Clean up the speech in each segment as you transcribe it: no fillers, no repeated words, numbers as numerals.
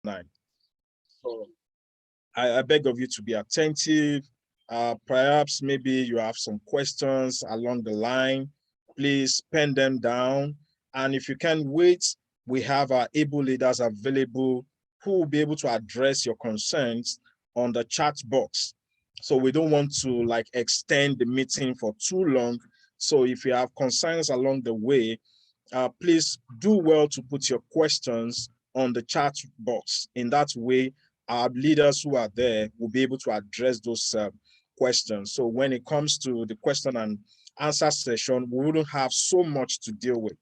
tonight. So I beg of you to be attentive. Perhaps maybe you have some questions along the line. Please pen them down. And if you can wait, we have our able leaders available who will be able to address your concerns on the chat box. So we don't want to like extend the meeting for too long. So if you have concerns along the way, please do well to put your questions on the chat box. In that way, our leaders who are there will be able to address those questions. So when it comes to the question and answer session, we wouldn't have so much to deal with.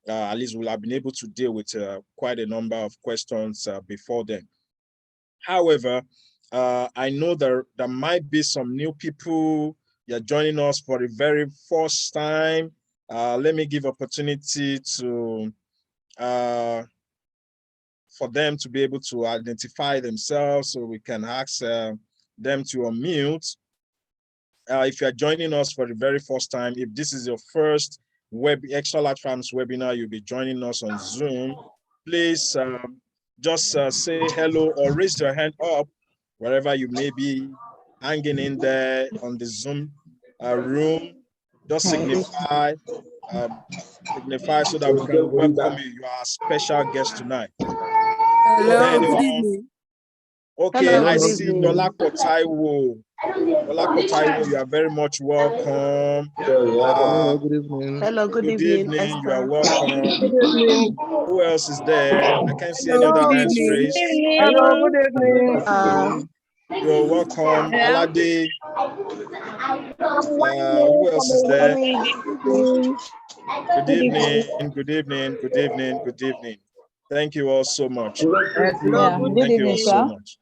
At least we'll have been able to deal with quite a number of questions before then. However, I know there might be some new people. You're joining us for the very first time. Let me give opportunity to for them to be able to identify themselves so we can ask them to unmute. If you're joining us for the very first time, if this is your first Xtralarge Farms webinar, you'll be joining us on Zoom, please just say hello or raise your hand up wherever you may be hanging in there on the Zoom room. Just signify so that we can welcome you. You are a special guest tonight. Hello, good evening. Okay, hello, I see Dolapo Taiwo. Dolapo Taiwo, you are very much welcome. Good evening. Hello, good evening. You are welcome. Good evening. Who else is there? I can't see any other hands raised. Hello, good evening. You're welcome. Alade. Who else is there? Good evening, good evening, good evening, good evening. Thank you all so much. Thank you all so much.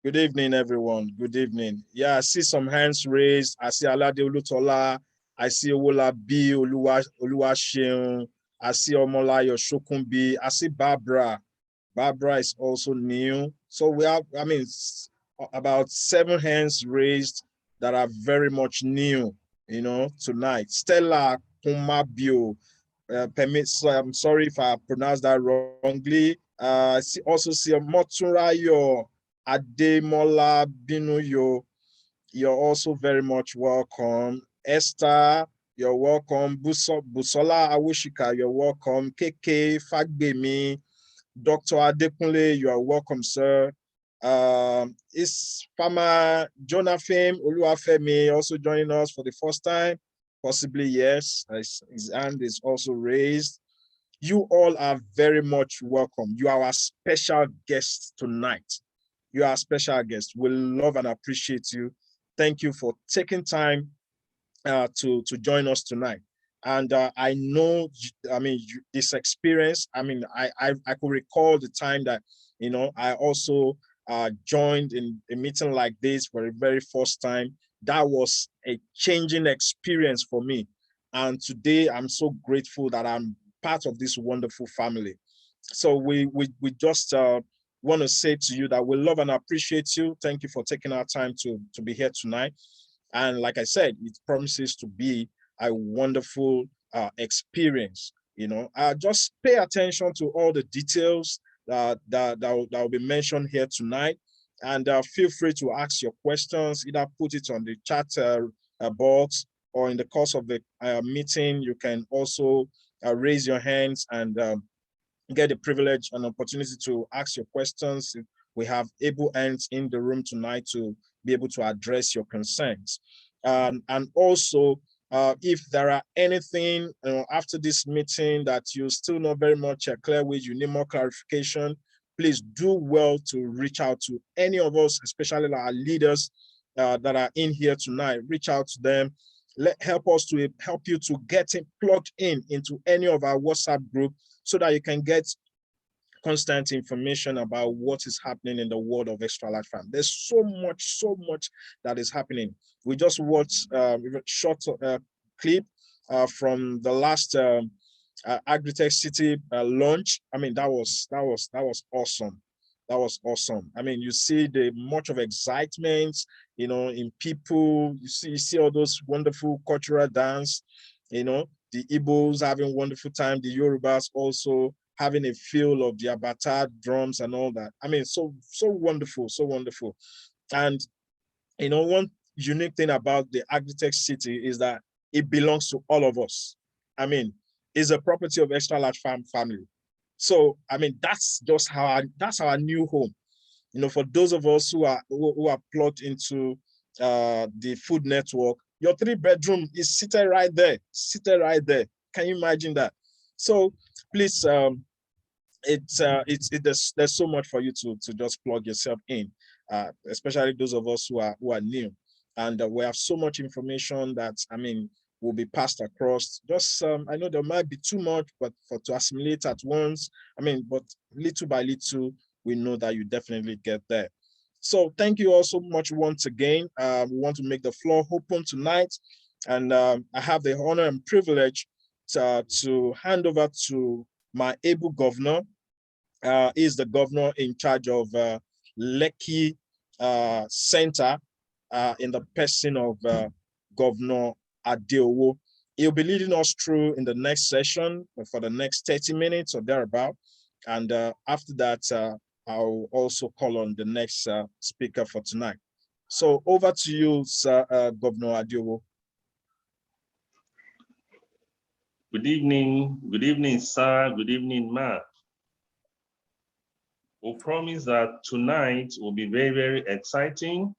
Good evening, everyone. Good evening. Yeah, I see some hands raised. I see Alade Olutola. I see Owola B. Oluwaseun. I see Omolayo Shokunbi. I see Barbara. Barbara is also new. So we have, I mean, about 7 hands raised that are very much new, you know, tonight. Stella Kumabio. I'm sorry if I pronounced that wrongly. I also see Moturayo Ademola Binuyo. You're also very much welcome. Esther, you're welcome. Busola Awushika, you're welcome. KK Fagbemi, Dr. Adekunle, you are welcome, sir. Is Farmer Jonathan Oluwafemi also joining us for the first time? Possibly, yes. His hand is also raised. You all are very much welcome. You are our special guests tonight. You are a special guest. We love and appreciate you. Thank you for taking time to join us tonight. And I know, I mean, this experience, I mean, I could recall the time that, you know, I also joined in a meeting like this for the very first time. That was a changing experience for me. And today I'm so grateful that I'm part of this wonderful family. So we just want to say to you that we love and appreciate you. Thank you for taking our time to be here tonight. And like I said, it promises to be a wonderful experience. You know, just pay attention to all the details that will be mentioned here tonight. And feel free to ask your questions, either put it on the chat box, or in the course of the meeting, you can also raise your hands and get the privilege and opportunity to ask your questions. We have able hands in the room tonight to be able to address your concerns. And also, if there are anything after this meeting that you're still not very much clear with, you need more clarification, please do well to reach out to any of us, especially our leaders that are in here tonight. Reach out to them. Help you to get plugged into any of our WhatsApp group so that you can get constant information about what is happening in the world of Xtralarge Farm. There's so much that is happening. We just watched a short clip from the last Agrictech City launch. I mean, that was awesome. That was awesome. I mean, you see the much of excitement, you know, in people. You see all those wonderful cultural dance, you know, the Igbos having wonderful time, the Yorubas also having a feel of the Abata drums and all that. I mean, so wonderful, so wonderful. And you know, one unique thing about the Agrictech City is that it belongs to all of us. I mean, it's a property of Xtralarge Farm family. So, I mean, that's just that's our new home. You know, for those of us who are plugged into the food network, your 3-bedroom is seated right there, Can you imagine that? So please, there's so much for you to just plug yourself in, especially those of us who are new, and we have so much information that, I mean, will be passed across. Just I know there might be too much, but to assimilate at once, I mean, but little by little, we know that you definitely get there. So thank you all so much once again. We want to make the floor open tonight, and I have the honor and privilege to hand over to my able governor. Is the governor in charge of Lekki Center, in the person of Governor Adeowo. He'll be leading us through in the next session for the next 30 minutes or thereabout. And after that, I'll also call on the next speaker for tonight. So over to you, sir, Governor Adeowo. Good evening, sir. Good evening, ma. We promise that tonight will be very, very exciting,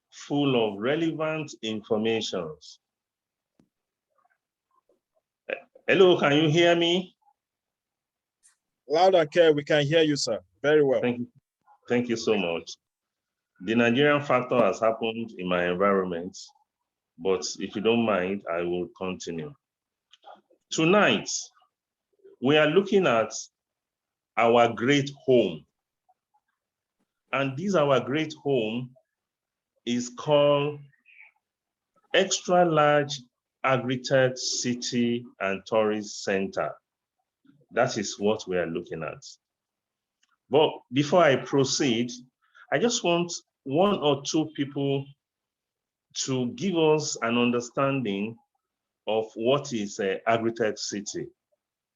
full of relevant information. Hello, can you hear me? Loud and clear, we can hear you, sir. Very well. Thank you. Thank you so much. The Nigerian factor has happened in my environment, but if you don't mind, I will continue. Tonight, we are looking at our great home. And this our great home is called Xtralarge Agrictech City and Tourist Center. That is what we are looking at. But before I proceed, I just want one or two people to give us an understanding of what is Agrictech City.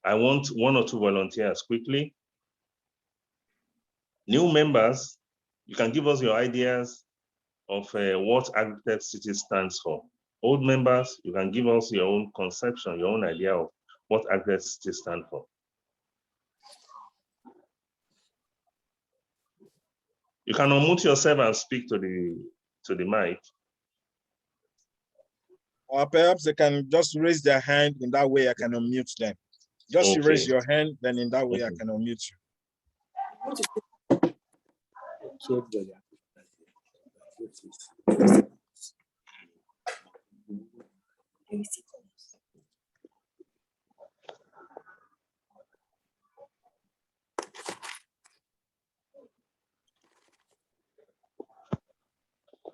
I want one or two volunteers quickly. New members, you can give us your ideas of what Agrictech City stands for. Old members, you can give us your own conception, your own idea of what Agrictech City stands for. You can unmute yourself and speak to the mic. Or perhaps they can just raise their hand. In that way, I can unmute them. Just Okay. raise your hand, then in that way, I can unmute you.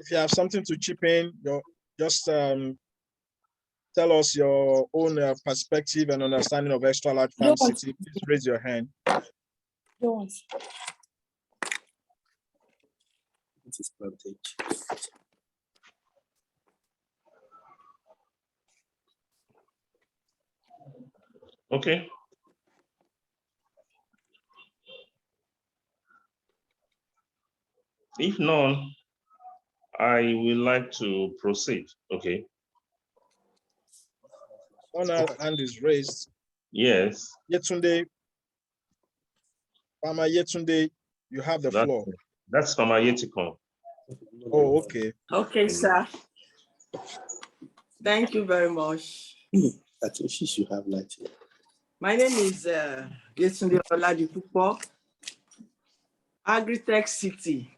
If you have something to chip in, just tell us your own perspective and understanding of Xtralarge Farm City. Please raise your hand. Okay. If none, I would like to proceed. Okay. One hand is raised. Yes. Yetunde, Mama Yetunde, you have the floor. That's from Ayetikon. Oh, okay. Okay, sir. Thank you very much. I think she should have light. My name is Yetunde Oladipupo, Agrictech City.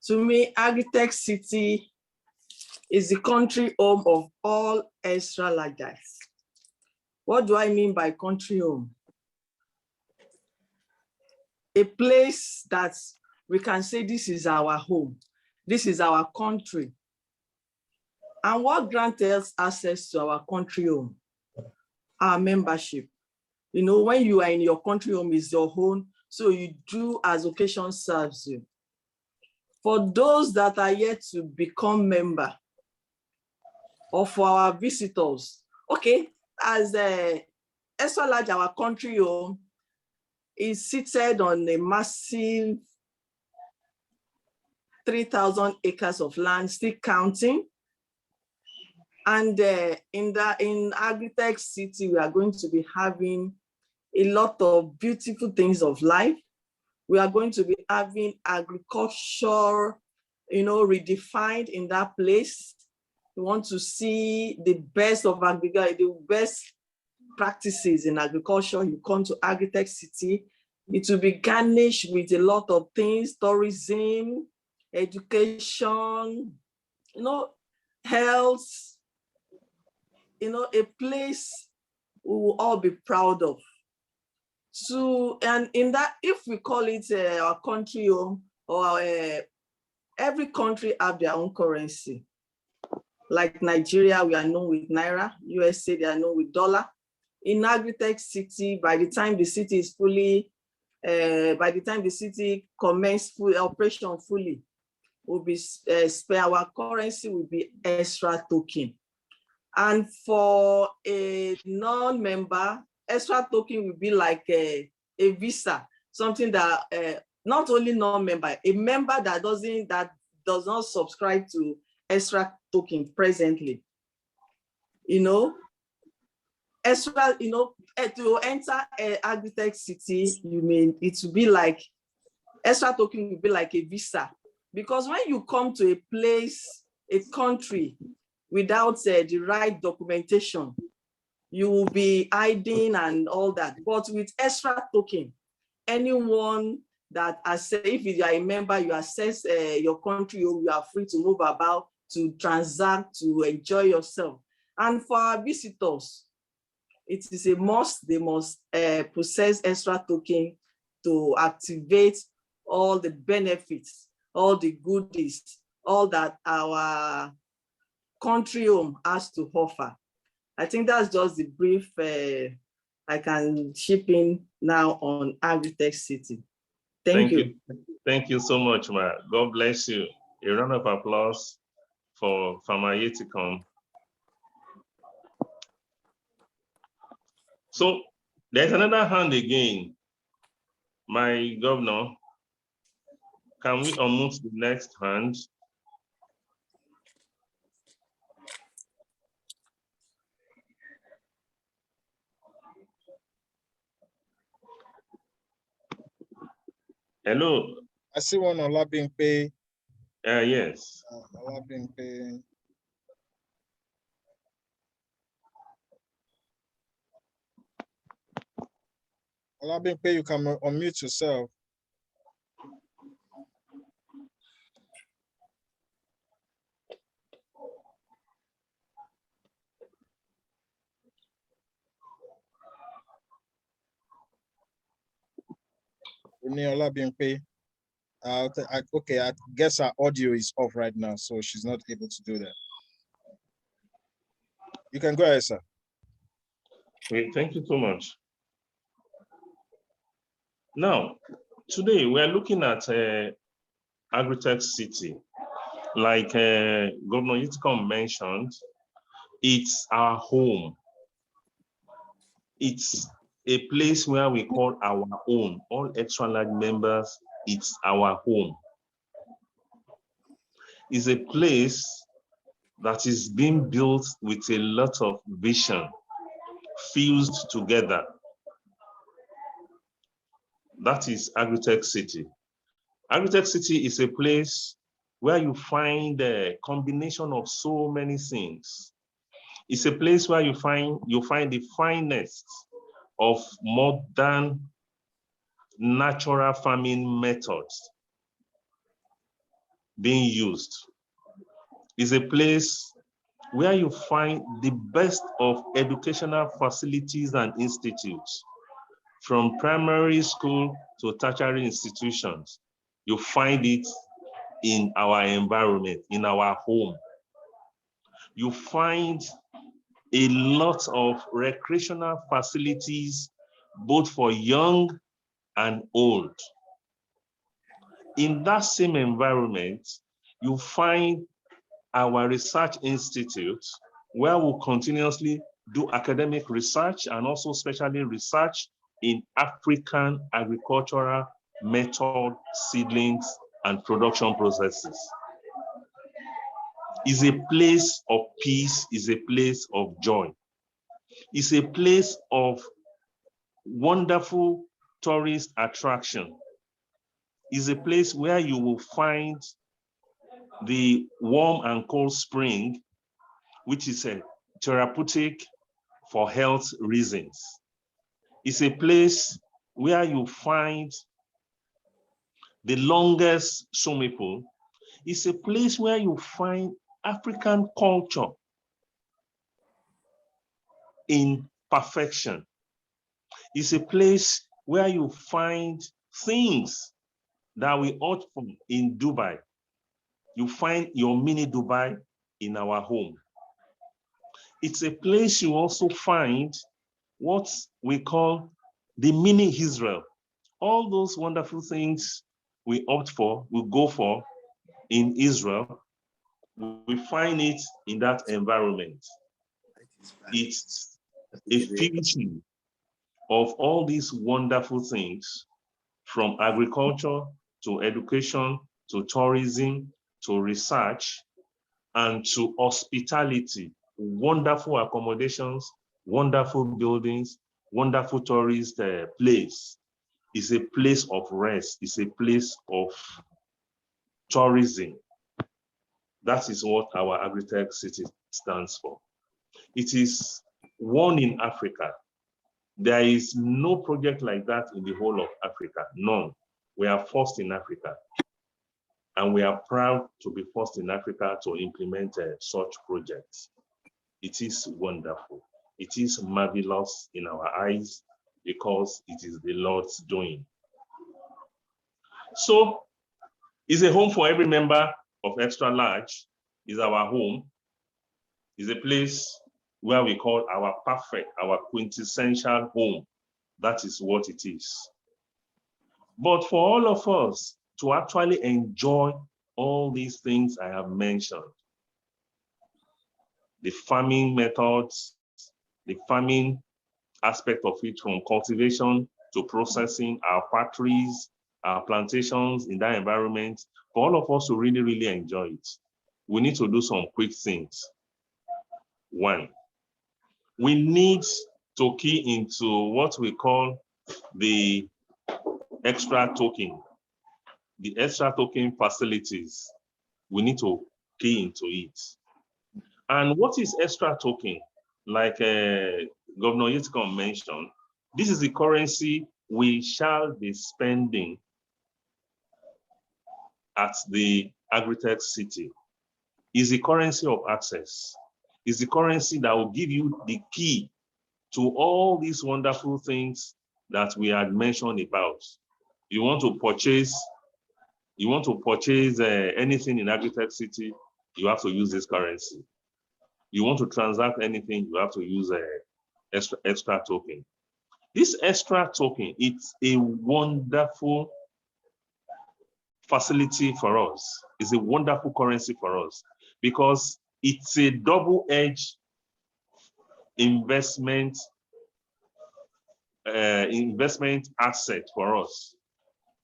To me, Agrictech City is the country home of all Xtralargers. What do I mean by country home? A place that we can say this is our home, this is our country. And what grants us access to our country home? Our membership. You know, when you are in your country home, is your home, so you do as occasion serves you. For those that are yet to become member, or for our visitors, okay, as Xtralarge, our country home, is seated on a massive 3,000 acres of land, still counting. And in Agrictech City, we are going to be having a lot of beautiful things of life. We are going to be having agriculture, redefined in that place. We want to see the best of agriculture, the best practices in agriculture. You come to Agrictech City, it will be garnished with a lot of things: tourism, education, health, a place we will all be proud of. So, and in that, if we call it our country home, or every country have their own currency. Like Nigeria, we are known with Naira. USA, they are known with dollar. In Agrictech City, by the time the city is fully, commence full operation fully, will be our currency will be extra token. And for a non-member, extra token will be like a visa, something that not only non-member, a member that does not subscribe to extra token presently, extra, to enter Agrictech City, it will be like extra token will be like a visa, because when you come to a place, a country, without the right documentation, you will be hiding and all that. But with extra token, anyone that if you are a member, you access your country, you are free to move about, to transact, to enjoy yourself. And for our visitors, it is a must. They must possess extra token to activate all the benefits, all the goodies, all that our country home has to offer. I think that's just the brief I can chip in now on Agrictech City. Thank you. Thank you so much, Ma. God bless you. A round of applause for Farmer Yetikon. So there's another hand again. My governor, can we unmute the next hand? Hello. I see one on Olabimpe. Yes. Olabimpe. Olabimpe, you can unmute yourself. Olabimpe. Okay, I guess our audio is off right now, so she's not able to do that. You can go ahead, sir. Okay, thank you so much. Now, today we are looking at Agrictech City. Like Governor Yetikon mentioned, it's our home. It's a place where we call our own. All Xtralarge members, it's our home. It's a place that is being built with a lot of vision, fused together. That is Agrictech City. Agrictech City is a place where you find a combination of so many things. It's a place where you find the finest of modern natural farming methods being used. It's a place where you find the best of educational facilities and institutes, from primary school to tertiary institutions. You find it in our environment, in our home. You find a lot of recreational facilities, both for young and old. In that same environment, you find our research institute, where we continuously do academic research and also especially research in African agricultural method, seedlings, and production processes. It's a place of peace, it's a place of joy. It's a place of wonderful tourist attraction. It's a place where you will find the warm and cold spring, which is a therapeutic for health reasons. It's a place where you find the longest swimming pool. It's a place where you find African culture in perfection. It's a place where you find things that we ought for in Dubai. You find your mini Dubai in our home. It's a place you also find what we call the mini Israel. All those wonderful things we opt for, we go for in Israel, we find it in that environment. It's a fusion of all these wonderful things, from agriculture to education to tourism to research and to hospitality. Wonderful accommodations, wonderful buildings, wonderful tourist place. It's a place of rest. It's a place of tourism. That is what our Agrictech City stands for. It is one in Africa. There is no project like that in the whole of Africa, none. We are first in Africa. And we are proud to be first in Africa to implement such projects. It is wonderful. It is marvelous in our eyes because it is the Lord's doing. So it's a home for every member of Xtralarge. It's our home. It's a place where we call our perfect, our quintessential home. That is what it is. But for all of us to actually enjoy all these things I have mentioned, the farming methods, the farming aspect of it, from cultivation to processing, our factories, our plantations in that environment, for all of us to really, really enjoy it, we need to do some quick things. One, we need to key into what we call the extra token, the extra token facilities. We need to key into it. And what is extra token? Like Governor Yitcom mentioned, this is the currency we shall be spending at the Agrictech City. Is the currency of access. Is the currency that will give you the key to all these wonderful things that we had mentioned about. You want to purchase anything in Agrictech City, you have to use this currency. You want to transact anything, you have to use extra token. This extra token, it's a wonderful facility for us. It's a wonderful currency for us because it's a double-edged investment asset for us,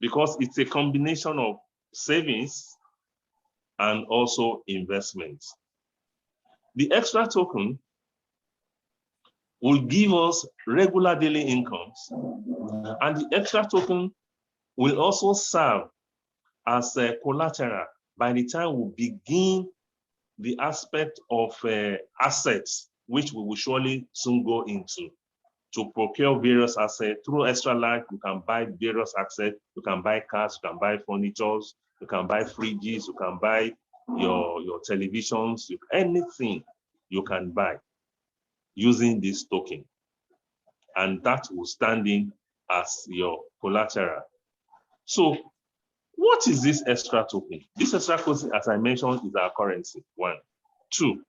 because it's a combination of savings and also investments. The extra token will give us regular daily incomes, and the extra token will also serve as a collateral by the time we begin the aspect of assets, which we will surely soon go into, to procure various assets. Through Xtralarge, you can buy various assets. You can buy cars, you can buy furniture, you can buy fridges, you can buy your televisions, anything you can buy using this token. And that will stand in as your collateral. So what is this extra token? This extra token, as I mentioned, is our currency, one. Two,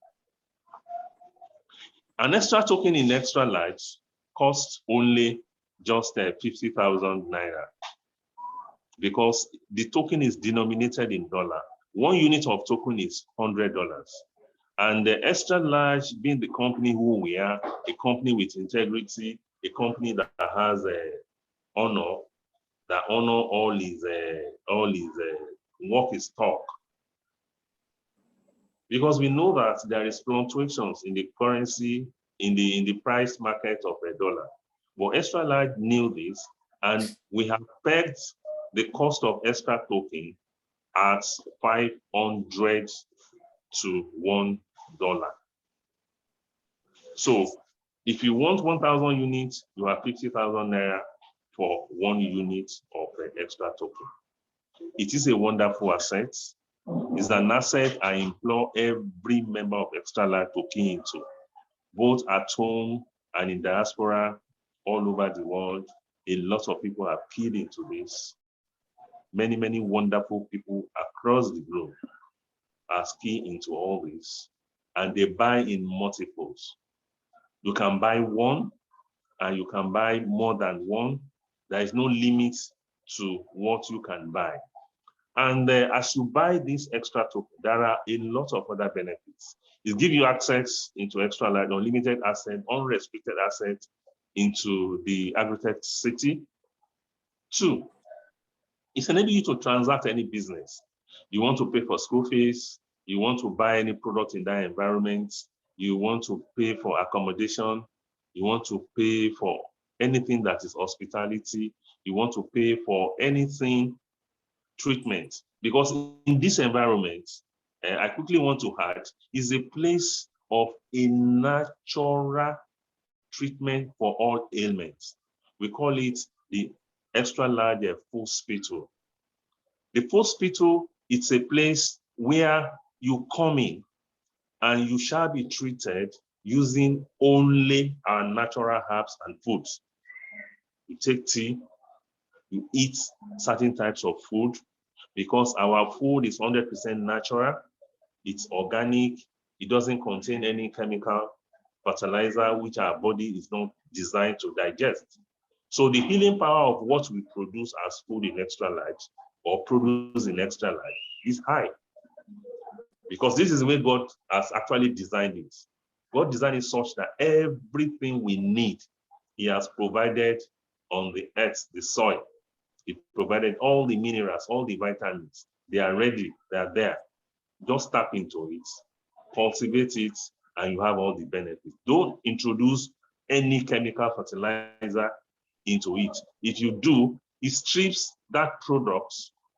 an extra token in Xtralarge costs only just 50,000 naira, because the token is denominated in dollar. 1 unit of token is $100. And the Xtralarge being the company who we are, a company with integrity, a company that has honor, that honor all his work is talk. Because we know that there is fluctuations in the currency, in the price market of a dollar. But Xtralarge knew this, and we have pegged the cost of extra token at 500 to $1. So if you want 1,000 units, you have 50,000 naira for 1 unit of extra token. It is a wonderful asset. It's an asset I implore every member of Xtralarge to key into, both at home and in diaspora all over the world. A lot of people have keyed into this. Many, many wonderful people across the globe are keying into all this, and they buy in multiples. You can buy one, and you can buy more than one. There is no limit to what you can buy. And as you buy this extra token, there are a lot of other benefits. It gives you access into Xtralarge, unlimited asset, unrestricted asset into the Agrictech city. 2, it's enabling you to transact any business. You want to pay for school fees, you want to buy any product in that environment, you want to pay for accommodation, you want to pay for anything that is hospitality, you want to pay for anything treatment. Because in this environment, I quickly want to add, is a place of a natural treatment for all ailments. We call it the Xtralarge hospital. The hospital, it's a place where you come in and you shall be treated using only our natural herbs and foods. You take tea, you eat certain types of food, because our food is 100% natural, it's organic, it doesn't contain any chemical fertilizer, which our body is not designed to digest. So the healing power of what we produce as food in Xtralarge or produce in Xtralarge is high. Because this is the way God has actually designed it. God designed it such that everything we need, He has provided on the earth, the soil. He provided all the minerals, all the vitamins. They are ready, they are there. Just tap into it, cultivate it, and you have all the benefits. Don't introduce any chemical fertilizer into it. If you do, it strips that product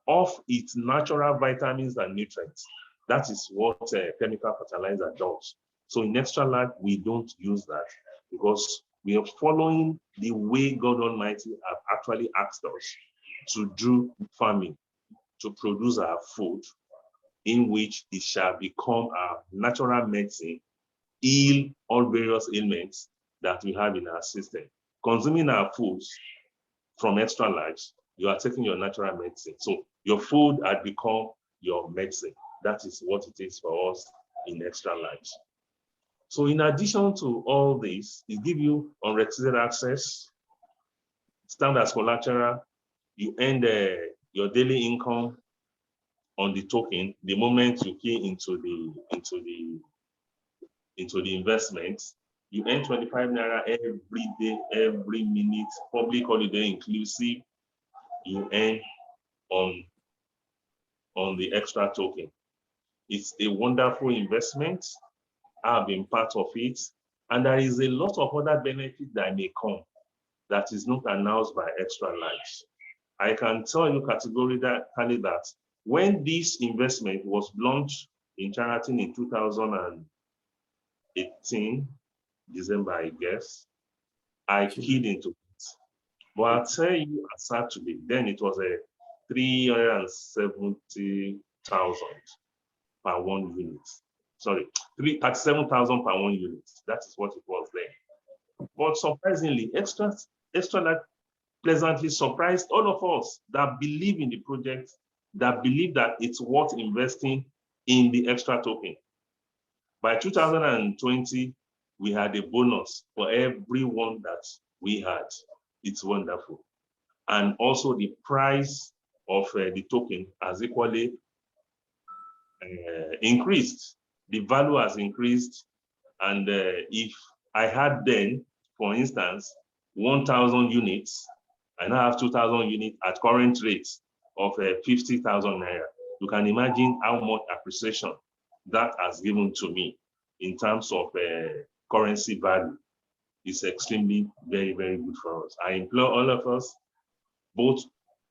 of its natural vitamins and nutrients. That is what chemical fertilizer does. So in Xtralarge, we don't use that because we are following the way God Almighty have actually asked us to do farming, to produce our food, in which it shall become our natural medicine, heal all various ailments that we have in our system. Consuming our foods from Xtralarge, you are taking your natural medicine. So your food has become your medicine. That is what it is for us in Xtralarge. So in addition to all this, it gives you unrestricted access, stand as collateral, you earn your daily income on the token the moment you key into the investment. You earn 25 naira every day, every minute, public holiday inclusive. You earn on the extra token. It's a wonderful investment. I've been part of it, and there is a lot of other benefits that may come that is not announced by Xtralarge. I can tell you categorically that when this investment was launched in Charlton in 2018, December, I guess, I keyed into it. But I'll tell you, as at today, then it was a 370,000 per 1 unit. Sorry, 37,000 per 1 unit. That is what it was then. But surprisingly, Xtralarge pleasantly surprised all of us that believe in the project, that believe that it's worth investing in the extra token. By 2020, we had a bonus for everyone that we had. It's wonderful. And also the price of the token has equally increased. the value has increased. And if I had then, for instance, 1,000 units, I now have 2,000 units at current rates of 50,000 naira. You can imagine how much appreciation that has given to me in terms of currency value. It's extremely very, very good for us. I implore all of us, both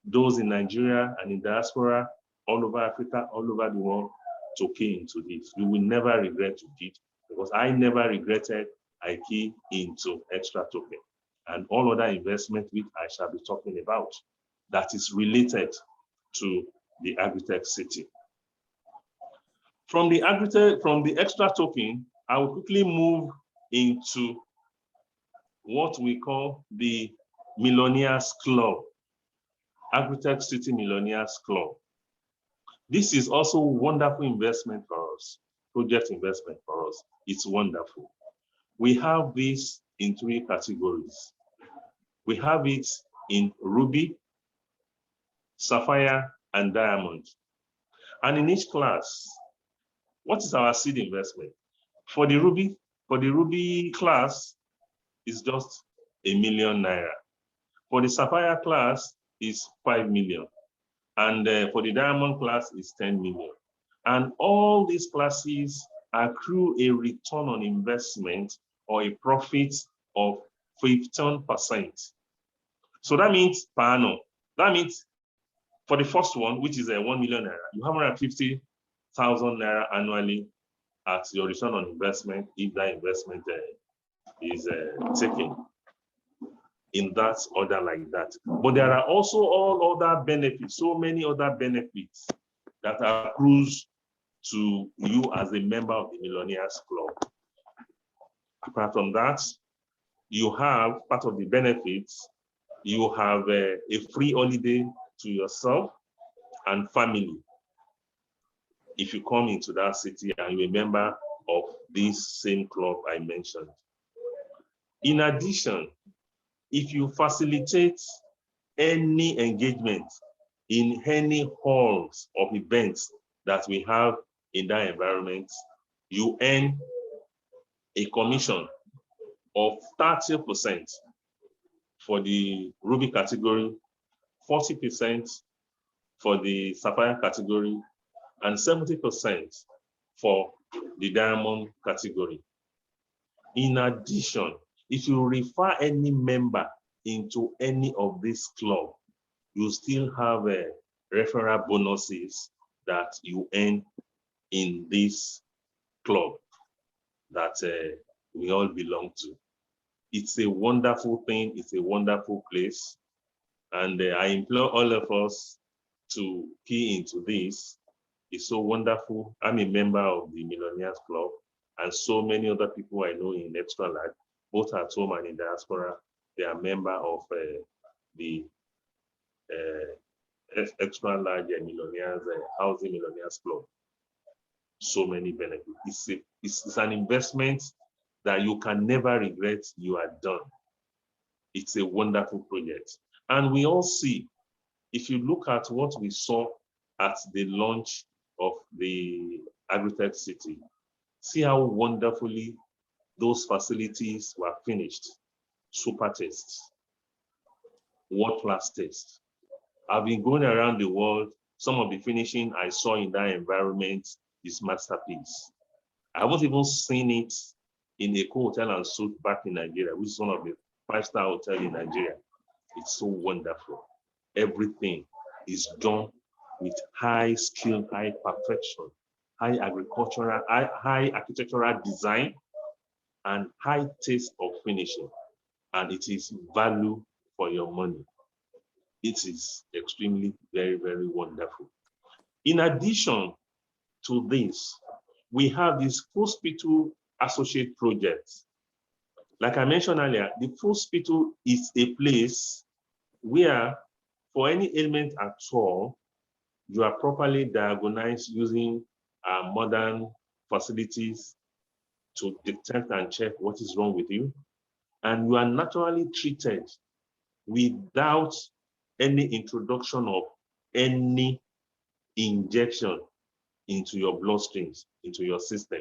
those in Nigeria and in diaspora, all over Africa, all over the world, to key into this. You will never regret to it, because I never regretted I key into Extra Token and all other investment which I shall be talking about that is related to the Agrictech City. From the Extra Token, I will quickly move into what we call the Millionaires Club, Agrictech City Millionaires Club. This is also a wonderful investment for us, project investment for us. It's wonderful. We have this in 3 categories. We have it in ruby, sapphire, and diamond. And in each class, what is our seed investment? For the ruby class, it's just 1 million naira. For the sapphire class, is 5 million. And for the diamond class, is 10 million. And all these classes accrue a return on investment or a profit of 15%. So that means per annum. That means for the first one, which is 1 million naira, you have 150,000 naira annually at your return on investment if that investment is taken in that order like that. But there are also all other benefits, so many other benefits that accrues to you as a member of the Millionaires Club. Apart from that, you have part of the benefits, you have a free holiday to yourself and family if you come into that city and you're a member of this same club I mentioned. In addition, if you facilitate any engagement in any halls of events that we have in that environment, you earn a commission of 30% for the ruby category, 40% for the sapphire category, and 70% for the diamond category. In addition, if you refer any member into any of these clubs, you still have referral bonuses that you earn in this club that we all belong to. It's a wonderful thing. It's a wonderful place. And I implore all of us to key into this. It's so wonderful. I'm a member of the Millionaires Club, and so many other people I know in Xtralarge, both at home and in diaspora, they are member of the Xtralarge Millionaires Housing Millionaires Club. So many benefits. It's an investment that you can never regret you are done. It's a wonderful project. And we all see, if you look at what we saw at the launch of the Agrictech City, see how wonderfully those facilities were finished. Super tests, world-class tests. I've been going around the world. Some of the finishing I saw in that environment is masterpiece. I haven't even seen it in a hotel and suite back in Nigeria, which is one of the 5-star hotels in Nigeria. It's so wonderful. Everything is done with high skill, high perfection, high architectural design, and high taste of finishing. And it is value for your money. It is extremely, very, very wonderful. In addition to this, we have this hospital associate projects. Like I mentioned earlier, the hospital is a place where for any ailment at all, you are properly diagnosed using modern facilities to detect and check what is wrong with you. And you are naturally treated without any introduction of any injection into your bloodstreams, into your system.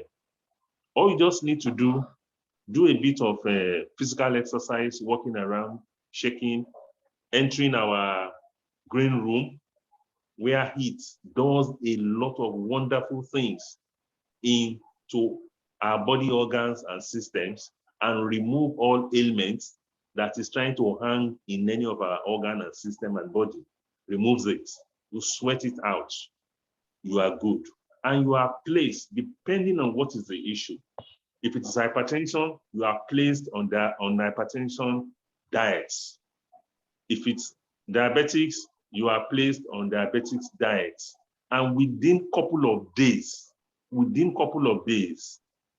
All you just need to do a bit of physical exercise, walking around, shaking, entering our green room, where heat does a lot of wonderful things into our body organs and systems and remove all ailments that is trying to hang in any of our organ and system and body. Removes it. You sweat it out. You are good. And you are placed, depending on what is the issue. If it is hypertension, you are placed on hypertension diets. If it's diabetics, you are placed on diabetics diets. And within couple of days,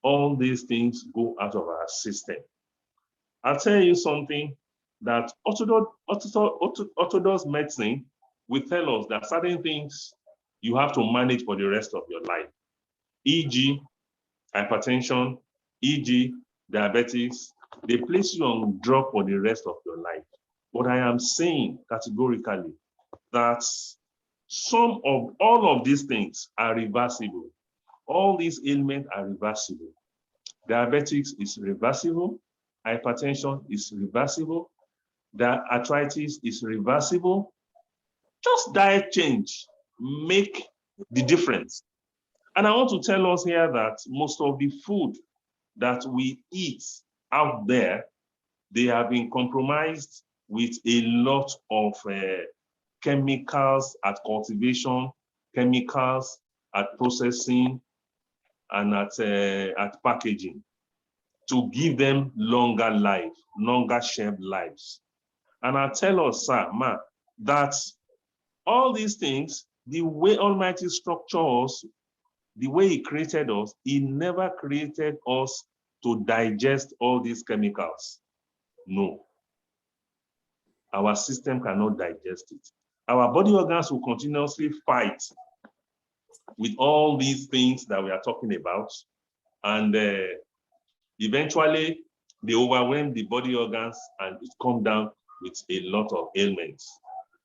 all these things go out of our system. I'll tell you something that orthodox medicine will tell us that certain things you have to manage for the rest of your life, e.g. hypertension, e.g. diabetes. They place you on drug for the rest of your life. But I am saying categorically that all of these things are reversible. All these ailments are reversible. Diabetics is reversible. Hypertension is reversible. The arthritis is reversible. Just diet change make the difference. And I want to tell us here that most of the food that we eat out there, they have been compromised with a lot of chemicals at cultivation, chemicals at processing, and at packaging to give them longer life, longer shelf lives. And I tell us, sir, ma, that all these things, the way Almighty structures us, the way He created us, He never created us to digest all these chemicals. No. Our system cannot digest it. Our body organs will continuously fight with all these things that we are talking about. And eventually, they overwhelm the body organs and it comes down with a lot of ailments,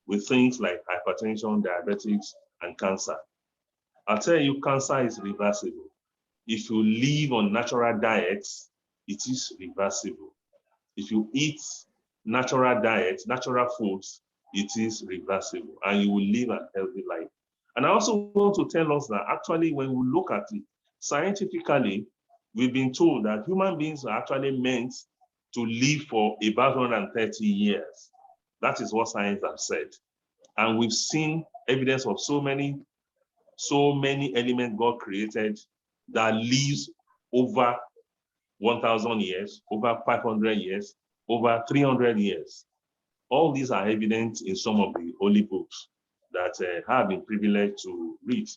with things like hypertension, diabetes, and cancer. I'll tell you, cancer is reversible. If you live on natural diets, it is reversible. If you eat natural diets, natural foods, it is reversible, and you will live a healthy life. And I also want to tell us that actually, when we look at it scientifically, we've been told that human beings are actually meant to live for about 130 years. That is what science has said. And we've seen evidence of so many elements God created that lives over 1,000 years, over 500 years, over 300 years. All these are evident in some of the holy books that have been privileged to read.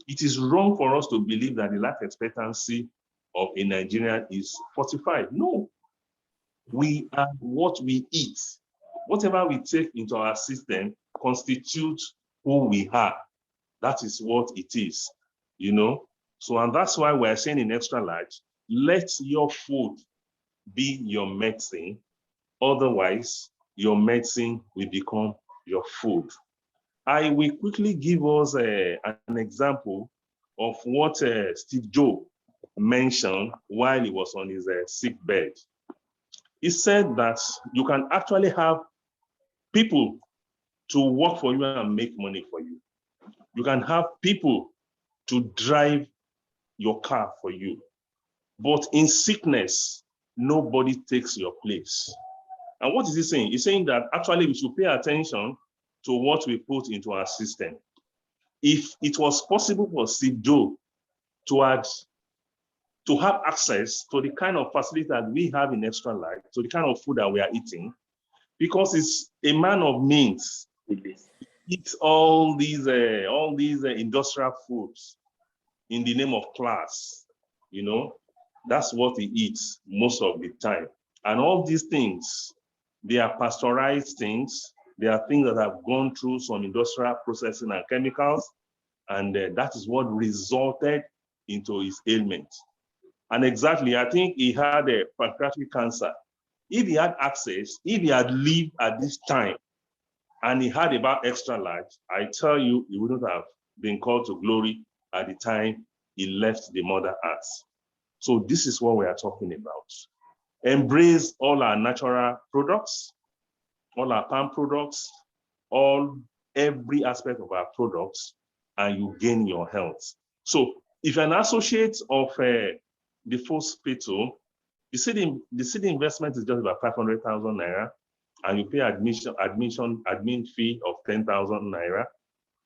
It is wrong for us to believe that the life expectancy of a Nigerian is 45. No. We are what we eat. Whatever we take into our system constitutes who we are. That is what it is, you know? So, and that's why we're saying in Xtralarge, let your food be your medicine. Otherwise, your medicine will become your food. I will quickly give us an example of what Steve Jobs mentioned while he was on his sick bed. He said that you can actually have people to work for you and make money for you. You can have people to drive your car for you. But in sickness, nobody takes your place. And what is he saying? He's saying that actually we should pay attention to what we put into our system. If it was possible for Steve Jobs to have access to the kind of facility that we have in Xtralarge, to the kind of food that we are eating, because he's a man of means, he eats all these industrial foods in the name of class, you know, that's what he eats most of the time. And all these things, they are pasteurized things. They are things that have gone through some industrial processing and chemicals, and that is what resulted into his ailment. And exactly, I think he had a pancreatic cancer. If he had access, if he had lived at this time, and he had about Xtralarge, I tell you, he wouldn't have been called to glory at the time he left the mother earth. So this is what we are talking about. Embrace all our natural products, all our palm products, every aspect of our products, and you gain your health. So if you're an associate of the hospital, the city investment is just about 500,000 naira, and you pay admin fee of 10,000 naira.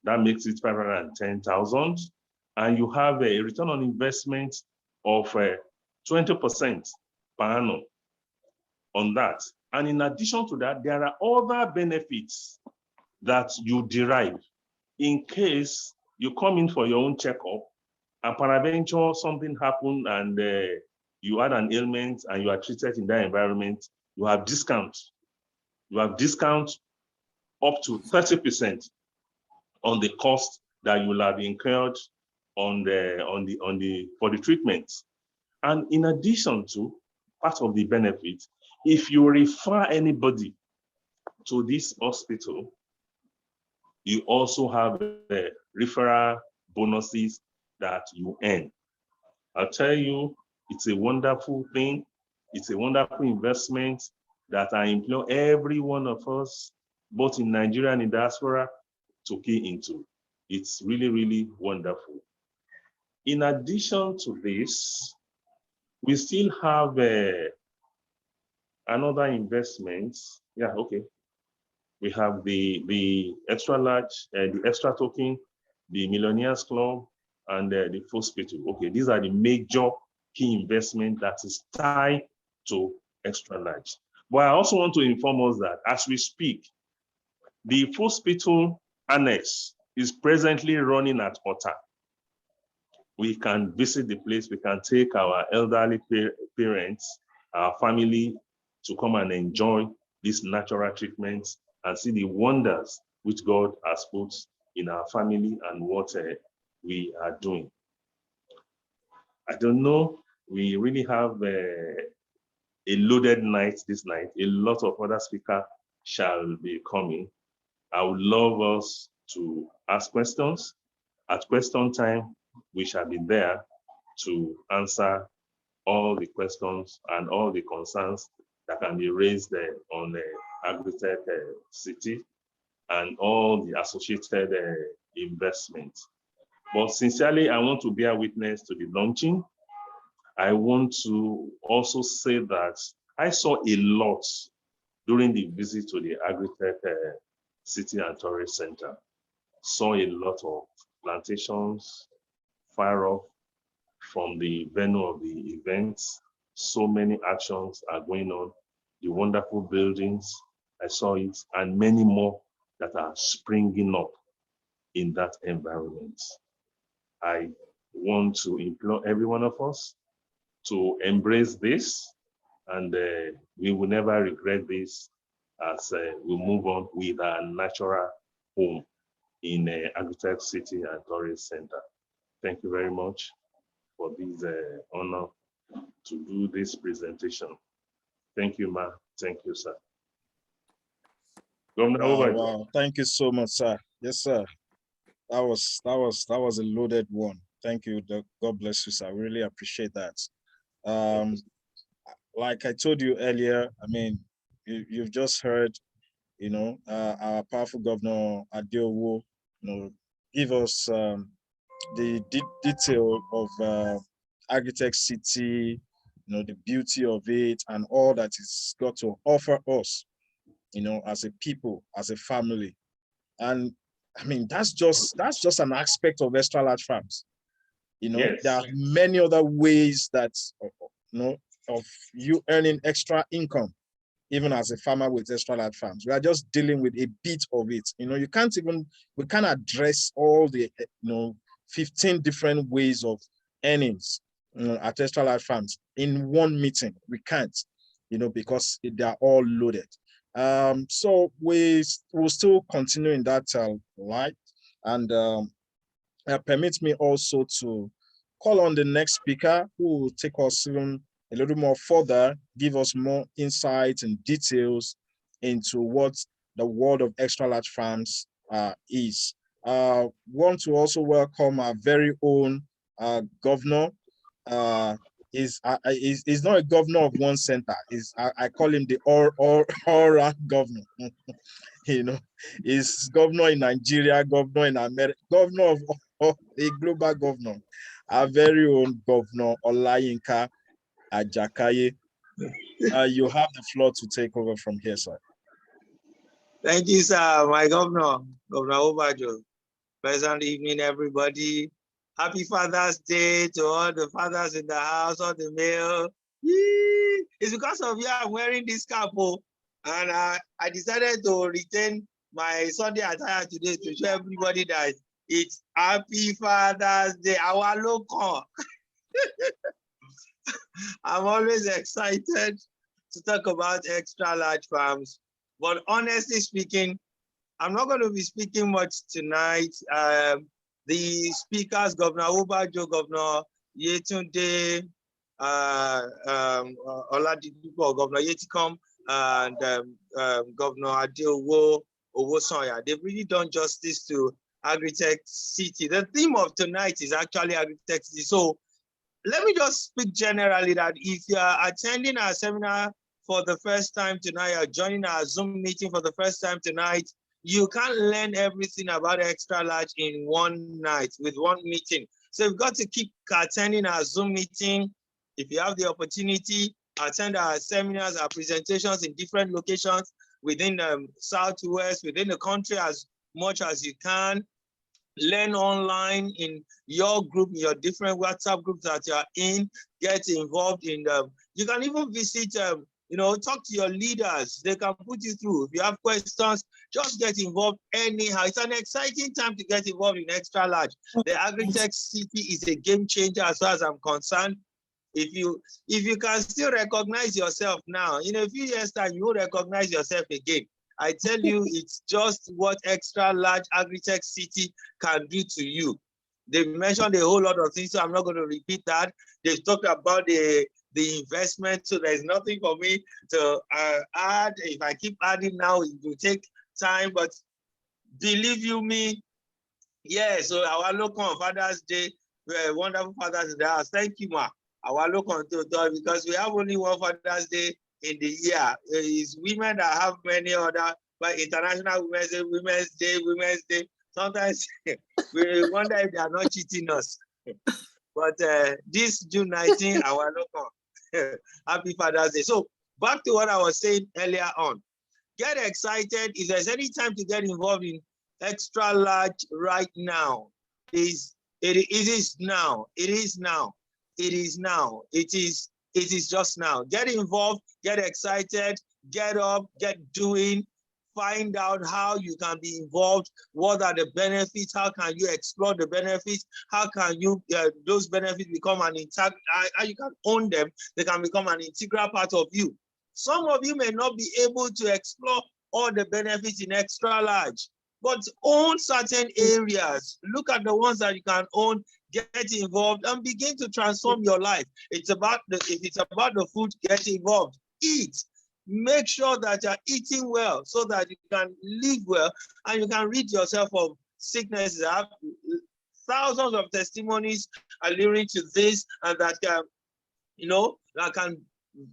That makes it 510,000, and you have a return on investment of 20% per annum on that. And in addition to that, there are other benefits that you derive in case you come in for your own checkup and peradventure something happened and you had an ailment and you are treated in that environment, you have discount. You have discount up to 30% on the cost that you will have incurred for the treatment. And in addition to part of the benefit, if you refer anybody to this hospital, you also have referral bonuses that you earn. I'll tell you, it's a wonderful thing. It's a wonderful investment that I implore every one of us, both in Nigeria and in diaspora, to key into. It's really, really wonderful. In addition to this, we still have another investment. Yeah, okay. We have the Xtralarge, the extra token, the Millionaires Club, and the hospital. Okay, these are the major key investment that is tied to Xtralarge. But I also want to inform us that as we speak, the hospital annex is presently running at Ota. We can visit the place, we can take our elderly parents, our family to come and enjoy these natural treatments and see the wonders which God has put in our family and what we are doing. I don't know, we really have a loaded night this night. A lot of other speakers shall be coming. I would love us to ask questions. At question time, we shall be there to answer all the questions and all the concerns that can be raised on the Agrictech City and all the associated investments. But sincerely, I want to bear witness to the launching. I want to also say that I saw a lot during the visit to the Agrictech City and Tourist Center. Saw a lot of plantations far off from the venue of the events. So many actions are going on. The wonderful buildings, I saw it, and many more that are springing up in that environment. I want to implore every one of us to embrace this, and we will never regret this as we move on with our natural home in Agrictech City and Tourist Center. Thank you very much for this honor to do this presentation. Thank you, Ma. Thank you, sir. Governor, wow. Thank you so much, sir. Yes, sir. That was a loaded one. Thank you. God bless you, sir. I really appreciate that. Like I told you earlier, I mean, you've just heard, our powerful Governor Adeowo, give us the detail of Agrictech City, the beauty of it and all that it's got to offer us, as a people, as a family. And I mean, that's just an aspect of Xtralarge farms. yes. There are many other ways that, of you earning extra income, even as a farmer with Xtralarge farms. We are just dealing with a bit of it. We can't address all the, 15 different ways of earnings at Xtralarge farms in one meeting. We can't, because they are all loaded. So we will still continue in that light, and permit me also to call on the next speaker who will take us even a little more further, give us more insights and details into what the world of Xtralarge farms is. Want to also welcome our very own governor. He's not a governor of one center. I call him the all-round governor. You know, he's governor in Nigeria, governor in America, governor of a global governor. Our very own governor, Olayinka Ajakaye. You have the floor to take over from here, sir. Thank you, sir. My governor, Governor Obajo. Pleasant evening, everybody. Happy Father's Day to all the fathers in the house, all the male. Yee! It's because of you I'm wearing this cap, and I decided to retain my Sunday attire today to show everybody that it's Happy Father's Day. Our local. I'm always excited to talk about Xtralarge farms, but honestly speaking, I'm not going to be speaking much tonight. The speakers, Governor Obajo, Governor Yetunde, Oladipo, Governor Yetikom, and Governor Adeowo Owosanya, they've really done justice to Agrictech City. The theme of tonight is actually Agrictech City. So let me just speak generally that if you are attending our seminar for the first time tonight, or joining our Zoom meeting for the first time tonight, you can't learn everything about Xtralarge in one night with one meeting. So you've got to keep attending our Zoom meeting. If you have the opportunity, attend our seminars, our presentations in different locations within the Southwest, within the country as much as you can. Learn online in your group, your different WhatsApp groups that you're in, get involved in them. You can even visit, talk to your leaders. They can put you through. If you have questions, just get involved anyhow. It's an exciting time to get involved in Xtralarge. The Agrictech City is a game changer as far as I'm concerned. If you can still recognize yourself now, in a few years' time, you will recognize yourself again. I tell you, it's just what Xtralarge Agrictech City can do to you. They've mentioned a whole lot of things, so I'm not going to repeat that. They've talked about the investment, so there's nothing for me to add. If I keep adding now, it will take time, but believe you me, yeah, so our local on Father's Day, wonderful Father's Day. Thank you, ma. Our local because we have only one Father's Day in the year. It's women that have many other, but International Women's Day. Sometimes we wonder if they are not cheating us. But this June 19, our local, happy Father's Day. So back to what I was saying earlier on. Get excited. If there's any time to get involved in Xtralarge right now, it is now. It is now. It is now. It is just now. Get involved, get excited, get up, get doing, find out how you can be involved. What are the benefits? How can you explore the benefits? How can you those benefits become an integral? How you can own them? They can become an integral part of you. Some of you may not be able to explore all the benefits in Xtralarge, but own certain areas. Look at the ones that you can own, get involved, and begin to transform your life. If it's about the food, get involved. Eat. Make sure that you're eating well so that you can live well and you can rid yourself of sicknesses. I have thousands of testimonies alluding to this, and that that can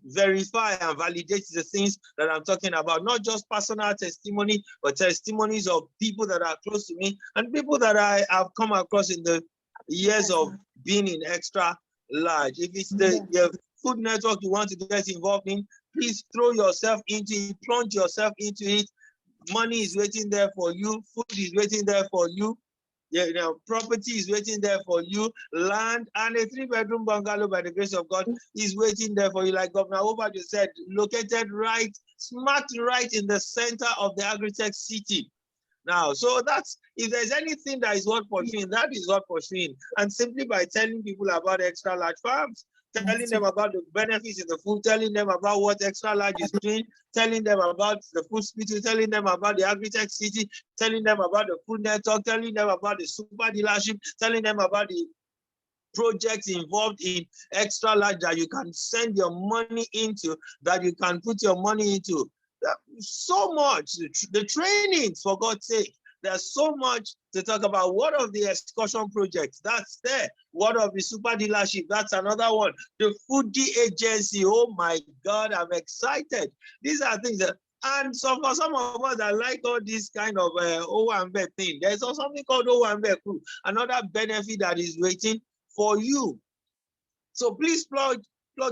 verify and validate the things that I'm talking about. Not just personal testimony, but testimonies of people that are close to me and people that I have come across in the years of being in Xtralarge. If it's the food network you want to get involved in, please throw yourself into it, plunge yourself into it. Money is waiting there for you. Food is waiting there for you. Property is waiting there for you. Land and a 3-bedroom bungalow, by the grace of God, is waiting there for you. Like Governor Obajo said, located smack right in the center of the Agrictech City. Now, so that's, if there's anything that is worth pursuing, that is worth pursuing. And simply by telling people about Xtralarge farms, telling them about the benefits of the food, telling them about what Xtralarge is doing, telling them about the food hospital, telling them about the Agrictech City, telling them about the food network, telling them about the super dealership, telling them about the projects involved in Xtralarge that you can send your money into, that you can put your money into. So much, the trainings, for God's sake. There's so much to talk about. What of the excursion project? That's there. What of the super dealership? That's another one. The foodie agency. Oh my God, I'm excited. These are things that, and so for some of us that like all this kind of O1B thing, there's also something called O1B crew, another benefit that is waiting for you. So please plug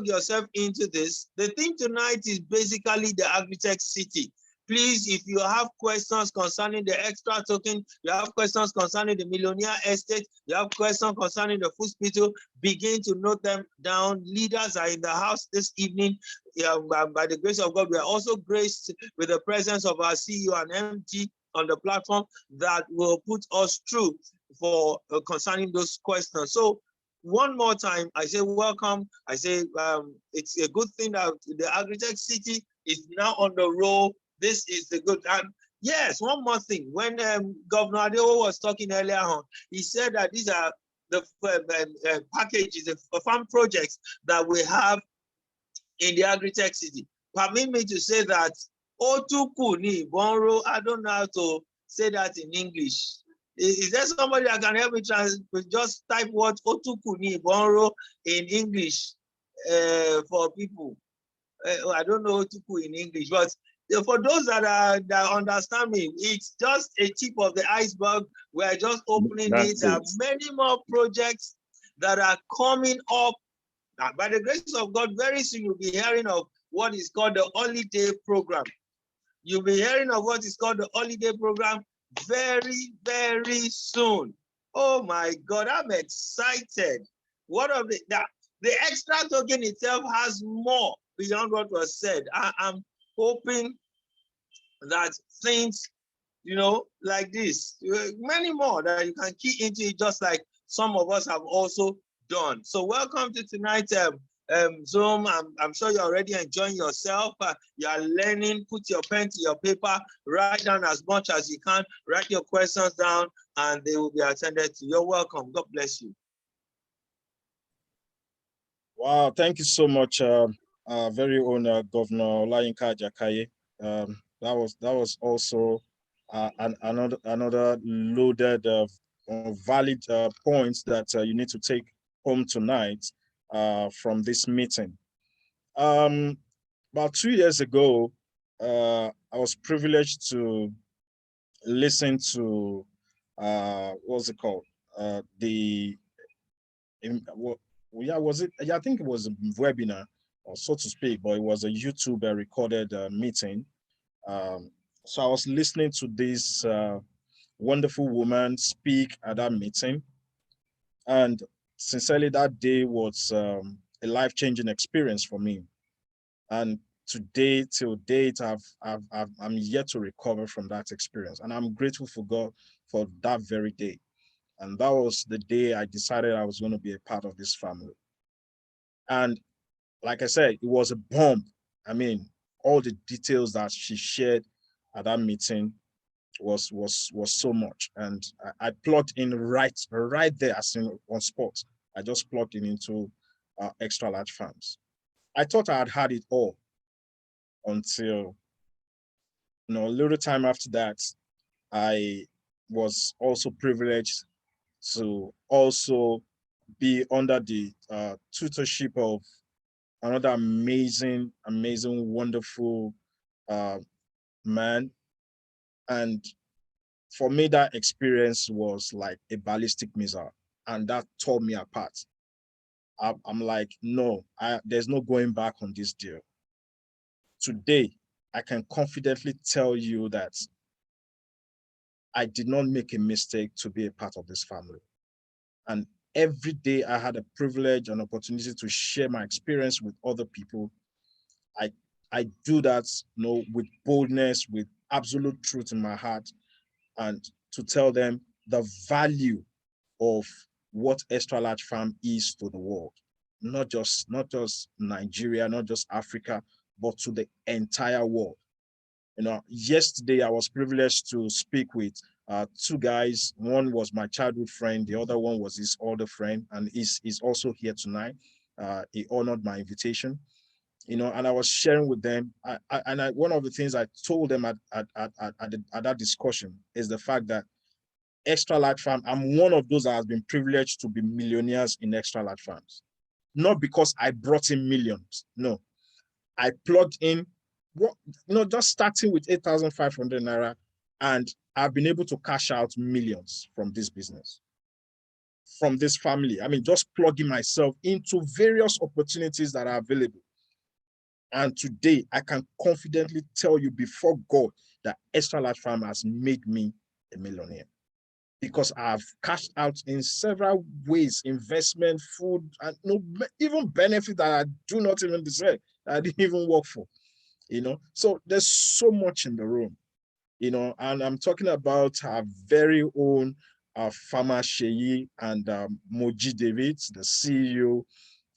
yourself into this. The thing tonight is basically the Agrictech City. Please, if you have questions concerning the extra token, you have questions concerning the Millionaire Estate, you have questions concerning the food hospital, begin to note them down. Leaders are in the house this evening. By the grace of God, we are also graced with the presence of our CEO and MD on the platform that will put us through for concerning those questions. So one more time, I say welcome. I say it's a good thing that the Agrictech City is now on the roll. This is the good. And yes, one more thing. When Governor Adeowo was talking earlier on, he said that these are the packages, the farm projects that we have in the Agrictech City. Permit me to say that Otuku ni Bonro. I don't know how to say that in English. Is there somebody that can help me just type what Otuku ni Bonro in English for people? I don't know Otuku in English, but for those that understand me, it's just a tip of the iceberg. We're just opening it. There are many more projects that are coming up. By the grace of God, very soon you'll be hearing of what is called the holiday program. You'll be hearing of what is called the holiday program very, very soon. Oh my God, I'm excited. What of the extra token itself has more beyond what was said. I'm hoping that things, like this, many more that you can key into it, just like some of us have also done. So welcome to tonight's Zoom. I'm sure you're already enjoying yourself. You are learning. Put your pen to your paper. Write down as much as you can. Write your questions down, and they will be attended to. You're welcome. God bless you. Wow, thank you so much, very own Governor Olayinka Ajakaye. That was also another loaded valid points that you need to take home tonight from this meeting. About 2 years ago, I was privileged to listen to what's it called? I think it was a webinar, or so to speak, but it was a YouTube recorded meeting. So I was listening to this wonderful woman speak at that meeting, and sincerely, that day was a life-changing experience for me. And today, till date, I'm yet to recover from that experience, and I'm grateful for God for that very day. And that was the day I decided I was going to be a part of this family. And like I said, it was a bomb. I mean, all the details that she shared at that meeting was so much. And I plugged in right there, as in on spot. I just plugged in into Xtralarge farms. I thought I had it all until, a little time after that, I was also privileged to also be under the tutorship of another amazing, wonderful man. And for me, that experience was like a ballistic missile, and that tore me apart. I'm like, no, there's no going back on this deal. Today, I can confidently tell you that I did not make a mistake to be a part of this family. And every day I had a privilege and opportunity to share my experience with other people. I do that, with boldness, with absolute truth in my heart, and to tell them the value of what Xtralarge Farm is to the world, not just Nigeria, not just Africa, but to the entire world. Yesterday I was privileged to speak with two guys. One was my childhood friend, the other one was his older friend, and he's also here tonight. He honored my invitation. and I was sharing with them. One of the things I told them at that discussion is the fact that Xtralarge farm, I'm one of those that has been privileged to be millionaires in Xtralarge farms. Not because I brought in millions, no. I plugged in, just starting with 8,500 naira, and I've been able to cash out millions from this business, from this family. I mean, just plugging myself into various opportunities that are available. And today, I can confidently tell you before God that Xtralarge farm has made me a millionaire, because I've cashed out in several ways: investment, food, and even benefit that I do not even deserve, that I didn't even work for. So there's so much in the room, and I'm talking about our very own farmer Sheyi and Moji Davids, the CEO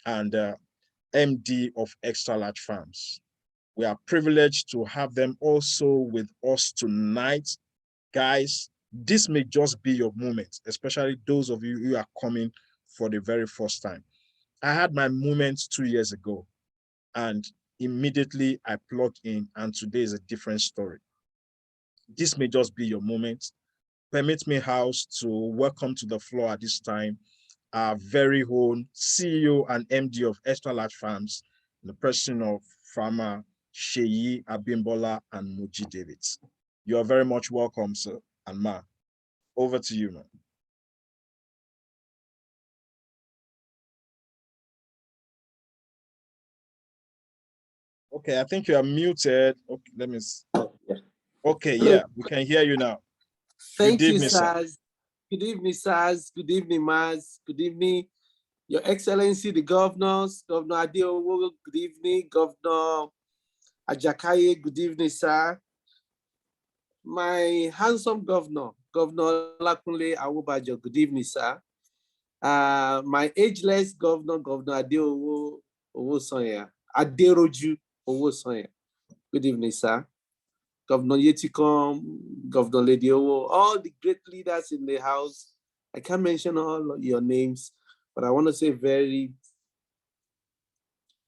and MD of Xtralarge Farms. We are privileged to have them also with us tonight. Guys, this may just be your moment, especially those of you who are coming for the very first time. I had my moment 2 years ago, and immediately I plugged in, and today is a different story. This may just be your moment. Permit me, House, to welcome to the floor at this time our very own CEO and MD of Xtralarge Farms, the person of farmer Sheyi Abimbola and Moji Davids. You are very much welcome, sir and ma. Over to you, man. Okay, I think you are muted. Okay, let me see. Okay, yeah, we can hear you now. Thank you, sirs. Good evening, sirs. Good evening, Maz. Good evening, Your Excellency, the governors, Governor Adeowo. Good evening, Governor Ajakaye. Good evening, sir. My handsome governor, Governor Lakunle Awobajo. Good evening, sir. My ageless governor, Governor Adeowo Owosonya. Aderoju Owosonya. Good evening, sir. Governor Yetikom, Governor Lady Owo, all the great leaders in the house. I can't mention all your names, but I want to say very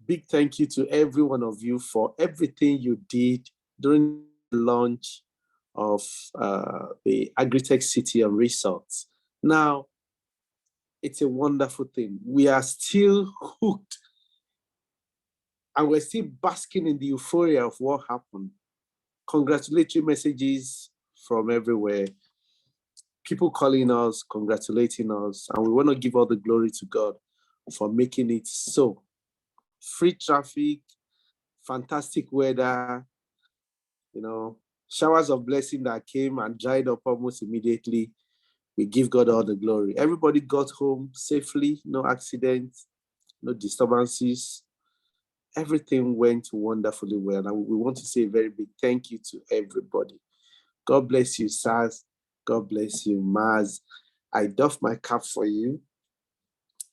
big thank you to every one of you for everything you did during the launch of the Agrictech City and Resorts. Now, it's a wonderful thing. We are still hooked, and we're still basking in the euphoria of what happened. Congratulatory messages from everywhere. People calling us, congratulating us, and we want to give all the glory to God for making it so. Free traffic, fantastic weather, showers of blessing that came and dried up almost immediately. We give God all the glory. Everybody got home safely, no accidents, no disturbances. Everything went wonderfully well. And we want to say a very big thank you to everybody. God bless you, sirs. God bless you, Maz. I doff my cap for you.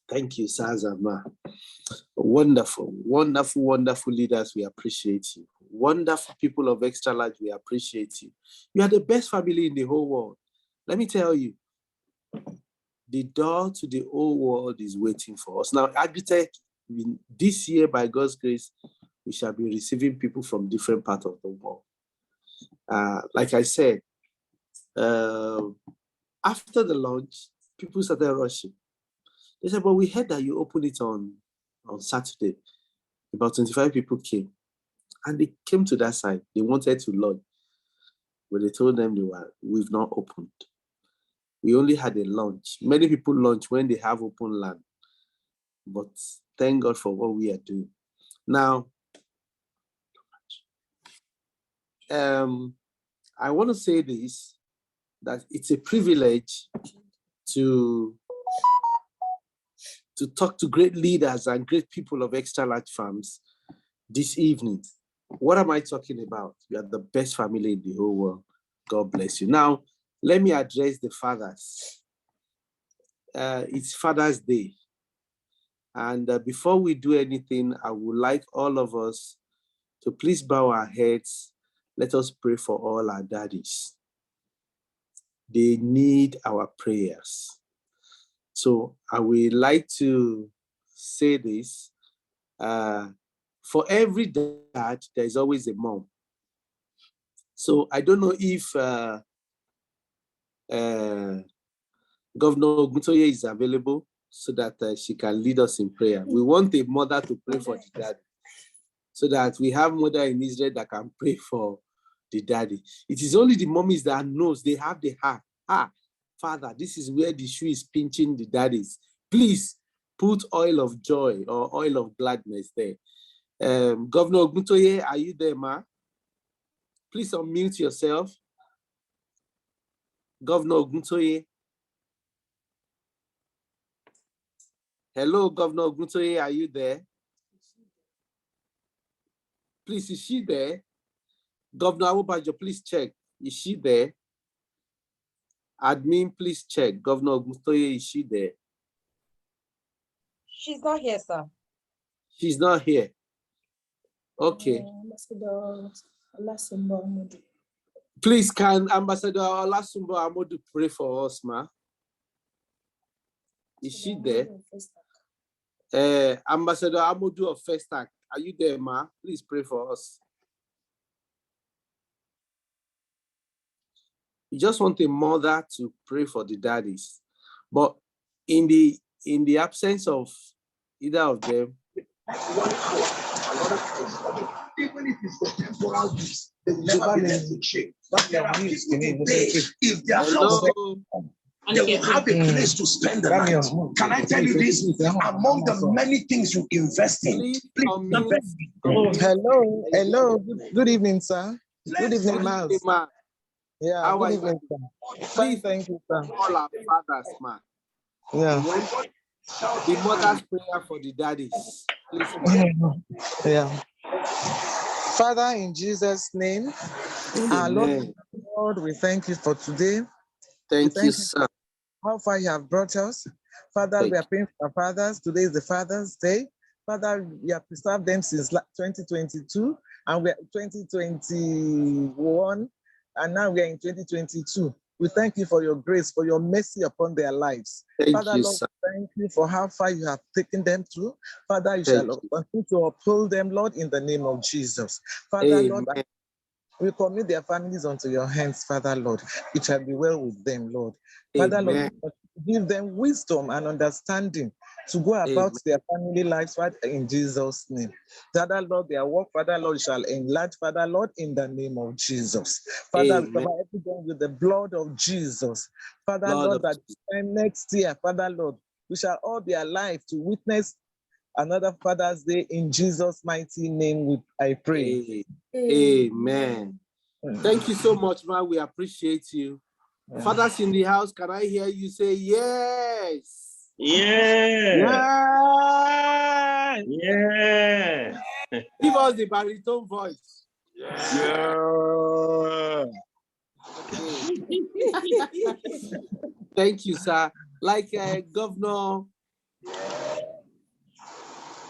Thank you, sirs and Ma. Wonderful, wonderful, wonderful leaders. We appreciate you. Wonderful people of Xtralarge, we appreciate you. You are the best family in the whole world. Let me tell you, the door to the whole world is waiting for us. Now, Agrictech, this year, by God's grace, we shall be receiving people from different parts of the world. Like I said, after the launch, people started rushing. They said, but we heard that you opened it on Saturday. About 25 people came. And they came to that side. They wanted to launch. But they told them we've not opened. We only had a launch. Many people launch when they have open land. But thank God for what we are doing. Now, I want to say this, that it's a privilege to talk to great leaders and great people of Xtralarge Farms this evening. What am I talking about? You are the best family in the whole world. God bless you. Now, let me address the fathers. It's Father's Day. And before we do anything, I would like all of us to please bow our heads. Let us pray for all our daddies. They need our prayers. So I would like to say this. For every dad, there is always a mom. So I don't know if Governor Oguntoye is available so that she can lead us in prayer. We want a mother to pray for the daddy, so that we have mother in Israel that can pray for the daddy. It is only the mommies that knows, they have the heart. Father, this is where the shoe is pinching the daddies. Please put oil of joy or oil of gladness there. Governor Oguntoye, are you there, ma? Please unmute yourself. Governor Oguntoye. Hello, Governor Oguntoye, are you there? Please, is she there? Governor Awobajo, please check. Is she there? Admin, please check. Governor Oguntoye, is she there? She's not here, sir. She's not here. Okay. Please, can Ambassador Olasumbo Amodu pray for us, ma? Is she there? Ambassador Amodu of Festac, are you there, ma? Please pray for us. We just want a mother to pray for the daddies. But in the absence of either of them, even if it's for temporal use, they will never be left in shame. But there are people today, if their house, they will have a place to spend the night. Can I tell you this? Among the many things you invest in, please invest. Hello. Good evening, sir. Good evening, Miles. Yeah, how good are evening, you? sir. Fine, thank you, sir. All our fathers, ma. Yeah. The mother's prayer for the daddies. Please, ma. Yeah. Father, in Jesus' name, our Lord, we thank you for today. Thank you, sir. How far you have brought us. Father, we are praying for our fathers. Today is the Father's Day. Father, we have preserved them since 2022, and we are 2021, and now we are in 2022. We thank you for your grace, for your mercy upon their lives. Father, Lord, thank you for how far you have taken them through. Father, you shall continue to uphold them, Lord, in the name of Jesus. Father, Lord, we commit their families unto your hands, Father, Lord. It shall be well with them, Lord. Father, Lord, give them wisdom and understanding to go about their family lives, Father, in Jesus' name. Father, Lord, their work, Father, Lord, shall enlarge, Father, Lord, in the name of Jesus. Father, we cover everything with the blood of Jesus. Father, Lord, that next year, Father, Lord, we shall all be alive to witness another Father's Day. In Jesus' mighty name, I pray. Amen. Thank you so much, man. We appreciate you. Fathers in the house, can I hear you say yes? Yeah. Yeah. Give us the baritone voice. Yeah. Thank you, sir. Like Governor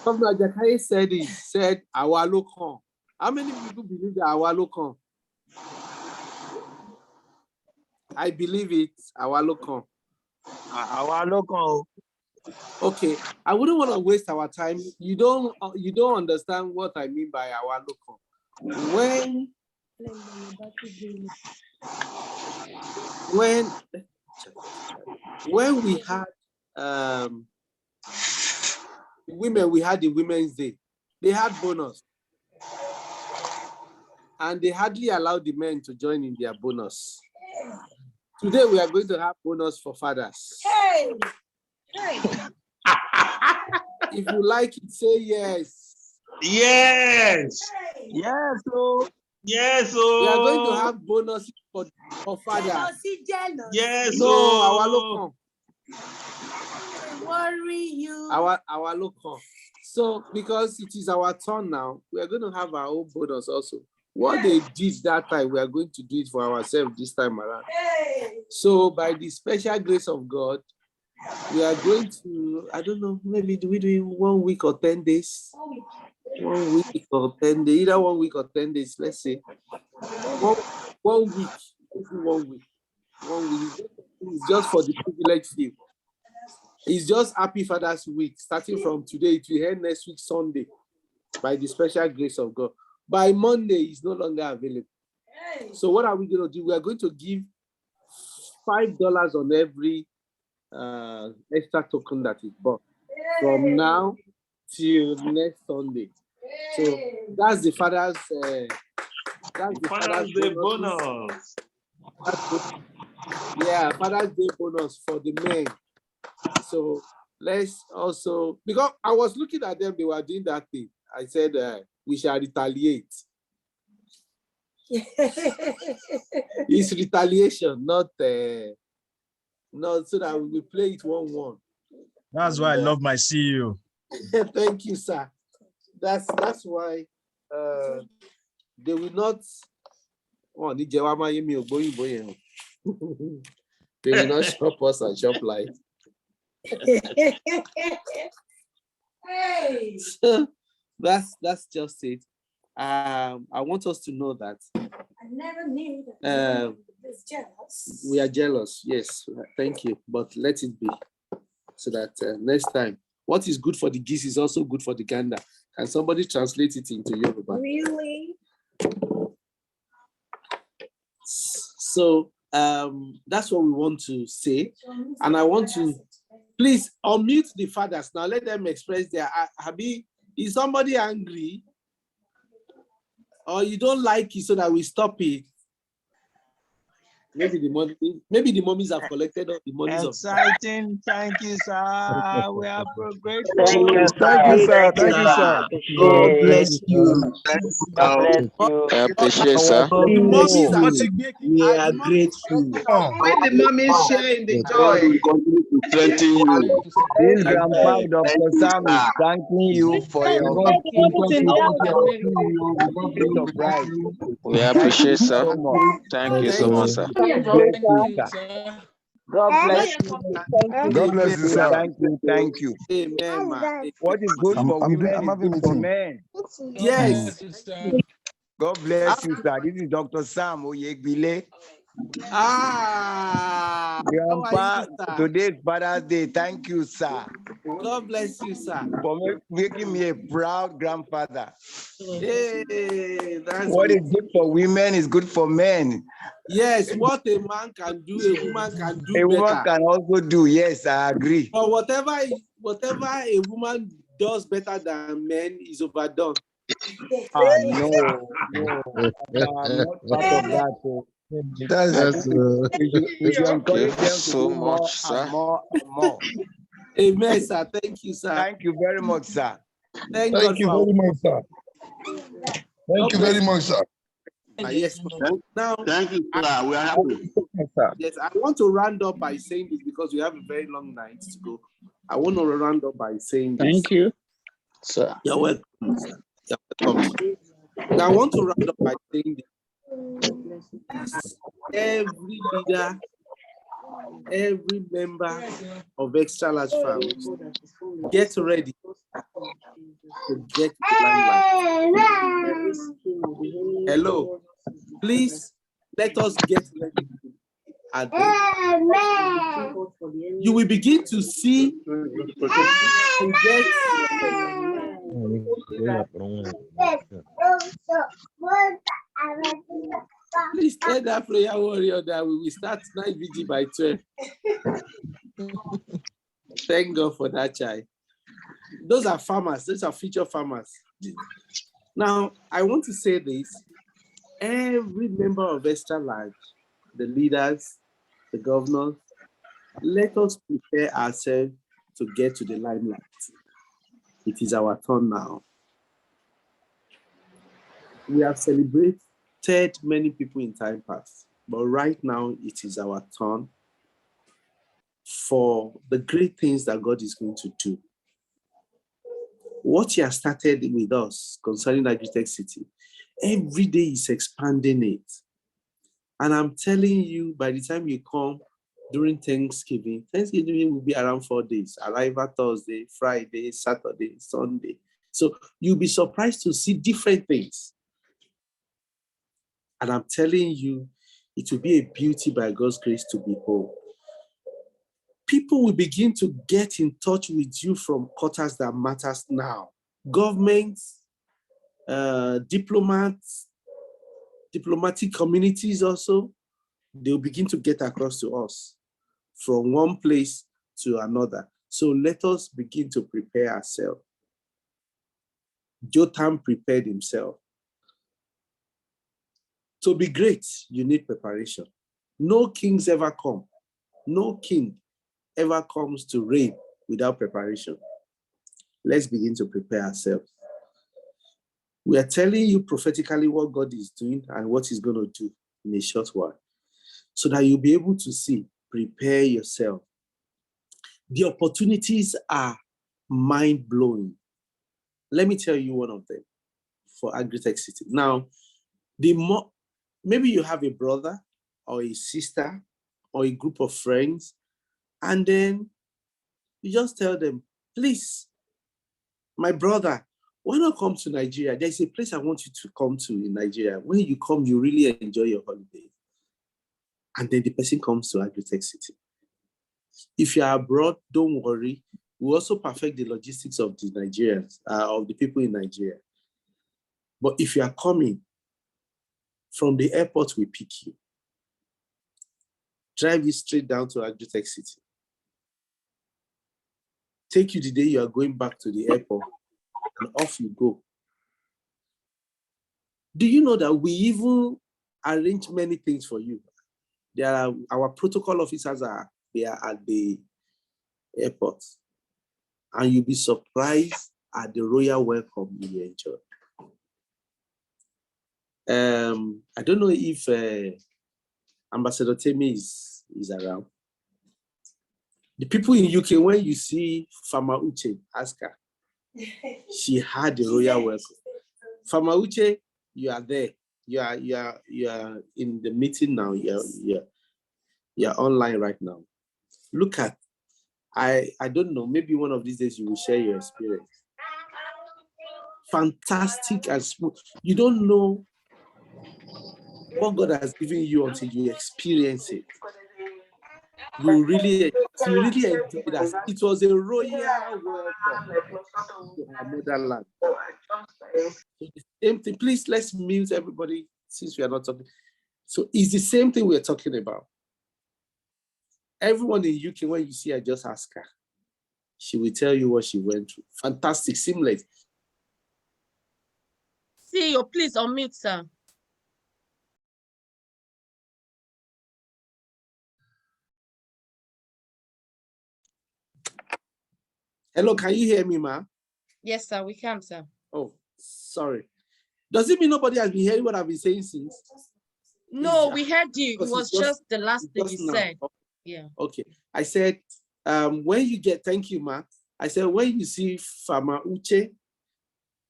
Jakaye said, Awalokan. How many people believe that Awalokan? I believe it, Awalokan. Okay, I wouldn't want to waste our time. You don't understand what I mean by Awalokan. When we had women, we had the Women's Day. They had bonus, and they hardly allowed the men to join in their bonus. Today we are going to have bonus for fathers. Hey. If you like it, say yes. Yes. Yes. So yes. We are going to have bonus for fathers. Yes. No, our local. Worry you. Our local. So because it is our turn now, we are going to have our own bonus also. What they did that time, we are going to do it for ourselves this time around. So by the special grace of God, we are going to, I don't know, maybe do we do 1 week or 10 days? 1 week or 10 days, either 1 week or 10 days, let's say. 1 week, 1 week. 1 week. It's just for the privileged few. It's just Happy Father's Week. Starting from today, it will end next week, Sunday. by the special grace of God. By Monday, it's no longer available. So what are we going to do? We are going to give $5 on every extra token that is bought from now till next Sunday. So that's the Father's Father's Day bonus. Yeah, Father's Day bonus for the men. So let's also, because I was looking at them, they were doing that thing. I said we shall retaliate. It's retaliation, not so that we play it 1-1. That's why I love my CEO. Thank you, sir. That's why they will not. They will not shop us and shop light. So that's just it. I want us to know that I never knew that was jealous. We are jealous. Yes, thank you. But let it be, so that next time, what is good for the geese is also good for the gander. Can somebody translate it into Yoruba? Really? So that's what we want to say. And I want to, please unmute the fathers. Now let them express their, is somebody angry? Or you don't like it so that we stop it? Maybe the mummies have collected all the monies. Exciting. Thank you, sir. We are grateful. Thank you, sir. Thank you, sir. God bless you. God bless you. I appreciate, sir. We are grateful. When the mummies share in the God joy. will continue to strengthen you. This grandpa, Dr. Sam, is thanking you for your surprise. We appreciate, sir. So much. Thank you so much, sir. God bless you, sir. God bless you, sir. Thank you. Amen. What is good for women is good for men. Yes. God bless you, sir. This is Dr. Sam Oyegbile. Grandpa, today is Father's Day. Thank you, sir. God bless you, sir. For making me a proud grandfather. Hey, what is good for women is good for men. Yes, what a man can do, a woman can do a woman better. can also do. Yes, I agree. But whatever a woman does better than men is overdone. No, I'm not part of that. So. That's we should encourage them to so do much, more sir. and more and more. Amen, sir. Thank you, sir. Thank you very much, sir. Thank you very much, sir. Thank you very much, sir. Yes. Now, thank you, sir. We are happy. Yes, I want to round up by saying this because we have a very long night to go. I want to round up by saying this. Thank you, sir. You're welcome, sir. You're welcome. Now, I want to round up by saying this. Every leader, every member of Xtralarge families, get ready to get to the limelight. Hello, please let us get ready. And you will begin to see and get. Please tell that prayer warrior that we will start night vigil by 12. Thank God for that child. Those are farmers. Those are future farmers. Now, I want to say this. Every member of Xtralarge, the leaders, the governors, let us prepare ourselves to get to the limelight. It is our turn now. We have celebrated many people in time past, but right now it is our turn for the great things that God is going to do. What He has started with us concerning Agrictech City, every day is expanding it. And I'm telling you, by the time you come during Thanksgiving will be around 4 days. Arrival Thursday, Friday, Saturday, Sunday. So you'll be surprised to see different things. And I'm telling you, it will be a beauty by God's grace to behold. People will begin to get in touch with you from quarters that matters now. Governments, diplomats, diplomatic communities also, they'll begin to get across to us from one place to another. So let us begin to prepare ourselves. Jotham prepared himself. To be great, you need preparation. No kings ever come. No king ever comes to reign without preparation. Let's begin to prepare ourselves. We are telling you prophetically what God is doing and what he's going to do in a short while, so that you'll be able to see, prepare yourself. The opportunities are mind-blowing. Let me tell you one of them for Agrictech City. Now, maybe you have a brother or a sister or a group of friends, and then you just tell them, please, my brother, why not come to Nigeria? There's a place I want you to come to in Nigeria. When you come, you really enjoy your holiday. And then the person comes to Agrictech City. If you are abroad, don't worry. We also perfect the logistics of the Nigerians, of the people in Nigeria. But if you are coming, from the airport, we pick you. Drive you straight down to Agrictech City. Take you the day you are going back to the airport, and off you go. Do you know that we even arrange many things for you? There are our protocol officers are at the airport, and you'll be surprised at the royal welcome you enjoy. I don't know if Ambassador Temi is around. The people in UK, when you see Farmer Uche, ask her. She had the royal welcome. Farmer Uche, you are there. You are in the meeting now. You're online right now. Look at, I don't know, maybe one of these days you will share your experience. Fantastic and smooth. You don't know what God has given you until you experience it. You really enjoy that. It was a royal welcome to our motherland. So the same thing. Please, let's mute everybody since we are not talking. So it's the same thing we're talking about. Everyone in UK, when you see her, just ask her. She will tell you what she went through. Fantastic, seamless. CEO, please unmute, sir. Hello, can you hear me, ma? Yes, sir, we can, sir. Oh, sorry. Does it mean nobody has been hearing what I've been saying since? No, we heard you. It was just the last thing you said. Okay. Yeah. Okay. I said, when you get, thank you, ma. I said, when you see Farmer Uche,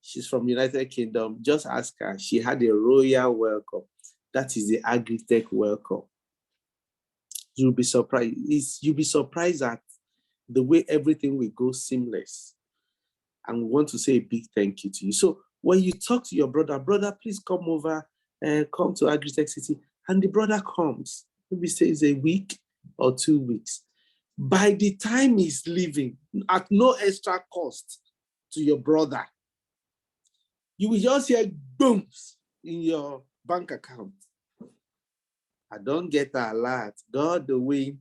she's from United Kingdom, just ask her. She had a royal welcome. That is the Agrictech welcome. You'll be surprised. You'll be surprised at the way everything will go seamless. And we want to say a big thank you to you. So when you talk to your brother, please come over and come to Agrictech City. And the brother comes, maybe stays a week or 2 weeks. By the time he's leaving, at no extra cost to your brother, you will just hear booms in your bank account. I don't get a lot. God the way.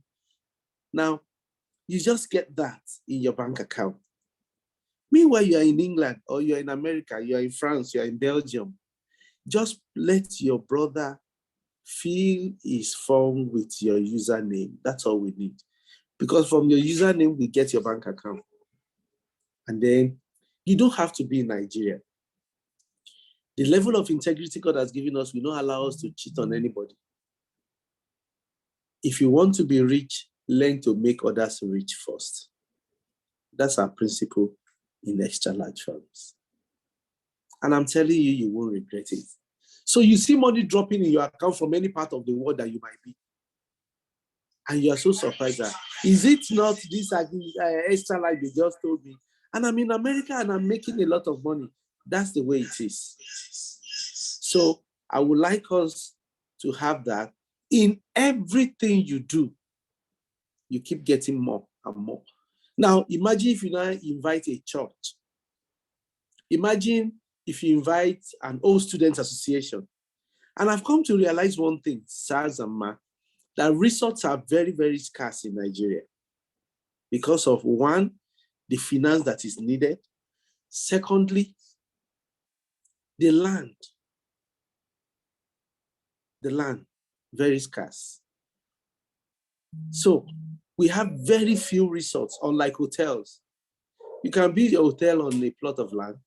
Now, you just get that in your bank account. Meanwhile, you are in England or you're in America, you're in France, you're in Belgium. Just let your brother fill his form with your username. That's all we need. Because from your username, we get your bank account. And then you don't have to be in Nigeria. The level of integrity God has given us will not allow us to cheat on anybody. If you want to be rich, learn to make others rich first. That's our principle in Xtralarge firms. And I'm telling you, you won't regret it. So you see money dropping in your account from any part of the world that you might be. And you are so surprised that, is it not this Xtralarge they just told me? And I'm in America and I'm making a lot of money. That's the way it is. So I would like us to have that in everything you do. You keep getting more and more. Now, imagine if you now invite a church. Imagine if you invite an old students association. And I've come to realize one thing, Saz and Ma, that resorts are very, very scarce in Nigeria because of one, the finance that is needed. Secondly, the land, very scarce. So we have very few resorts, unlike hotels. You can build a hotel on a plot of land.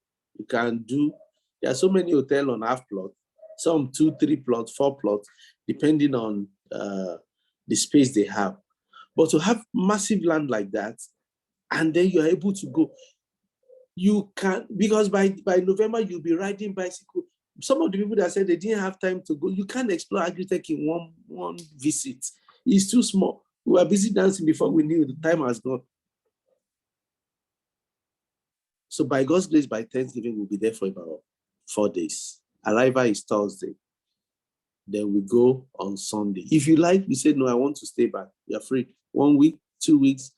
There are so many hotels on half plot, some 2, 3 plots, 4 plots, depending on the space they have. But to have massive land like that, and then you're able to go, you can, because by November, you'll be riding bicycle. Some of the people that said they didn't have time to go, you can't explore Agrictech in one visit. It's too small. We were busy dancing before we knew the time has gone. So by God's grace, by Thanksgiving, we'll be there for about 4 days. Arrival is Thursday. Then we go on Sunday. If you like, you say, no, I want to stay back. You're free. 1 week, 2 weeks.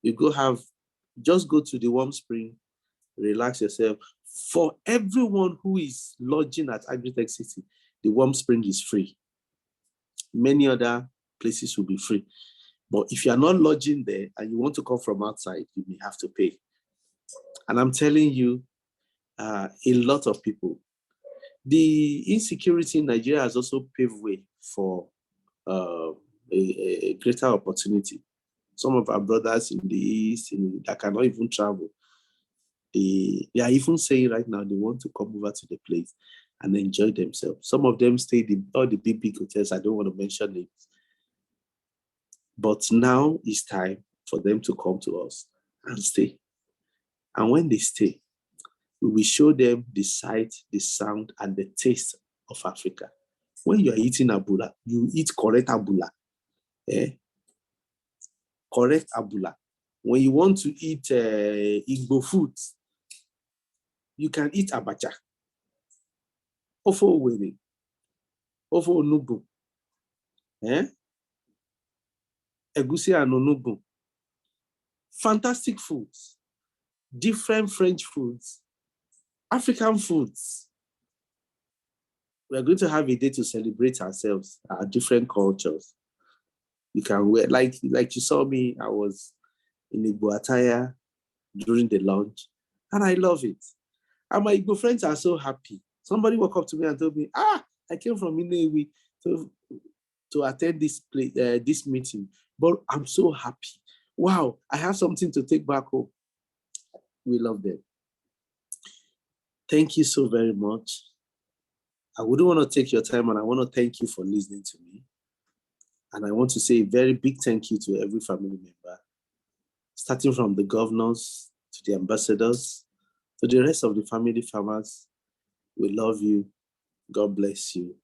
You just go to the warm spring, relax yourself. For everyone who is lodging at Agrictech City, the warm spring is free. Many other places will be free. But if you are not lodging there and you want to come from outside, you may have to pay. And I'm telling you, a lot of people, the insecurity in Nigeria has also paved way for a greater opportunity. Some of our brothers in the East that cannot even travel, they are even saying right now they want to come over to the place and enjoy themselves. Some of them stayed in all the big hotels. I don't want to mention names. But now it's time for them to come to us and stay. And when they stay, we will show them the sight, the sound, and the taste of Africa. When you are eating abula, you eat correct abula. Correct abula. When you want to eat Igbo food, you can eat abacha. Ofo wele. Ofo onubu. Egusi and onubu. Fantastic foods. Different French foods. African foods. We are going to have a day to celebrate ourselves, our different cultures. You can wear, like you saw me, I was in Igbo attire during the lunch, and I love it. And my Igbo friends are so happy. Somebody walked up to me and told me, I came from Inewi to attend this meeting, but I'm so happy. Wow, I have something to take back home. We love them. Thank you so very much. I wouldn't want to take your time, and I want to thank you for listening to me. And I want to say a very big thank you to every family member, starting from the governors to the ambassadors, to the rest of the family farmers. We love you. God bless you.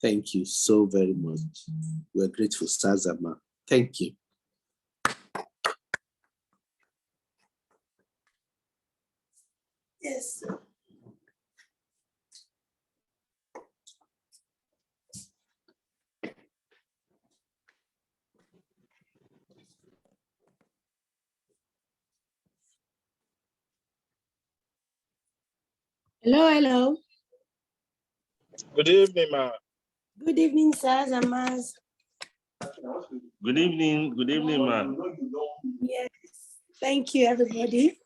Thank you so very much. We're grateful, Sazama. Thank you. Yes. Hello. Good evening, ma. Good evening, sirs and mas. Good evening, ma. Yes, thank you, everybody.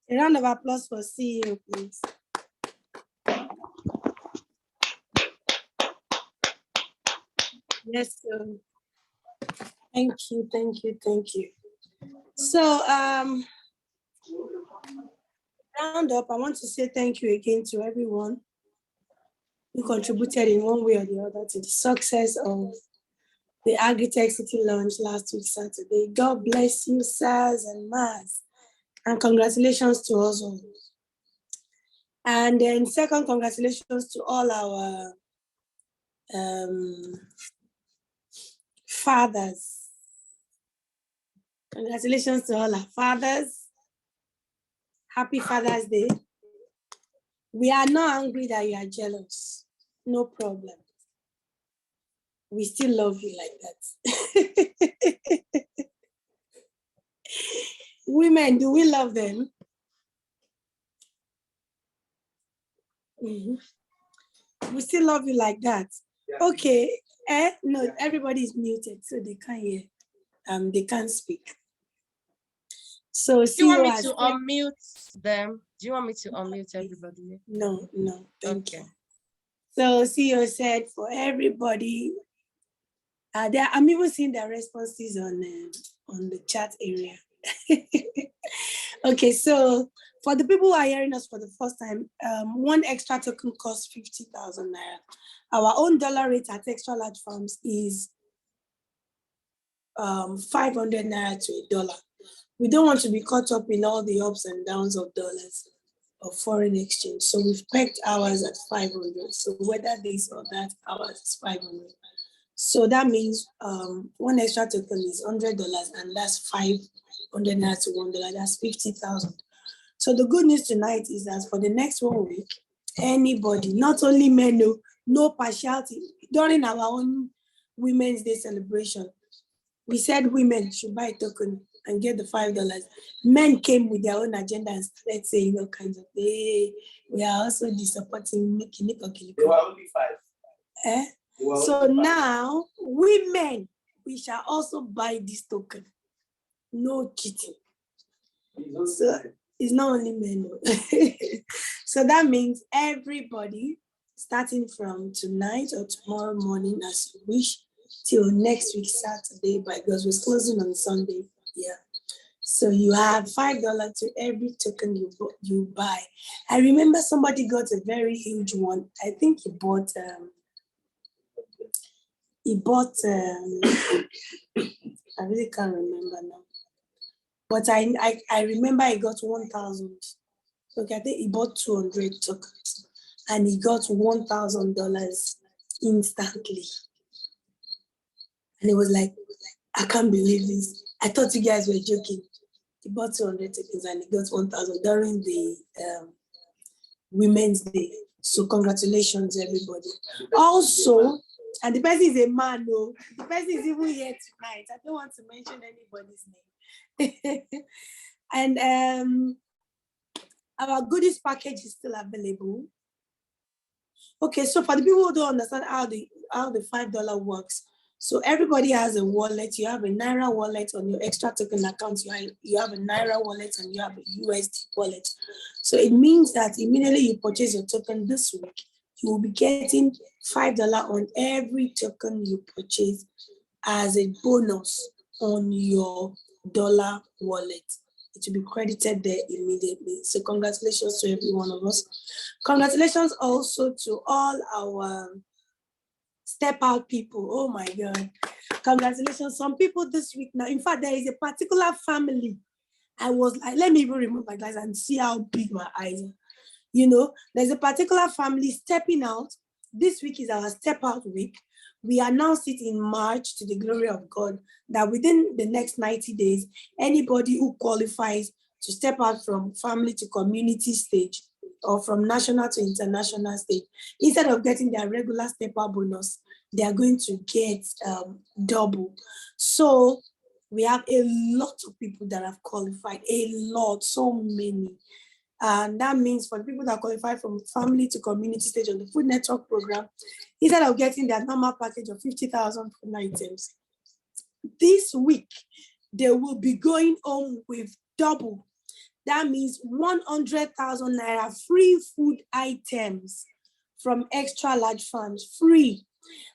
A round of applause for CEO, please. Yes, sir. Thank you. So, round up, I want to say thank you again to everyone who contributed in one way or the other to the success of the Agrictech City launch last week, Saturday. God bless you, sirs and mas, and congratulations to us all. And then second, congratulations to all our fathers. Congratulations to all our fathers. Happy Father's Day. We are not angry that you are jealous. No problem. We still love you like that. Women, do we love them? We still love you like that. Okay. No, everybody is muted, so they can't hear. They can't speak. So do you want me to unmute them? Do you want me to unmute everybody? No, thank you. So CEO said for everybody, I'm even seeing their responses on the chat area. Okay, so for the people who are hearing us for the first time, one extra token costs 50,000 naira. Our own dollar rate at Xtralarge Farms is 500 naira to $1. We don't want to be caught up in all the ups and downs of dollars of foreign exchange. So we've pegged ours at 500. So whether this or that, ours is 500. So that means one extra token is $100, and that's 500 naira to $1. That's 50,000. So the good news tonight is that for the next 1 week, anybody, not only men, no partiality, during our own Women's Day celebration, we said women should buy a token and get the $5. Men came with their own agenda and started saying all kinds of things. Hey, we are also supporting Kiniko. There were only 5. So now, women, we shall also buy this token. No cheating. So it's not only men. So that means everybody, starting from tonight or tomorrow morning, as you wish, till next week, Saturday, because we're closing on Sunday. Yeah. So you have $5 to every token you buy. I remember somebody got a very huge one. I think he bought I really can't remember now. But I remember he got 1,000. Okay, I think he bought 200 tokens and he got $1,000 instantly. And it was like, I can't believe this. I thought you guys were joking. He bought 200 tokens and he got 1,000 during the Women's Day. So congratulations, everybody. Also, and the person is a man, no. The person is even here tonight. I don't want to mention anybody's name. And our goodies package is still available. Okay, so for the people who don't understand how the $5 works, so everybody has a wallet. You have a Naira wallet on your extra token account. You have a Naira wallet and you have a USD wallet. So it means that immediately you purchase your token this week, you will be getting $5 on every token you purchase as a bonus on your dollar wallet. It will be credited there immediately. So congratulations to every one of us. Congratulations also to all our step out people. Oh my God. Congratulations. Some people this week now. In fact, there is a particular family. I was like, let me even remove my glasses and see how big my eyes are. You know, there's a particular family stepping out. This week is our step out week. We announced it in March, to the glory of God, that within the next 90 days, anybody who qualifies to step out from family to community stage or from national to international stage, instead of getting their regular step out bonus, they are going to get double. So we have a lot of people that have qualified, a lot, so many. And that means for the people that qualify from family to community stage on the Food Network program, instead of getting their normal package of 50,000 food items, this week, they will be going home with double. That means 100,000 naira free food items from Xtralarge Farms, free.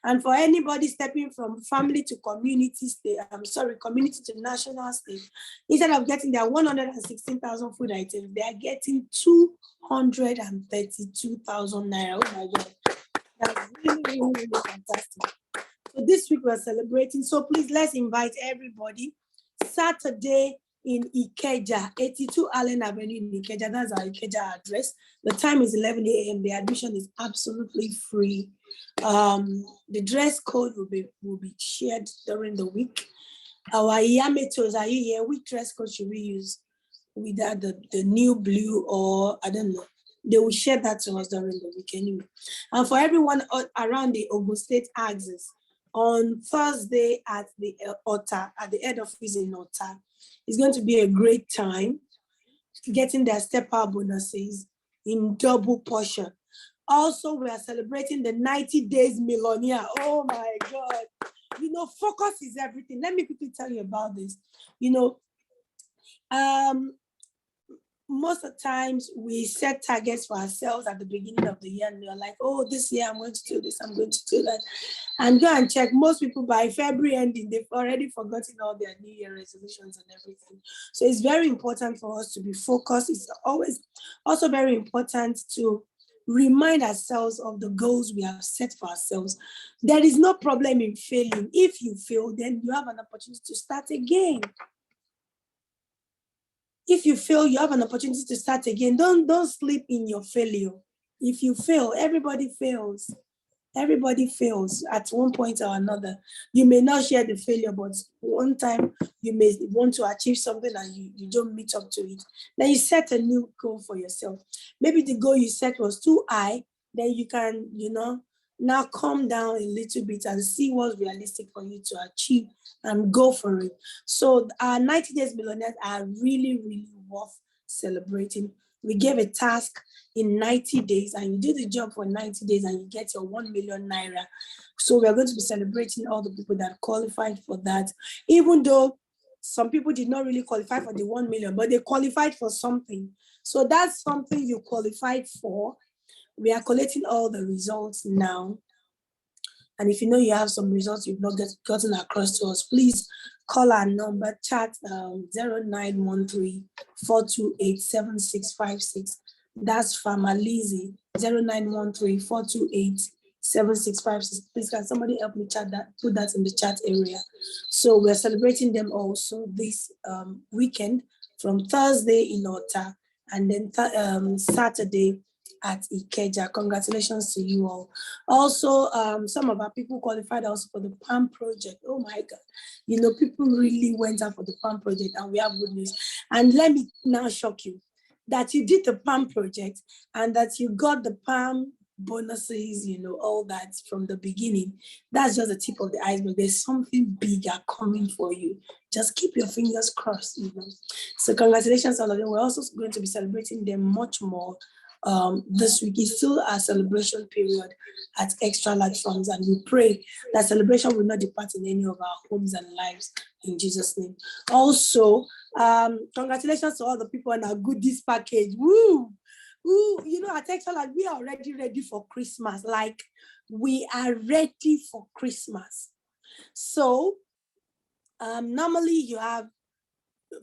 And for anybody stepping from family to community state, community to national state, instead of getting their 116,000 food items, they are getting 232,000 naira. Oh my God. That's really, really, really fantastic. So this week we're celebrating. So please, let's invite everybody. Saturday in Ikeja, 82 Allen Avenue in Ikeja. That's our Ikeja address. The time is 11 a.m. The admission is absolutely free. The dress code will be shared during the week. Our Yametos, are you here? Which dress code should we use? With the new blue, or I don't know. They will share that to us during the week anyway. And for everyone around the Ogun State axis, on Thursday at the Ota, at the head office in Ota, it's going to be a great time getting their step out bonuses in double portion. Also, we are celebrating the 90 days millionaire. Oh my God. You know, focus is everything. Let me quickly tell you about this. You know, most of the times we set targets for ourselves at the beginning of the year and we're like, oh, this year I'm going to do this, I'm going to do that. And go and check. Most people by February ending, they've already forgotten all their New Year resolutions and everything. So it's very important for us to be focused. It's always also very important to remind ourselves of the goals we have set for ourselves. There is no problem in failing. If you fail, then you have an opportunity to start again. If you fail, you have an opportunity to start again. Don't sleep in your failure. If you fail, everybody fails. Everybody fails at one point or another. You may not share the failure, but one time you may want to achieve something and you don't meet up to it. Then you set a new goal for yourself. Maybe the goal you set was too high, then you can, now calm down a little bit and see what's realistic for you to achieve and go for it. So our 90 Days Millionaires are really, really worth celebrating. We gave a task in 90 days and you do the job for 90 days and you get your 1 million naira. So we're going to be celebrating all the people that qualified for that, even though some people did not really qualify for the 1 million, but they qualified for something. So that's something you qualified for. We are collecting all the results now. And if you know you have some results you've not gotten across to us, please call our number, chat 0913-428-7656. That's Famalizi, 0913-428-7656. Please can somebody help me chat that, put that in the chat area. So we're celebrating them also this weekend from Thursday in Ota and then Saturday at Ikeja. Congratulations to you all. Also, some of our people qualified also for the PAM project. Oh my God. You know, people really went out for the PAM project and we have good news. And let me now shock you that you did the PAM project and that you got the PAM bonuses, all that from the beginning. That's just the tip of the iceberg. There's something bigger coming for you. Just keep your fingers crossed, So congratulations all of them. We're also going to be celebrating them much more this week. Is still a celebration period at Xtralarge Farms, and we pray that celebration will not depart in any of our homes and lives in Jesus' name. Also, congratulations to all the people on our goodies package. Woo! At Xtralarge, we are already ready for Christmas. Like, we are ready for Christmas. So, normally you have,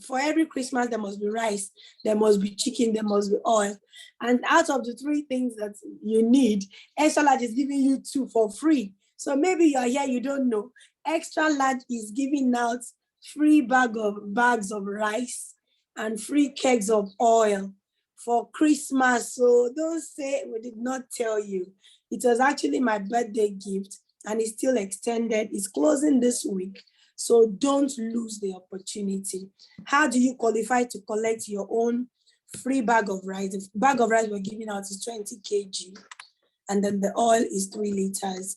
for every Christmas, there must be rice, there must be chicken, there must be oil. And out of the 3 things that you need, Xtralarge is giving you 2 for free. So maybe you're here, you don't know. Xtralarge is giving out free bags of rice and free kegs of oil for Christmas. So don't say we did not tell you. It was actually my birthday gift and it's still extended. It's closing this week. So don't lose the opportunity. How do you qualify to collect your own free bag of rice? The bag of rice we're giving out is 20 kg, and then the oil is 3 liters,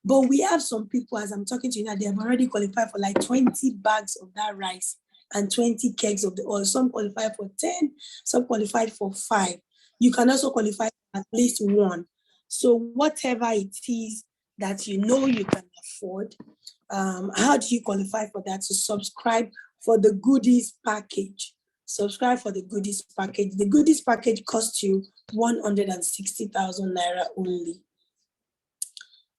But we have some people, as I'm talking to you now, they have already qualified for like 20 bags of that rice and 20 kegs of the oil. Some qualify for 10, some qualified for 5. You can also qualify for at least 1. So whatever it is that you can afford, how do you qualify for that? To subscribe for the goodies package. Subscribe for the goodies package. The goodies package costs you 160,000 naira only.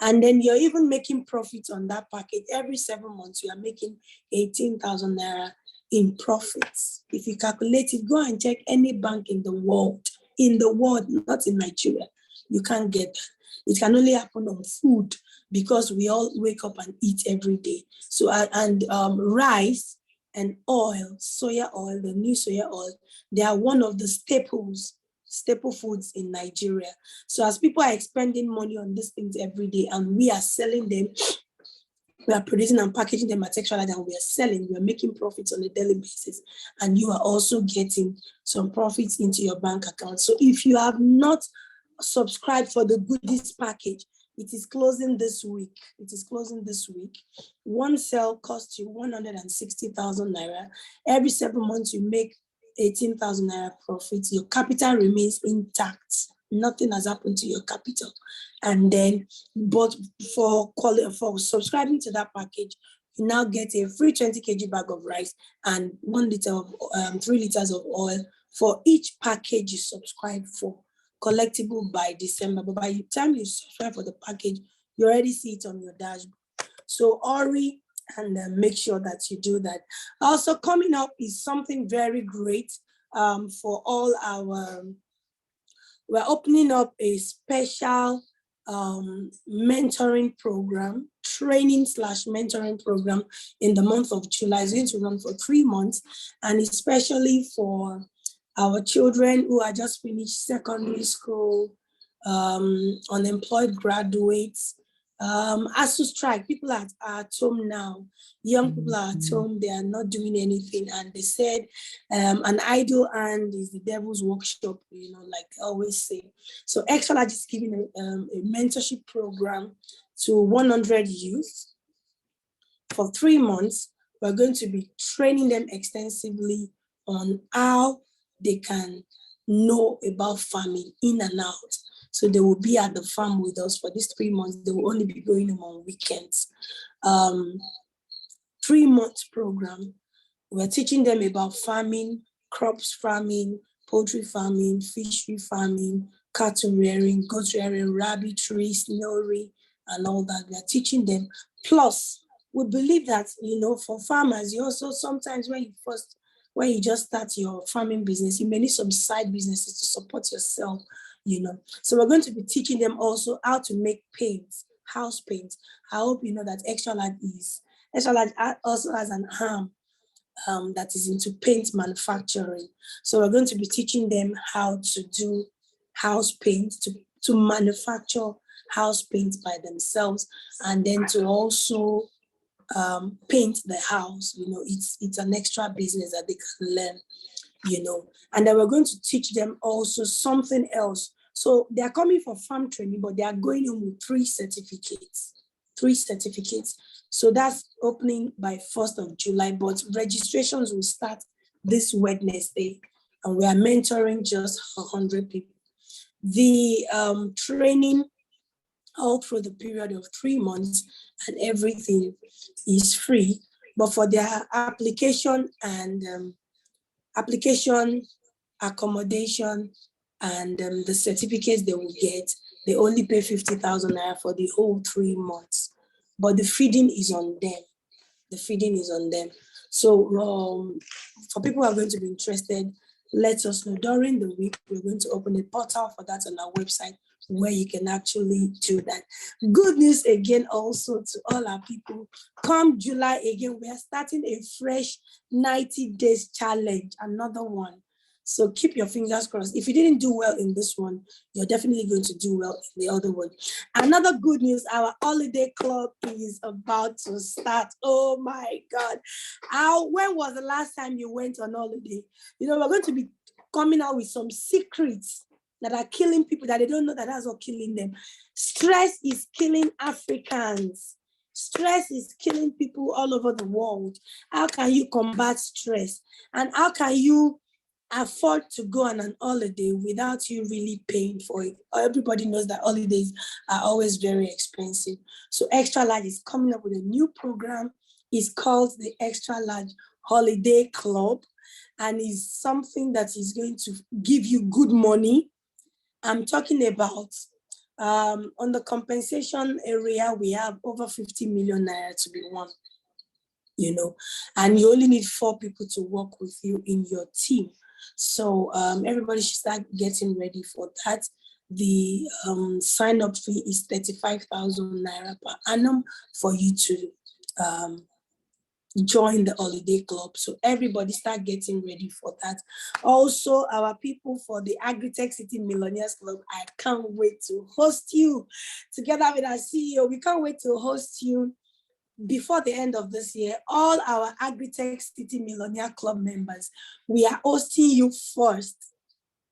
And then you're even making profits on that package. Every 7 months, you are making 18,000 naira in profits. If you calculate it, go and check any bank in the world, not in Nigeria. You can't get that. It can only happen on food because we all wake up and eat every day. So, rice and oil, soya oil, the new soya oil, they are one of the staple foods in Nigeria. So as people are expending money on these things every day and we are selling them, we are producing and packaging them at Xtralarge and we are selling, we are making profits on a daily basis. And you are also getting some profits into your bank account. So if you have not subscribed for the goodies package, it is closing this week. One sale costs you 160,000 naira. Every 7 months, you make 18,000 naira profit. Your capital remains intact. nothing has happened to your capital. And then, but for subscribing to that package, you now get a free 20 kg bag of rice and 1 liter of 3 liters of oil for each package you subscribe for, collectible by December. But by the time you subscribe for the package, you already see it on your dashboard. So hurry and make sure that you do that. Also coming up is something very great for all our, we're opening up a special mentoring program, training/mentoring program in the month of July. It's going to run for 3 months, and especially for our children who are just finished secondary school, unemployed graduates, as to strike, people are at home now. Young people are at home, they are not doing anything. And they said, an idle hand is the devil's workshop, like I always say. So Xtralarge is giving a mentorship program to 100 youth for 3 months. We're going to be training them extensively on how they can know about farming in and out. So they will be at the farm with us for these 3 months. They will only be going home on weekends. 3-month program. We're teaching them about farming, crops farming, poultry farming, fishery farming, cattle rearing, goat rearing, rabbitry, snailry, and all that. We're teaching them. Plus, we believe that, for farmers, you also sometimes when you just start your farming business, you may need some side businesses to support yourself. So we're going to be teaching them also how to make paints, house paints. I hope you know that Xtralarge also has an arm that is into paint manufacturing. So we're going to be teaching them how to do house paint, to manufacture house paint by themselves, and then to also paint the house. It's an extra business that they can learn. And then we're going to teach them also something else. So they are coming for farm training, but they are going home with 3 certificates. So that's opening by 1st of July, but registrations will start this Wednesday, and we are mentoring just 100 people. The training all through the period of 3 months and everything is free, but for their application and accommodation, and the certificates they will get, they only pay 50,000 naira for the whole 3 months. But the feeding is on them. So for people who are going to be interested, let us know. During the week, we're going to open a portal for that on our website where you can actually do that. Good news again also to all our people. Come July again, we are starting a fresh 90 days challenge, another one. So keep your fingers crossed. If you didn't do well in this one, you're definitely going to do well in the other one. Another good news, our holiday club is about to start. Oh my God. When was the last time you went on holiday? We're going to be coming out with some secrets that are killing people that they don't know that that's what killing them. Stress is killing Africans. Stress is killing people all over the world. How can you combat stress? And how can you afford to go on an holiday without you really paying for it? Everybody knows that holidays are always very expensive. So Xtralarge is coming up with a new program. It's called the Xtralarge Holiday Club, and is something that is going to give you good money. I'm talking about on the compensation area, we have over 50 million naira to be won, and you only need 4 people to work with you in your team. So everybody should start getting ready for that. The sign-up fee is 35,000 naira per annum for you to join the holiday club. So everybody start getting ready for that. Also, our people for the Agrictech City Millionaires Club, I can't wait to host you together with our CEO. We can't wait to host you before the end of this year. All our Agrictech City Millionaire Club members, we are hosting you first.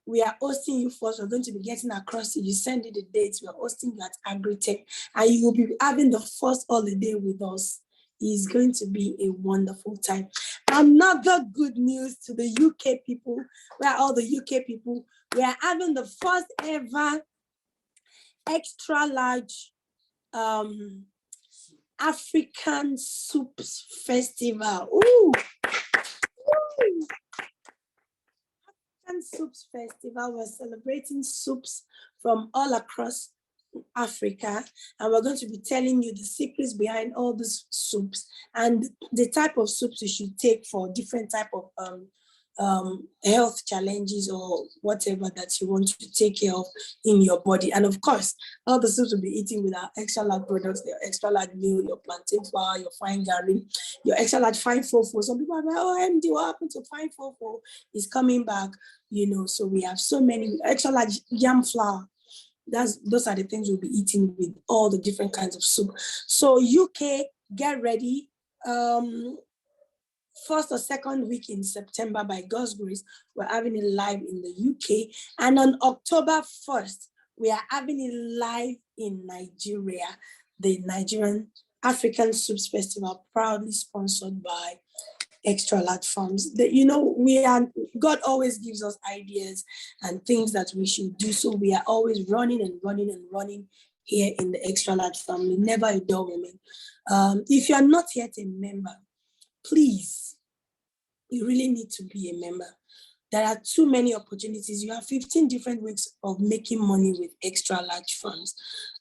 We're going to be getting across to you. Send you the dates. We're hosting you at Agrictech, and you will be having the first holiday with us. is going to be a wonderful time. Another good news to the UK people, where all the UK people, we are having the first ever extra large African Soups Festival. Ooh. African Soups Festival. We're celebrating soups from all across Africa, and we're going to be telling you the secrets behind all these soups and the type of soups you should take for different type of health challenges or whatever that you want to take care of in your body. And of course, all the soups will be eating with our extra large products, your extra large meal, your plantain flour, your fine garri, your extra large fine fofo. Some people are like, oh, MD, what happened to fine fofo? Is coming back, so we have so many extra large yam flour. Those are the things we'll be eating with all the different kinds of soup. So UK, get ready. First or second week in September, by God's grace, we're having it live in the UK. And on October 1st, we are having it live in Nigeria, the Nigerian African Soups Festival, proudly sponsored by Xtralarge Farms. God always gives us ideas and things that we should do. So we are always running and running and running here in the Xtralarge family, never a dull moment. If you are not yet a member, please, you really need to be a member. There are too many opportunities. You have 15 different ways of making money with Xtralarge Farms.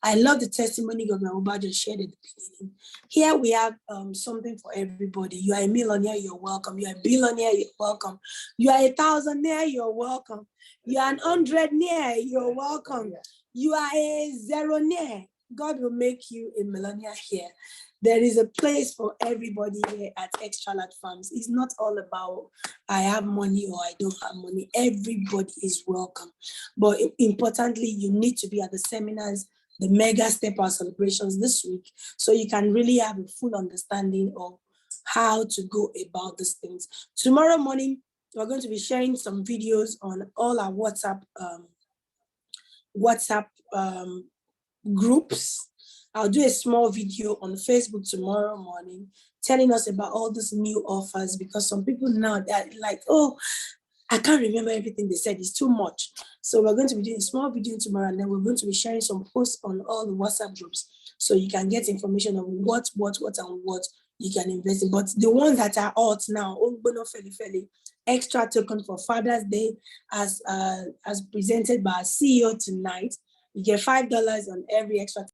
I love the testimony Governor Obajo shared at the beginning. Here we have something for everybody. You are a millionaire, you're welcome. You are a billionaire, you're welcome. You are a thousandaire, you're welcome. You are an hundredaire, you're welcome. You are a zeronaire. God will make you a millionaire here. There is a place for everybody here at Xtralarge Farms. It's not all about I have money or I don't have money. Everybody is welcome. But importantly, you need to be at the seminars, the mega step out celebrations this week, so you can really have a full understanding of how to go about these things. Tomorrow morning, we're going to be sharing some videos on all our WhatsApp groups. I'll do a small video on Facebook tomorrow morning telling us about all these new offers, because some people now they're like, oh, I can't remember everything they said, it's too much. So we're going to be doing a small video tomorrow, and then we're going to be sharing some posts on all the WhatsApp groups so you can get information of what and what you can invest in. But the ones that are out now, extra token for Father's Day as presented by our CEO tonight. You get $5 on every extra.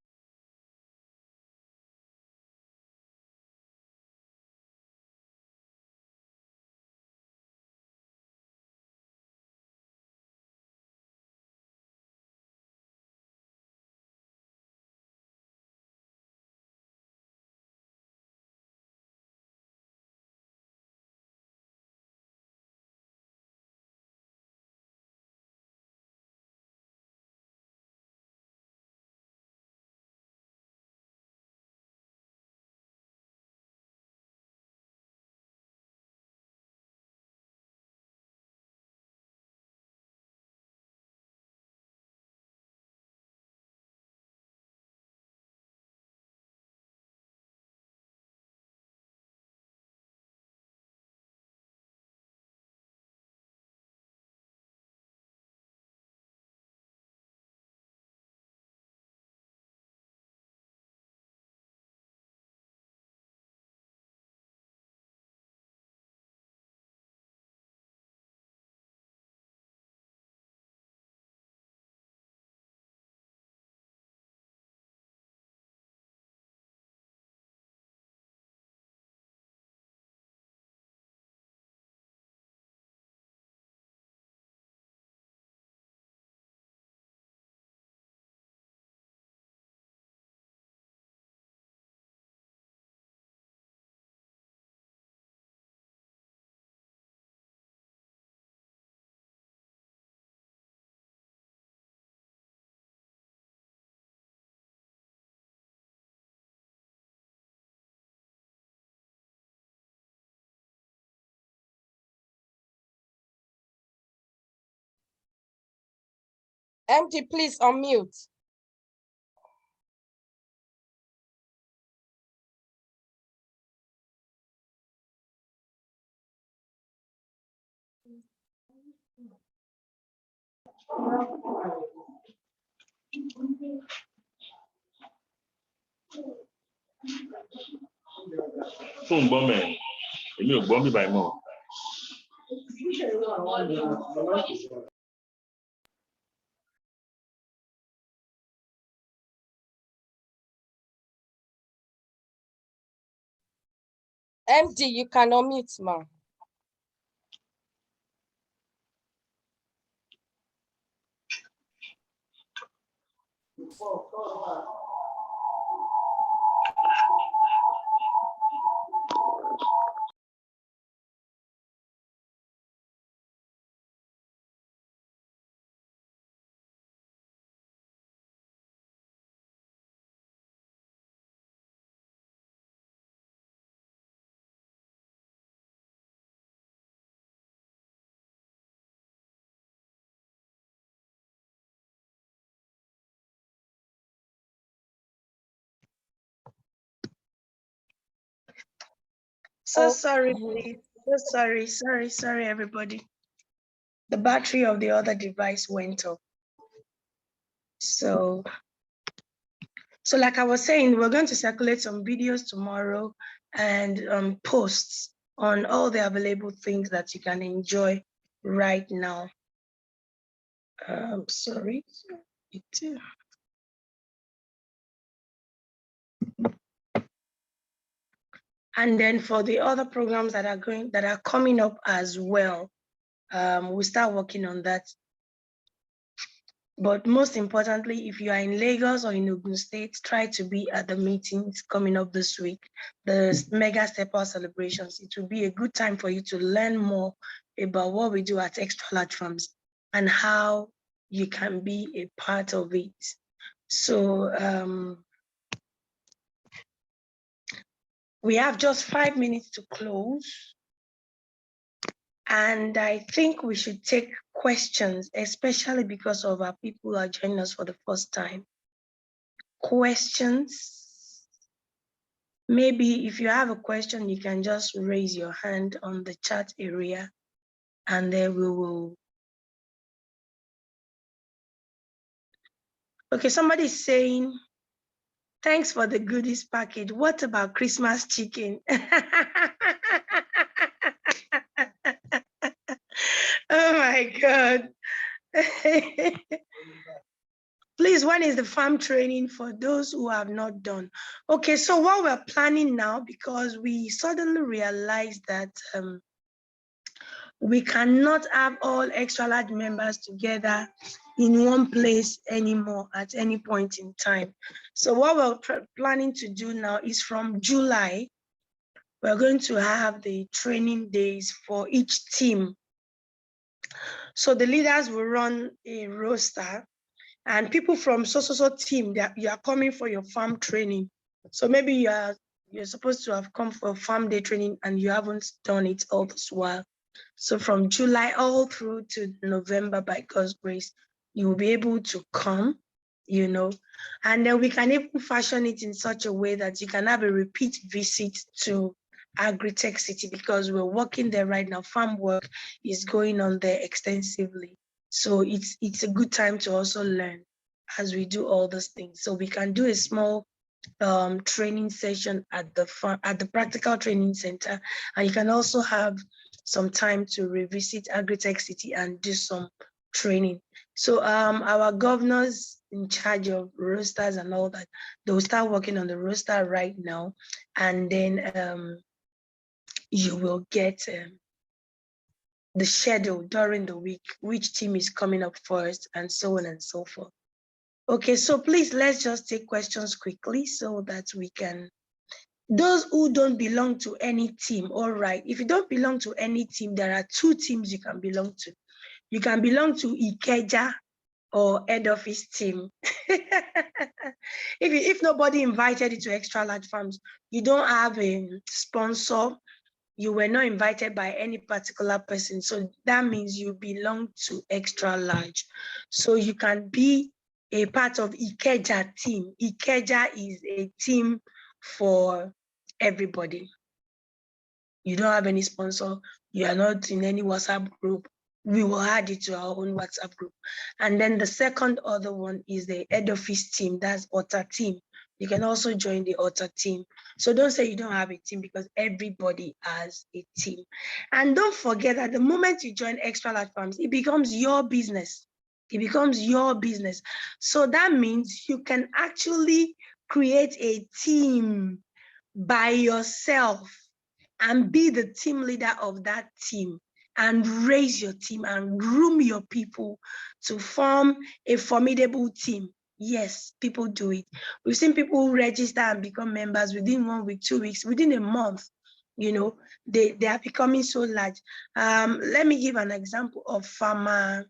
MD, please unmute. MD, you can unmute, ma. So sorry, please. So sorry, everybody. The battery of the other device went off. So like I was saying, we're going to circulate some videos tomorrow and posts on all the available things that you can enjoy right now. Sorry. And then for the other programs that are coming up as well, we'll start working on that. But most importantly, if you are in Lagos or in Ogun State, try to be at the meetings coming up this week, the mega step out celebrations. It will be a good time for you to learn more about what we do at Xtralarge Farms and how you can be a part of it. So we have just 5 minutes to close. And I think we should take questions, especially because of our people who are joining us for the first time. Questions? Maybe if you have a question, you can just raise your hand on the chat area and then we will. Okay, somebody's saying, thanks for the goodies package. What about Christmas chicken? Oh my God. Please, when is the farm training for those who have not done? Okay, so what we're planning now, because we suddenly realized that we cannot have all Xtralarge members together in one place anymore at any point in time. So what we're planning to do now is from July, we're going to have the training days for each team. So the leaders will run a roster and people from so team that you are coming for your farm training. So maybe you're supposed to have come for farm day training and you haven't done it all this while. So from July all through to November, by God's grace, you will be able to come, you know, and then we can even fashion it in such a way that you can have a repeat visit to Agrictech City because we're working there right now. Farm work is going on there extensively. So it's a good time to also learn as we do all those things. So we can do a small training session at the practical training center, and you can also have some time to revisit Agrictech City and do some training. So our governors in charge of rosters and all that, they'll start working on the roster right now, and then you will get the schedule during the week, which team is coming up first, and so on and so forth. Okay, so please, let's just take questions quickly so that we can. Those who don't belong to any team, all right. If you don't belong to any team, there are two teams you can belong to. You can belong to Ikeja or head office team. If nobody invited you to Xtralarge Farms, you don't have a sponsor, you were not invited by any particular person. So that means you belong to Xtralarge. So you can be a part of Ikeja team. Ikeja is a team for everybody. you don't have any sponsor, you are not in any WhatsApp group, we will add it to our own WhatsApp group. And then the second other one is the head office team, that's OTA team. You can also join the OTA team. So don't say you don't have a team, because everybody has a team. And don't forget that the moment you join Xtralarge Farms, it becomes your business. It becomes your business. So that means you can actually create a team by yourself and be the team leader of that team, and raise your team and groom your people to form a formidable team. Yes, people do it. We've seen people register and become members within 1 week, 2 weeks, within a month. You know, they are becoming so large. Let me give an example of Farmer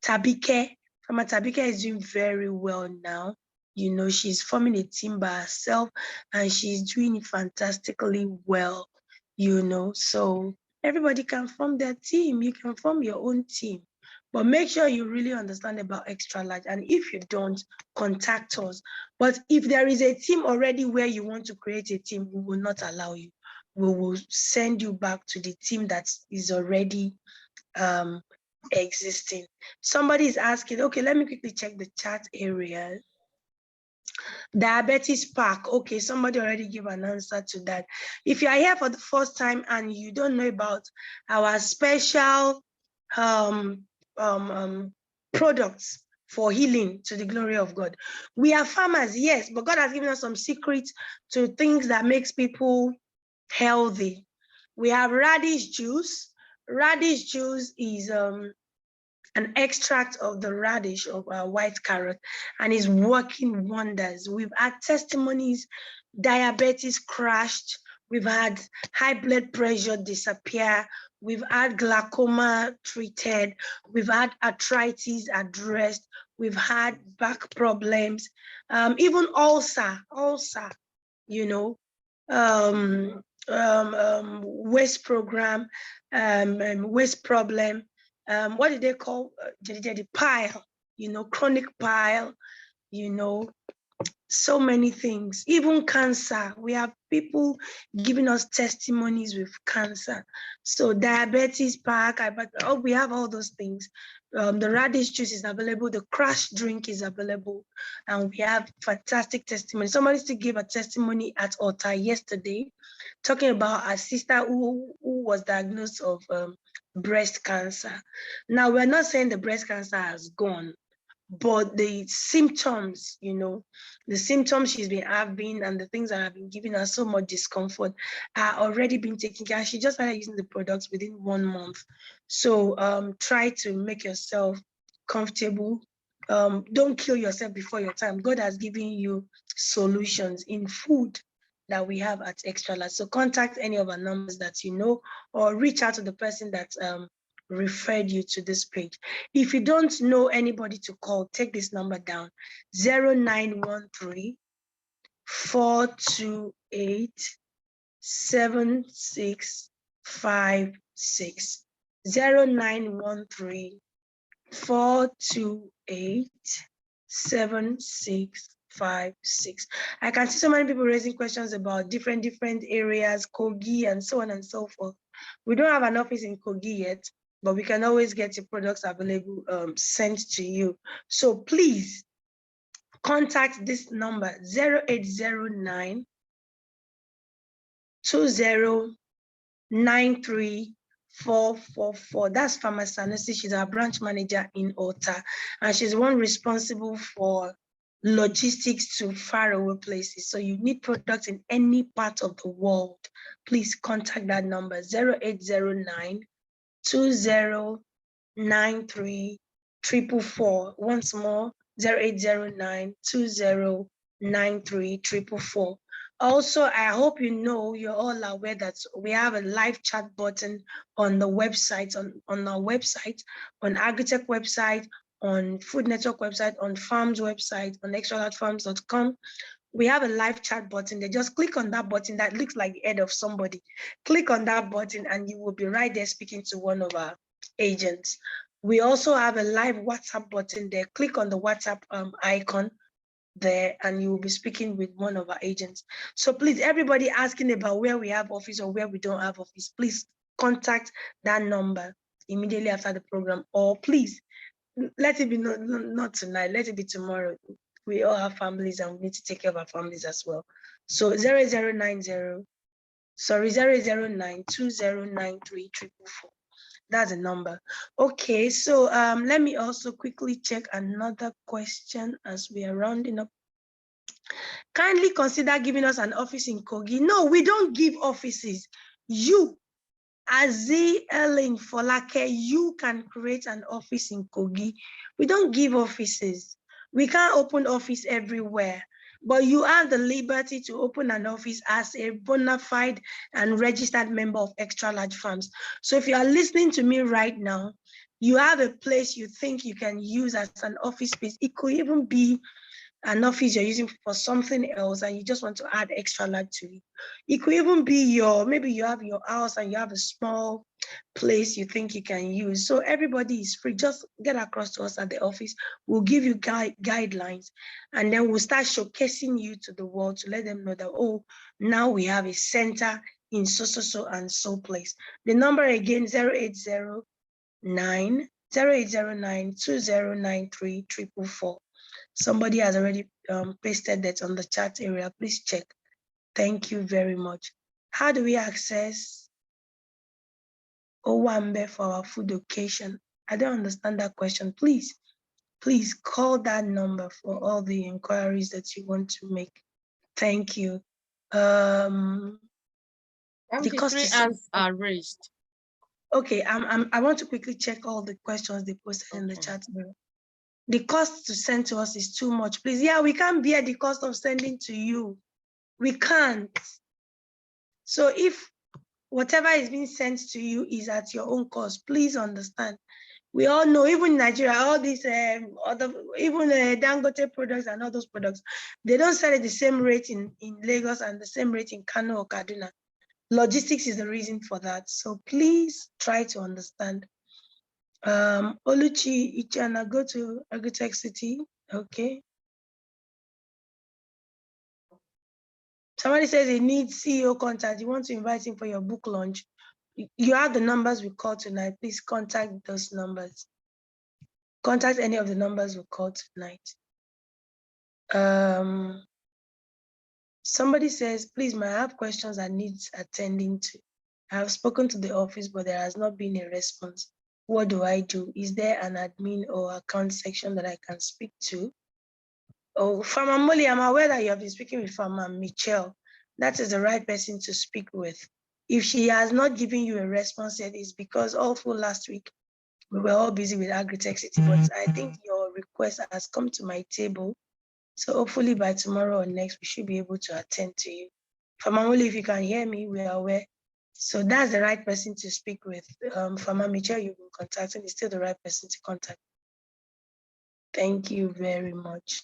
Tabike. Farmer Tabike is doing very well now. You know, she's forming a team by herself and she's doing it fantastically well, you know. So everybody can form their team. You can form your own team. But make sure you really understand about Xtralarge. And if you don't, contact us. But if there is a team already where you want to create a team, we will not allow you. We will send you back to the team that is already existing. Somebody is asking, okay, let me quickly check the chat area. Diabetes Park. Okay, somebody already gave an answer to that. If you are here for the first time and you don't know about our special products for healing to the glory of God, we are farmers, yes, but God has given us some secrets to things that makes people healthy. We have radish juice. Radish juice is an extract of the radish of our white carrot, and is working wonders. We've had testimonies, diabetes crashed, we've had high blood pressure disappear, we've had glaucoma treated, we've had arthritis addressed, we've had back problems, even ulcer, you know, waist program, waist problem, what did they call the pile, you know, chronic pile, you know, so many things, even cancer. We have people giving us testimonies with cancer. So diabetes park, we have all those things. The radish juice is available, the crash drink is available, and we have fantastic testimony. Somebody still gave a testimony at OTA yesterday, talking about a sister who was diagnosed of breast cancer. Now, we're not saying the breast cancer has gone, but the symptoms, you know, the symptoms she's been having and the things that have been giving her so much discomfort are already being taken care of. She just started using the products within 1 month. So try to make yourself comfortable. Don't kill yourself before your time. God has given you solutions in food that we have at Xtralarge. So contact any of our numbers that you know, or reach out to the person that referred you to this page. If you don't know anybody to call, take this number down: 0913 428 7656. 0913 428 7656. I can see so many people raising questions about different areas, Kogi and so on and so forth. We don't have an office in Kogi yet, but we can always get your products available sent to you. So please contact this number: 0809 2093 444. That's Farmer Sanusi. She's our branch manager in OTA, and she's the one responsible for logistics to faraway places. So you need products in any part of the world, please contact that number: 0809 2093 444. Once more, 0809 2093 444. Also, I hope you know, you're all aware that we have a live chat button on the website, on our website, on Agrictech website, on Food Network website, on Farms website, on xtralargefarms.com. We have a live chat button. They just click on that button that looks like the head of somebody. Click on that button and you will be right there speaking to one of our agents. We also have a live WhatsApp button there. Click on the WhatsApp icon. there, and you will be speaking with one of our agents. So please, everybody asking about where we have office or where we don't have office, please contact that number immediately after the program, or please let it be not tonight, let it be tomorrow. We all have families and we need to take care of our families as well. So 0090, sorry, 009209344. That's the number. Okay, so let me also quickly check another question as we are rounding up. Kindly consider giving us an office in Kogi. No, we don't give offices. You, Azi Ellen Folake, you can create an office in Kogi. We don't give offices. We can't open office everywhere, but you have the liberty to open an office as a bona fide and registered member of Xtralarge Farms. So if you are listening to me right now, you have a place you think you can use as an office space. It could even be an office you're using for something else and you just want to add Xtralarge to it. It could even be maybe you have your house and you have a small place you think you can use. So everybody is free. Just get across to us at the office. We'll give you guidelines, and then we'll start showcasing you to the world to let them know that, oh, now we have a center in so and so place. The number again, 0809 2093 444. Somebody has already pasted that on the chat area. Please check. Thank you very much. How do we access Owambe for our food occasion? I don't understand that question. Please call that number for all the inquiries that you want to make. Thank you. The 3 hands are raised. Okay, I want to quickly check all the questions they posted in the chat area. The cost to send to us is too much. Please, yeah, we can't bear the cost of sending to you. We can't. So if whatever is being sent to you is at your own cost, please understand. We all know, even in Nigeria, all these even Dangote products and all those products, they don't sell at the same rate in Lagos and the same rate in Kano or Kaduna. Logistics is the reason for that. So please try to understand. Oluchi Ichana, go to Agrictech City. Okay. Somebody says he needs CEO contact. You want to invite him for your book launch. You have the numbers we called tonight. Please contact those numbers. Contact any of the numbers we called tonight. Somebody says, please, may I have questions that needs attending to? I have spoken to the office, but there has not been a response. What do I do? Is there an admin or account section that I can speak to? Oh, Farmer Molly, I'm aware that you have been speaking with Farmer Michelle. That is the right person to speak with. If she has not given you a response yet, it's because all through last week, we were all busy with Agrictech City, but I think your request has come to my table. So hopefully by tomorrow or next, we should be able to attend to you. Farmer Molly, if you can hear me, we are aware. So that's the right person to speak with. Farmer Michelle, you've been contacting, is still the right person to contact. Thank you very much.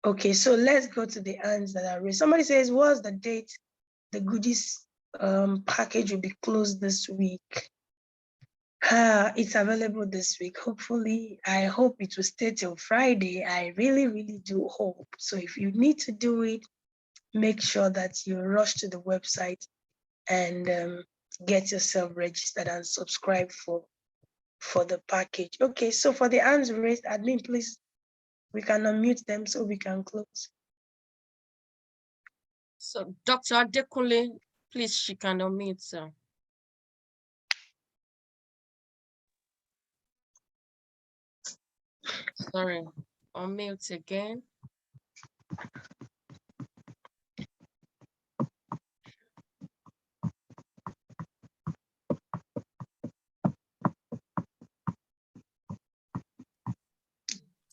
Okay, so let's go to the hands that are raised. Somebody says, what's the date the goodies package will be closed this week? It's available this week. Hopefully, I hope it will stay till Friday. I really, really do hope. So if you need to do it, make sure that you rush to the website and get yourself registered and subscribe for the package. Okay, so for the hands raised, admin, please, we can unmute them so we can close. So Dr. Adekunle, please, she can unmute, sir. Sorry, unmute again.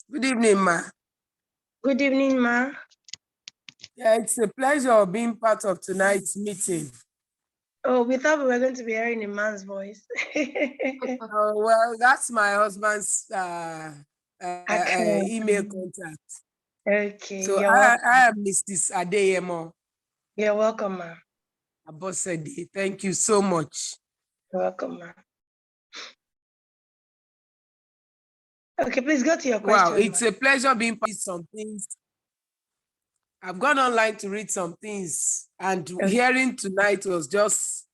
Good evening, ma. Good evening, ma. Yeah, it's a pleasure being part of tonight's meeting. Oh, we thought we were going to be hearing a man's voice. Well, that's my husband's email contact. Okay, so I am Mrs. Adeyemo. You're welcome, ma. Abosede. Thank you so much. You're welcome, ma. Okay, please go to your question. Wow, it's a pleasure being part of some things. I've gone online to read some things, and hearing tonight was just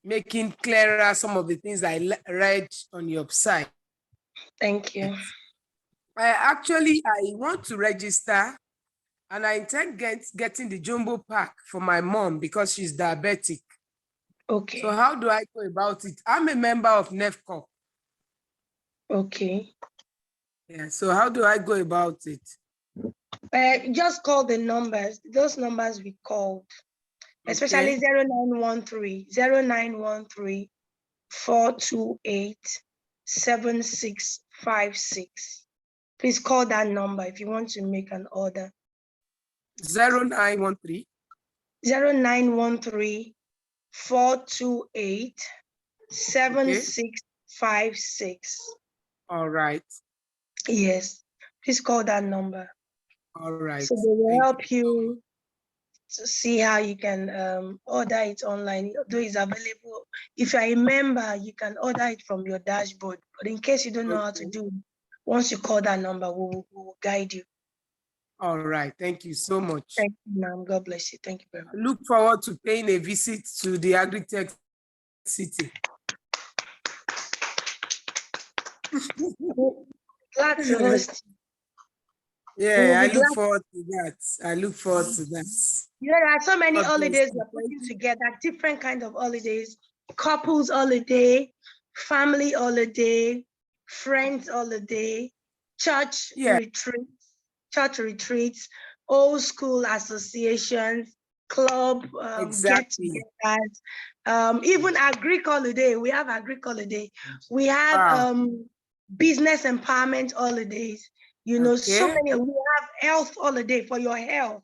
making clearer some of the things I read on your site. Thank you. I want to register, and I intend getting the jumbo pack for my mom because she's diabetic. Okay. So how do I go about it? I'm a member of NEFCO. Okay. Yeah, so how do I go about it? Just call the numbers, those numbers we called, especially 0913 428 7656. Please call that number if you want to make an order. 0913 0913 428 7656. All right. Yes, please call that number. All right. So they will help you to see how you can order it online, though it's available. If you're a member, you can order it from your dashboard. But in case you don't know how to do it, once you call that number, we will guide you. All right. Thank you so much. Thank you, ma'am. God bless you. Thank you very much. I look forward to paying a visit to the Agrictech City. Glad to host you. Yeah, I look forward to that. You know, there are so many holidays we're putting together, different kinds of holidays, couples holiday, family holiday, friends holiday, church retreats, old school associations, club get-togethers, even Agric holiday. We have Agric holiday. We have business empowerment holidays. You know, so many. We have health holiday for your health.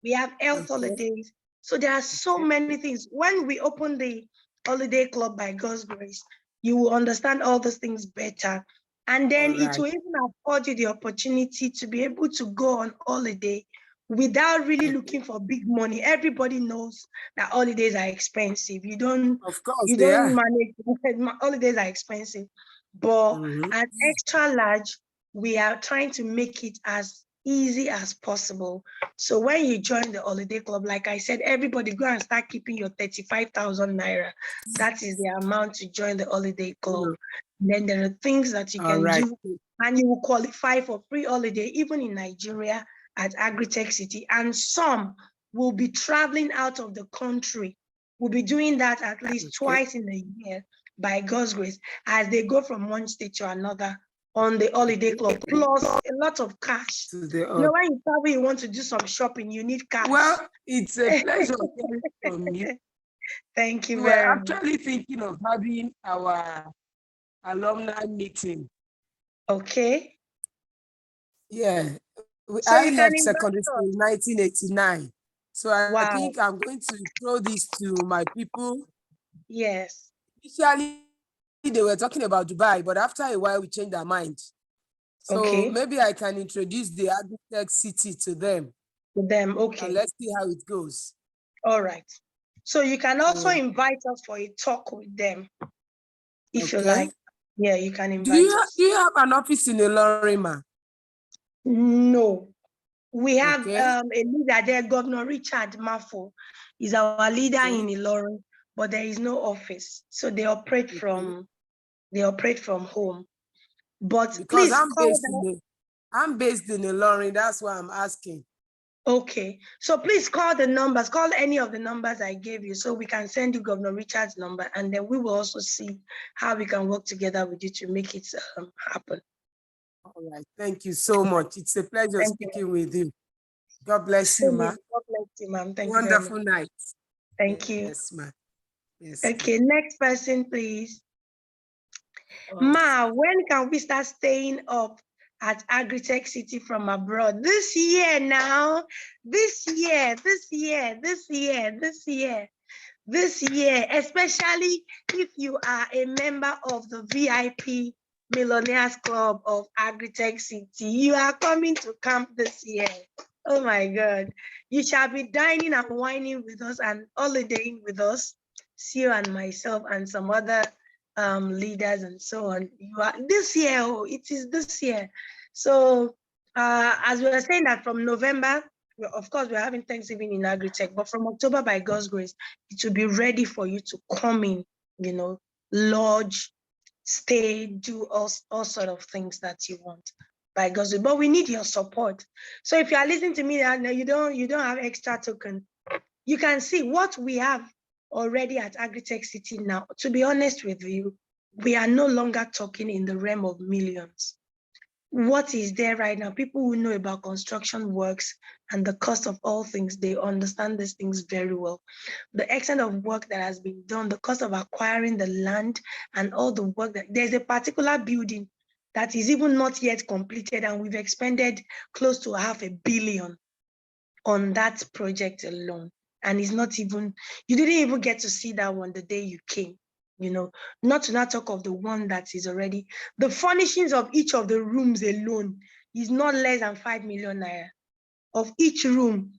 We have health holidays. So there are so many things. When we open the holiday club by God's grace, you will understand all those things better. And then it will even afford you the opportunity to be able to go on holiday without really looking for big money. Everybody knows that holidays are expensive. You don't manage, holidays are expensive. But at Xtralarge, we are trying to make it as easy as possible. So when you join the holiday club, like I said, everybody go and start keeping your 35,000 naira. That is the amount to join the holiday club. Then there are things that you can do, and you will qualify for free holiday, even in Nigeria at Agrictech City. And some will be traveling out of the country. We'll be doing that at least twice in a year by God's grace, as they go from one state to another on the holiday club, plus a lot of cash. You know, when you travel, you want to do some shopping, you need cash. Well, it's a pleasure hearing from you. Thank you we very were much. Actually thinking of having our alumni meeting. Okay. Yeah. So I left secondary school in 1989. So I think I'm going to throw this to my people. Yes. Initially, they were talking about Dubai, but after a while, we changed our mind. So maybe I can introduce the Agrictech City to them. Okay. And let's see how it goes. All right. So you can also invite us for a talk with them, if you like. Yeah, you can invite us. Do you have an office in Ilorima? No. We have a leader there, Governor Richard Mafo is our leader in Ilorin, but there is no office. So they operate from home. But because please I'm based in Ilorin, that's why I'm asking. Okay, so please call the numbers, call any of the numbers I gave you so we can send you Governor Richard's number, and then we will also see how we can work together with you to make it happen. All right, thank you so much. It's a pleasure speaking with you. God bless you, ma'am. God bless you, ma'am. Thank you. Wonderful night. Thank you. Yes, ma'am. Yes. Okay, next person, please. Ma, when can we start staying up at Agrictech City from abroad? This year now, this year, especially if you are a member of the VIP Millionaires Club of Agrictech City. You are coming to camp this year. Oh my God. You shall be dining and wining with us and holidaying with us. Sio and myself and some other leaders and so on. You are this year, oh, it is this year. So as we were saying that from November, of course, we're having Thanksgiving in Agrictech, but from October, by God's grace, it will be ready for you to come in, lodge, stay, do all sort of things that you want by God's grace. But we need your support. So if you are listening to me and you don't have extra token, you can see what we have already at Agrictech City now. To be honest with you, we are no longer talking in the realm of millions. What is there right now? People who know about construction works and the cost of all things, they understand these things very well. The extent of work that has been done, the cost of acquiring the land and all the work there's a particular building that is even not yet completed, and we've expended close to $500 million on that project alone. And it's not even, you didn't even get to see that one the day you came. Not to not talk of the one that is already, the furnishings of each of the rooms alone is not less than 5 million naira of each room.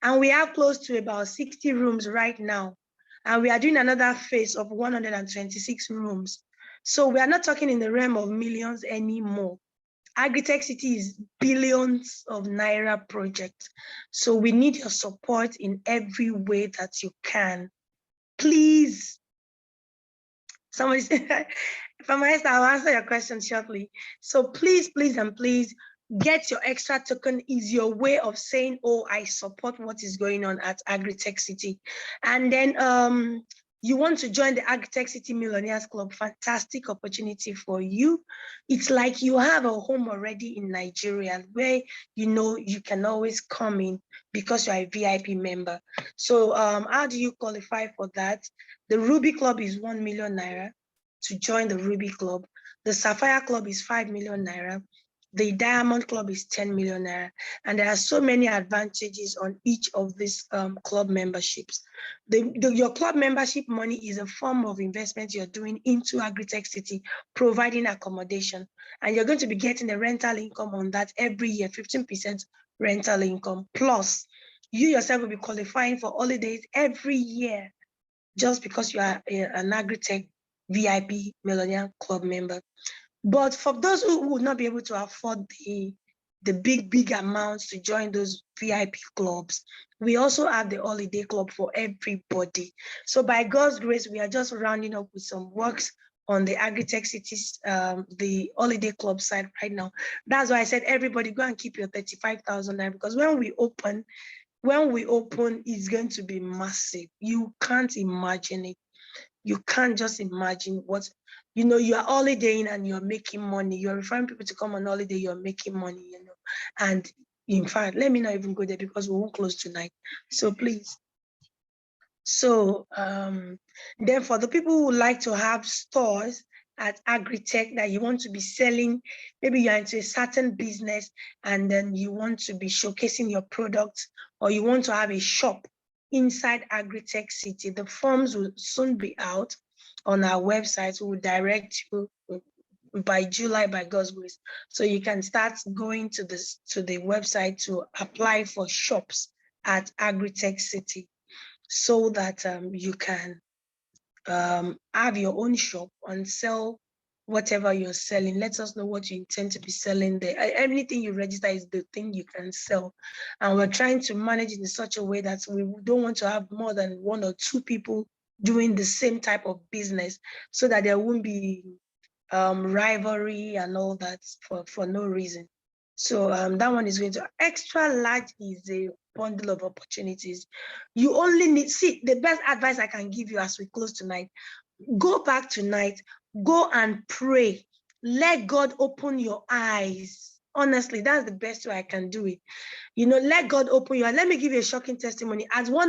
And we have close to about 60 rooms right now. And we are doing another phase of 126 rooms. So we are not talking in the realm of millions anymore. Agrictech City is billions of naira project. So we need your support in every way that you can. Please. Somebody said, from my I'll answer your question shortly. So please, please, and please get your extra token is your way of saying, oh, I support what is going on at Agrictech City. And then you want to join the Agrictech City Millionaires Club, fantastic opportunity for you. It's like you have a home already in Nigeria where you can always come in because you're a VIP member. So how do you qualify for that? The Ruby Club is 1 million naira to join the Ruby Club. The Sapphire Club is 5 million naira. The Diamond Club is 10 million naira. And there are so many advantages on each of these club memberships. Your club membership money is a form of investment you're doing into Agrictech City, providing accommodation. And you're going to be getting a rental income on that every year, 15% rental income. Plus, you yourself will be qualifying for holidays every year just because you are an Agrictech VIP Millionaire Club member. But for those who would not be able to afford the big amounts to join those VIP clubs, we also have the holiday club for everybody. So by God's grace, we are just rounding up with some works on the Agrictech Cities, the holiday club side right now. That's why I said, everybody go and keep your 35,000 naira, because when we open, it's going to be massive. You can't imagine it. You can't just imagine what, you are holidaying and you're making money. You're referring people to come on holiday, you're making money, And in fact, let me not even go there because we won't close tonight. So please. So then for the people who like to have stores at Agrictech that you want to be selling, maybe you're into a certain business and then you want to be showcasing your products, or you want to have a shop inside Agrictech City, the forms will soon be out on our website. We will direct you by July, by God's grace. So you can start going to the website to apply for shops at Agrictech City, so that you can have your own shop and sell whatever you're selling. Let us know what you intend to be selling there. Anything you register is the thing you can sell. And we're trying to manage it in such a way that we don't want to have more than 1 or 2 people doing the same type of business, so that there won't be rivalry and all that for no reason. So that one is going to, Xtralarge is a bundle of opportunities. You only need, see, the best advice I can give you as we close tonight, go back tonight, go and pray. Let God open your eyes. Honestly, that's the best way I can do it. Let God open your eyes. Let me give you a shocking testimony. Agrictech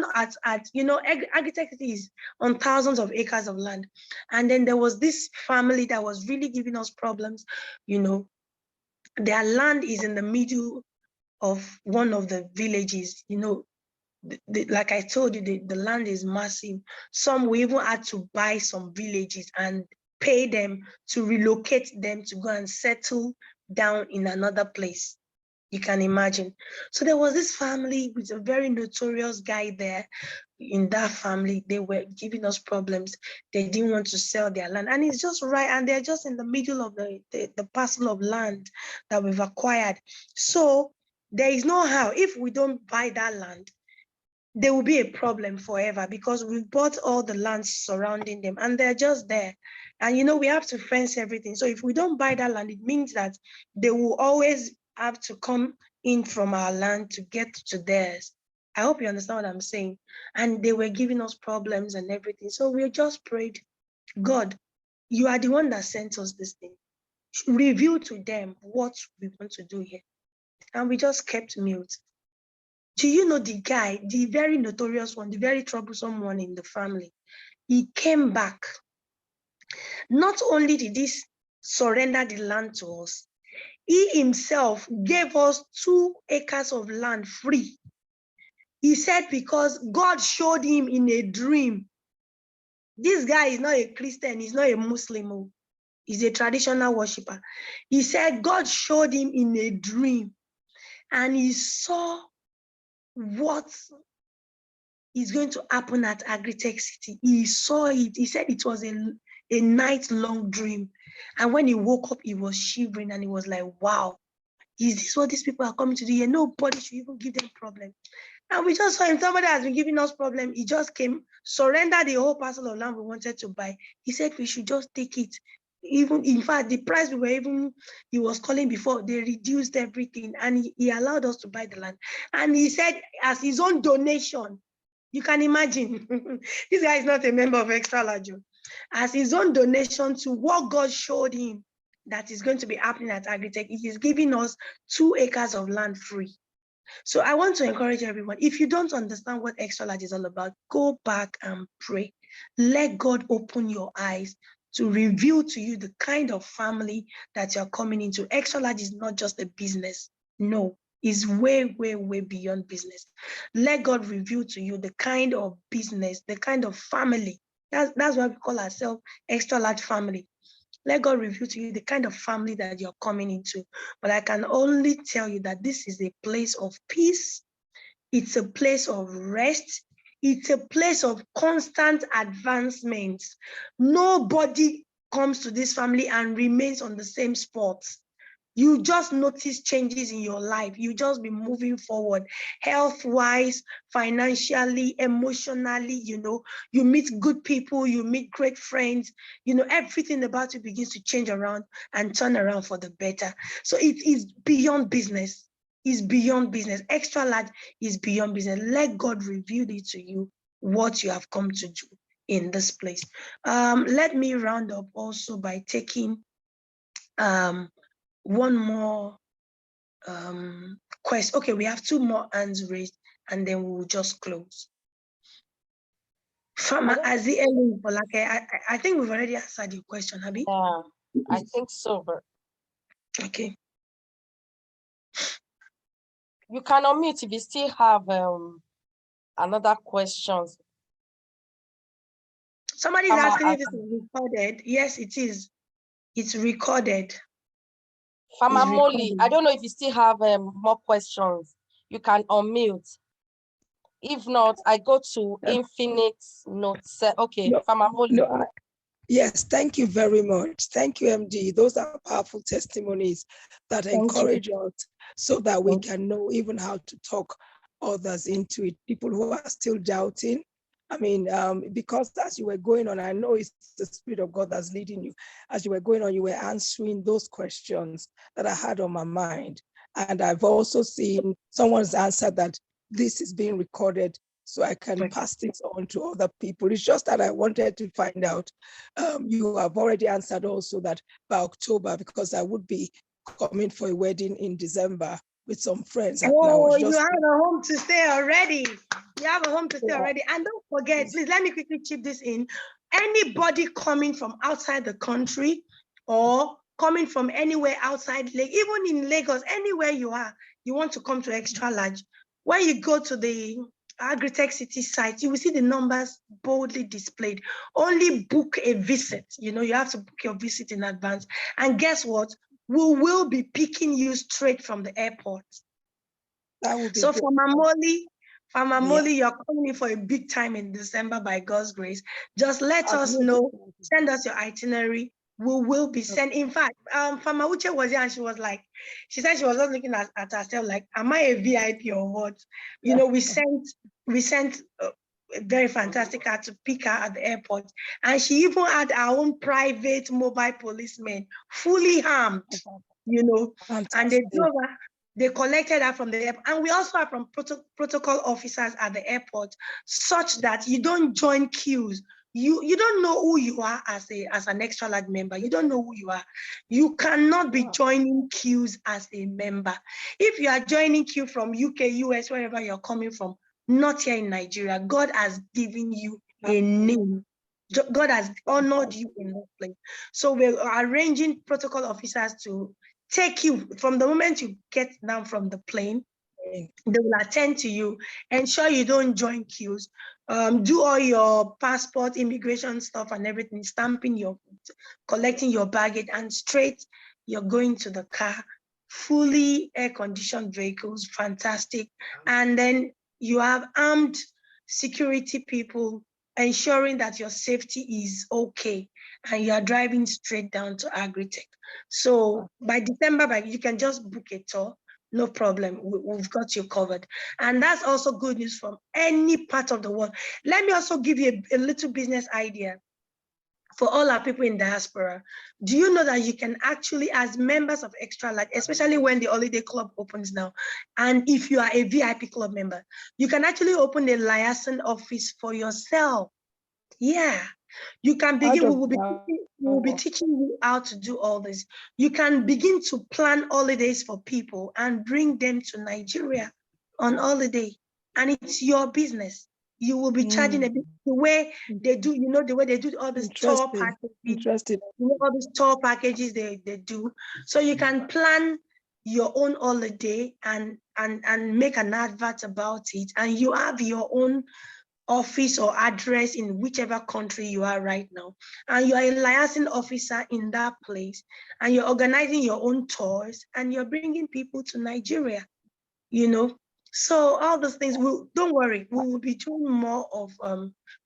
is on thousands of acres of land. And then there was this family that was really giving us problems. Their land is in the middle of one of the villages. Like I told you, the land is massive. Some we even had to buy some villages and pay them to relocate them to go and settle down in another place. You can imagine. So there was this family with a very notorious guy there. In that family, they were giving us problems. They didn't want to sell their land. And it's just right. And they're just in the middle of the parcel of land that we've acquired. So there is no how. If we don't buy that land, there will be a problem forever because we bought all the lands surrounding them and they're just there. And we have to fence everything. So if we don't buy that land, it means that they will always have to come in from our land to get to theirs. I hope you understand what I'm saying. And they were giving us problems and everything. So we just prayed, God, you are the one that sent us this thing. Reveal to them what we want to do here. And we just kept mute. Do you know the guy, the very notorious one, the very troublesome one in the family? He came back. Not only did he surrender the land to us, he himself gave us 2 acres of land free. He said because God showed him in a dream. This guy is not a Christian, he's not a Muslim, he's a traditional worshiper. He said God showed him in a dream and he saw what is going to happen at Agrictech City. He saw it. He said it was a night-long dream. And when he woke up, he was shivering and he was like, wow, is this what these people are coming to do here? Nobody should even give them problem. And we just saw him. Somebody has been giving us problem. He just came, surrendered the whole parcel of land we wanted to buy. He said we should just take it. Even, in fact, the price he was calling before, they reduced everything and he allowed us to buy the land. And he said as his own donation, you can imagine, this guy is not a member of Xtralarge. As his own donation to what God showed him that is going to be happening at Agrictech, he is giving us 2 acres of land free. So I want to encourage everyone, if you don't understand what Xtralarge is all about, go back and pray. Let God open your eyes to reveal to you the kind of family that you're coming into. Xtralarge is not just a business. No, it's way, way, way beyond business. Let God reveal to you the kind of business, the kind of family. That's why we call ourselves Xtralarge family. Let God reveal to you the kind of family that you're coming into. But I can only tell you that this is a place of peace. It's a place of rest. It's a place of constant advancement. Nobody comes to this family and remains on the same spot. You just notice changes in your life. You just be moving forward, health-wise, financially, emotionally, you meet good people, you meet great friends, everything about you begins to change around and turn around for the better. So it is beyond business. It's beyond business. Xtralarge is beyond business. Let God reveal it to you, what you have come to do in this place. Let me round up also by taking one more question. Okay, we have 2 more hands raised and then we will just close. Farmer Azielu, I think we've already answered your question, Abby. Yeah, I think so, but okay. You can unmute if you still have another questions. Somebody is asking if this is recorded. Yes, it is. It's recorded. Farmer Molly, I don't know if you still have more questions. You can unmute. If not, I go to Infinite Notes. Okay, Farmer Molly. Yes, thank you very much. Thank you, MD. Those are powerful testimonies that encourage us so that we can know even how to talk others into it. People who are still doubting. I mean, because as you were going on, I know it's the Spirit of God that's leading you. As you were going on, you were answering those questions that I had on my mind. And I've also seen someone's answer that this is being recorded so I can pass this on to other people. It's just that I wanted to find out. You have already answered also that by October, because I would be coming for a wedding in December with some friends. Oh, you have a home to stay already. You have a home to stay already. And don't forget, please let me quickly chip this in. Anybody coming from outside the country or coming from anywhere outside, even in Lagos, anywhere you are, you want to come to Xtralarge. When you go to the Agrictech City site, you will see the numbers boldly displayed. Only book a visit. You have to book your visit in advance. And guess what? we will be picking you straight from the airport. That would be so good. for Mamoli, you're coming in for a big time in December by God's grace. Just let us know, send us your itinerary. We will be sent. In fact, Fama Uche was here and she was like, she said she was just looking at herself like, am I a VIP or what? You know, we sent a very fantastic car to pick her at the airport. And she even had her own private mobile policeman, fully armed, you know, and they drove her. They collected her from the airport. And we also have from protocol officers at the airport, such that you don't join queues. You don't know who you are as an Xtralarge member. You don't know who you are. You cannot be joining queues as a member. If you are joining queue from UK, US, wherever you're coming from, not here in Nigeria, God has given you a name. God has honored you in this place. So we're arranging protocol officers to take you from the moment you get down from the plane. They will attend to you, ensure you don't join queues, do all your passport, immigration stuff and everything, collecting your baggage, and straight you're going to the car, fully air-conditioned vehicles, fantastic. And then you have armed security people ensuring that your safety is okay and you are driving straight down to Agrictech. So by December, you can just book a tour. No problem, we've got you covered. And that's also good news from any part of the world. Let me also give you a little business idea for all our people in diaspora. Do you know that you can actually, as members of Xtralarge, especially when the holiday club opens now, and if you are a VIP club member, you can actually open a liaison office for yourself. Yeah. You can begin, we will be teaching you how to do all this. You can begin to plan holidays for people and bring them to Nigeria on holiday. And it's your business. You will be charging a bit the way they do, you know, the way they do all these tour packages. You know, all these tour packages they do. So you can plan your own holiday and make an advert about it. And you have your own office or address in whichever country you are right now, and you're a liaison officer in that place, and you're organizing your own tours, and you're bringing people to Nigeria, you know. So all those things, don't worry, we will be doing more of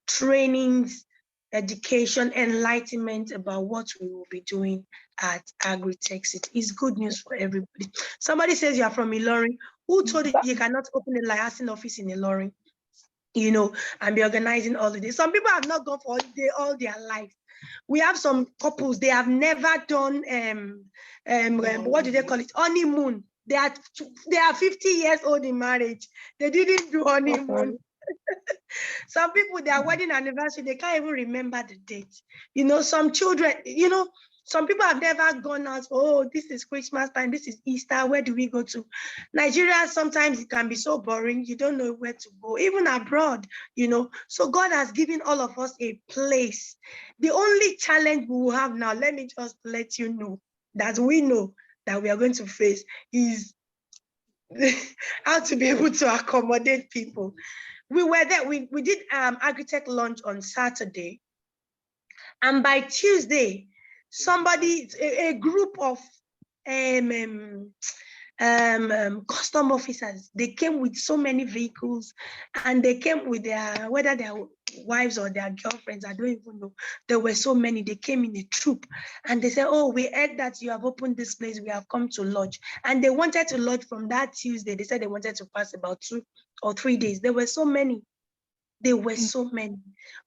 trainings, education, enlightenment about what we will be doing at Agrictech. It is good news for everybody. Somebody says you're from Ilorin. Who told you you cannot open a liaison office in Ilorin? You know, and be organizing holidays. Some people have not gone for holiday all their life. We have some couples, they have never done what do they call it? Honeymoon. They are 50 years old in marriage. They didn't do honeymoon. Some people, their wedding anniversary, they can't even remember the date. You know, some children, you know, some people have never gone out for, oh, this is Christmas time, this is Easter, where do we go to? Nigeria, sometimes it can be so boring, you don't know where to go, even abroad, you know. So God has given all of us a place. The only challenge we will have now, let me just let you know, that we know that we are going to face is how to be able to accommodate people. We were there, we did Agrictech launch on Saturday. And by Tuesday, a group of custom officers, they came with so many vehicles, and they came with whether their wives or their girlfriends, I don't even know. There were so many, they came in a troop, and they said, oh, we heard that you have opened this place, we have come to lodge. And they wanted to lodge from that Tuesday. They said they wanted to pass about 2 or 3 days. There were so many. There were so many.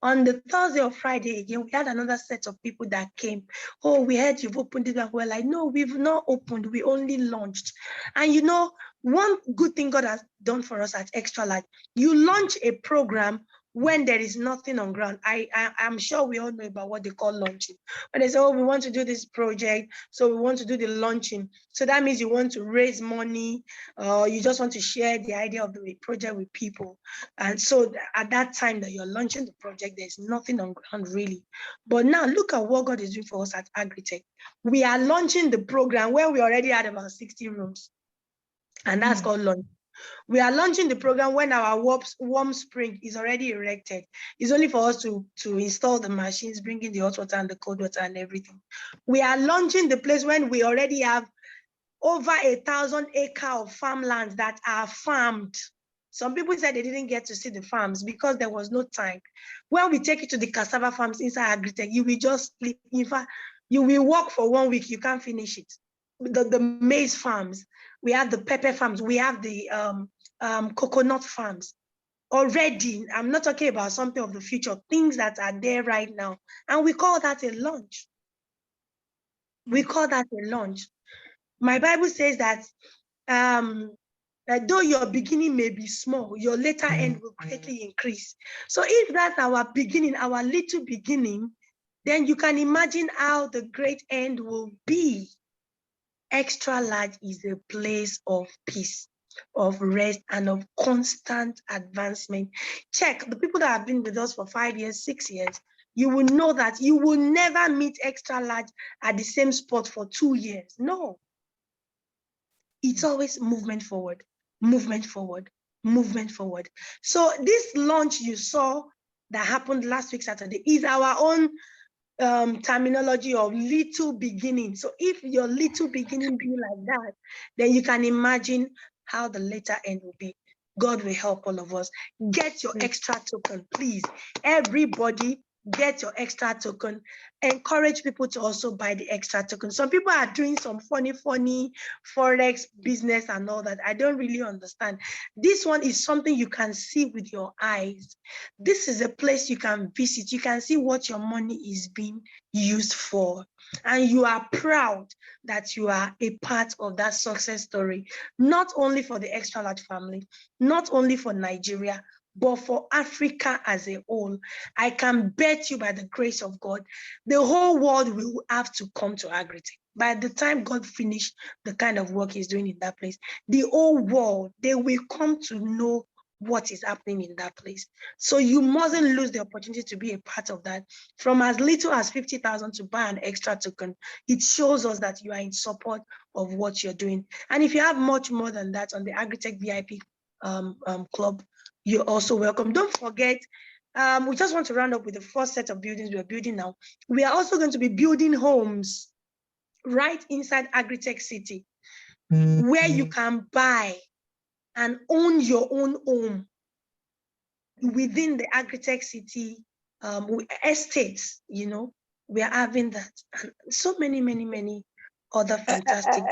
On the Thursday or Friday again, we had another set of people that came. Oh, we heard you've opened it. And we're like, no, we've not opened. We only launched. And you know, one good thing God has done for us at Xtralarge, you launch a program when there is nothing on ground. I'm sure we all know about what they call launching. When they say, oh, we want to do this project, so we want to do the launching. So that means you want to raise money, or you just want to share the idea of the project with people. And so at that time that you're launching the project, there's nothing on ground really. But now look at what God is doing for us at Agrictech. We are launching the program where we already had about 60 rooms. And that's called launch. We are launching the program when our warm spring is already erected. It's only for us to install the machines, bring in the hot water and the cold water and everything. We are launching the place when we already have over 1,000 acres of farmlands that are farmed. Some people said they didn't get to see the farms because there was no time. When we take you to the cassava farms inside Agrictech, you will just sleep. In fact, you will work for 1 week, you can't finish it. The maize farms, we have the pepper farms, we have the coconut farms. Already, I'm not talking about something of the future, things that are there right now. And we call that a launch. We call that a launch. My Bible says that though your beginning may be small, your later end will greatly increase. So if that's our beginning, our little beginning, then you can imagine how the great end will be. Xtralarge is a place of peace, of rest, and of constant advancement. Check the people that have been with us for 5 years, 6 years. You will know that you will never meet Xtralarge at the same spot for 2 years. No. It's always movement forward, movement forward, movement forward. So this launch you saw that happened last week, Saturday, is our own terminology of little beginning. So if your little beginning be like that, then you can imagine how the later end will be. God will help all of us. Get your extra token, please. Everybody, get your extra token. Encourage people to also buy the extra token. Some people are doing some funny Forex business and all that. I don't really understand. This one is something you can see with your eyes. This is a place you can visit. You can see what your money is being used for. And you are proud that you are a part of that success story, not only for the Xtralarge family, not only for Nigeria, but for Africa as a whole. I can bet you by the grace of God, the whole world will have to come to Agrictech. By the time God finished the kind of work he's doing in that place, the whole world, they will come to know what is happening in that place. So you mustn't lose the opportunity to be a part of that. From as little as 50,000 to buy an extra token, it shows us that you are in support of what you're doing. And if you have much more than that on the Agrictech VIP club, you're also welcome. Don't forget, we just want to round up with the first set of buildings we're building now. We are also going to be building homes right inside Agrictech City, where you can buy and own your own home within the Agrictech City estates. You know, we are having that. And so many other fantastic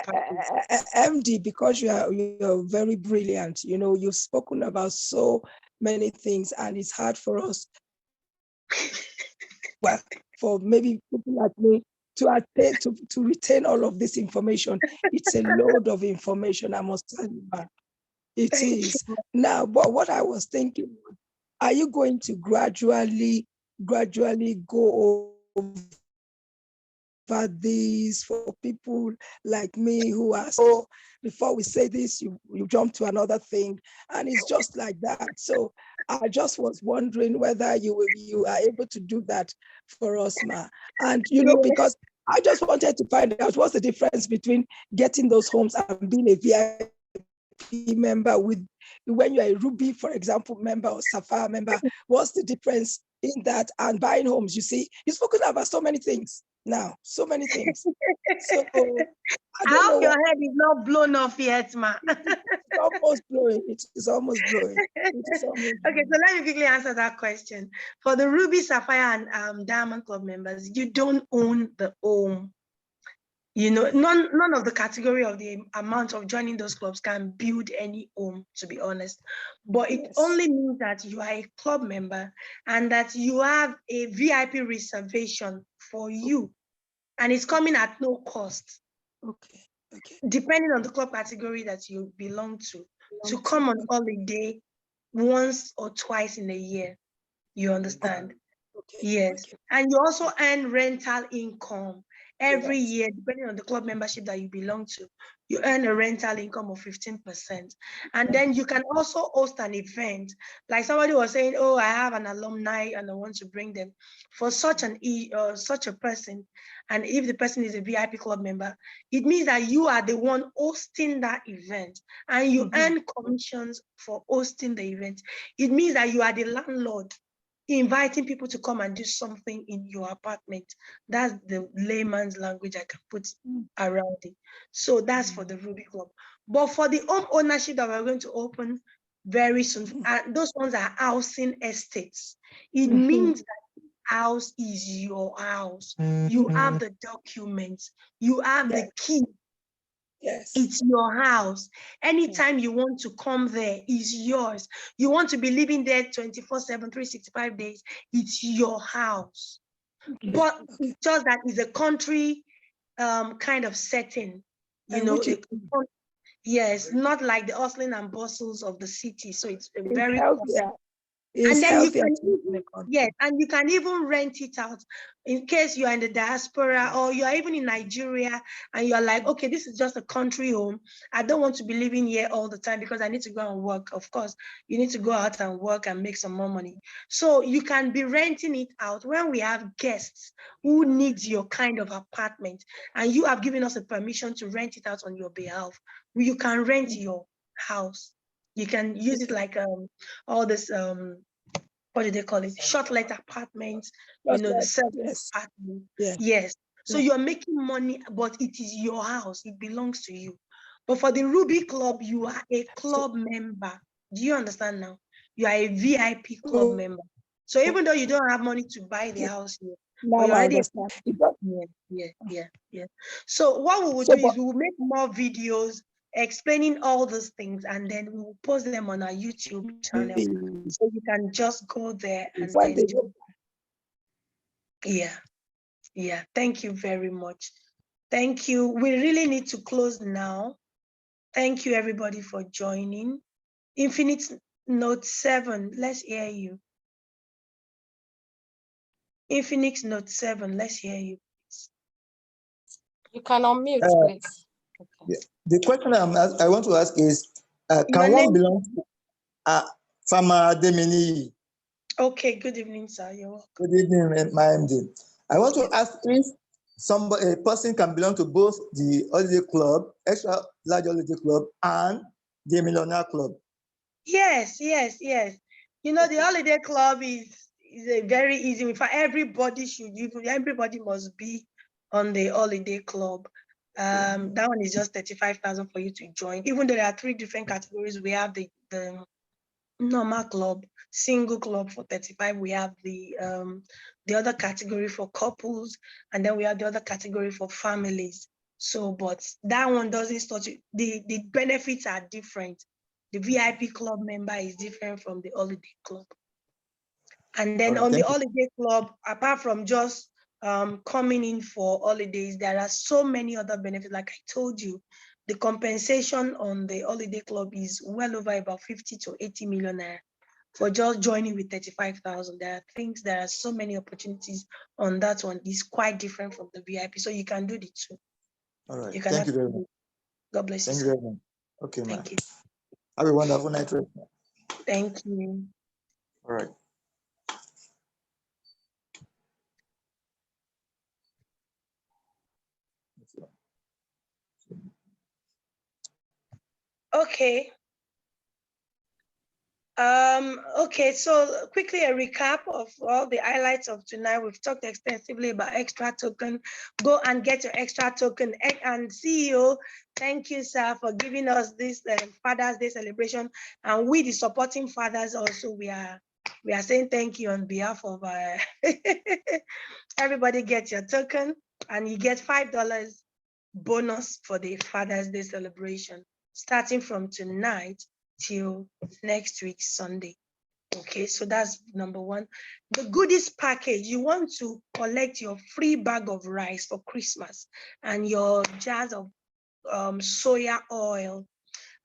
MD, because you're very brilliant. You know, you've spoken about so many things, and it's hard for us, well, for maybe people like me to retain all of this information. It's a load of information, I must tell you, man. It is. Now, but what I was thinking, are you going to gradually go over this for people like me who are so, before we say this, you jump to another thing, and it's just like that. So I just was wondering whether you are able to do that for us, Ma. And you know, because I just wanted to find out what's the difference between getting those homes and being a VIP member with, when you're a Ruby, for example, member or Sapphire member. What's the difference in that and buying homes? You see, you've spoken about so many things now, so many things. So I hope your head is not blown off yet, ma. It's almost blowing. It is almost blowing. Okay, so let me quickly answer that question. For the Ruby, Sapphire, and Diamond Club members, you don't own the home. You know, none of the category of the amount of joining those clubs can build any home, to be honest. But it only means that you are a club member and that you have a VIP reservation for you, and it's coming at no cost. Okay. Depending on the club category that you belong to come on holiday once or twice in a year. You understand? Okay. Yes. And you also earn rental income Every year, depending on the club membership that you belong to, you earn a rental income of 15%. And then you can also host an event. Like somebody was saying, oh, I have an alumni and I want to bring them. For such a person, and if the person is a VIP club member, it means that you are the one hosting that event and you earn commissions for hosting the event. It means that you are the landlord inviting people to come and do something in your apartment. That's the layman's language I can put around it. So that's for the Ruby Club. But for the home ownership that we're going to open very soon, and those ones are housing estates. It means that house is your house. You have the documents, you have the key. Yes. It's your house. Anytime you want to come there, is yours. You want to be living there 24/7, 365 days, it's your house. But it's just that it's a country kind of setting, you know. Yes, not like the hustling and bustles of the city. So it's a very healthier. And then you can even, yes, and you can even rent it out in case you are in the diaspora or you are even in Nigeria and you are like, okay, this is just a country home. I don't want to be living here all the time because I need to go and work. Of course, you need to go out and work and make some more money. So you can be renting it out when we have guests who need your kind of apartment and you have given us a permission to rent it out on your behalf. You can rent your house. You can use it like all this what do they call it? Short-let apartments, you know, the service apartment. Yes. So you're making money, but it is your house. It belongs to you. But for the Ruby Club, you are a club member. Do you understand now? You are a VIP club member. So even though you don't have money to buy the house here, but you're already yeah. So what we will do is we will make more videos explaining all those things, and then we will post them on our YouTube channel. So you can just go there and then yeah. Thank you very much. Thank you. We really need to close now. Thank you everybody for joining. Infinite Note 7, let's hear you. Infinix Note 7, let's hear you. You can unmute, please. Okay. The question I want to ask is, can one belong to Farmer Demini? Okay, good evening, sir. You're welcome. Good evening, my MD. I want to ask if a person can belong to both the Holiday Club, Extra Large Holiday Club, and the Millionaire Club. Yes. You know, the Holiday Club is a very easy. In fact, everybody must be on the Holiday Club. That one is just 35,000 for you to join. Even though there are 3 different categories, we have the normal club, single club for 35. We have the other category for couples, and then we have the other category for families. So, but that one doesn't start. The benefits are different. The VIP club member is different from the holiday club. And then on the holiday club, apart from just coming in for holidays, there are so many other benefits. Like I told you, the compensation on the holiday club is well over about 50 to 80 million naira for just joining with 35,000. There are so many opportunities on that one. It's quite different from the VIP. So you can do the two. All right. Thank you very much. God bless you. Thank you very much. Okay, ma'am. Thank you. Have a wonderful night. Thank you. All right. Okay. Okay, so quickly a recap of all the highlights of tonight. We've talked extensively about extra token. Go and get your extra token. And CEO, thank you, sir, for giving us this Father's Day celebration. And we, the supporting fathers, also we are saying thank you on behalf of everybody. Get your token, and you get $5 bonus for the Father's Day celebration, starting from tonight till next week, Sunday. Okay, so that's number one. The goodies package, you want to collect your free bag of rice for Christmas and your jars of soya oil.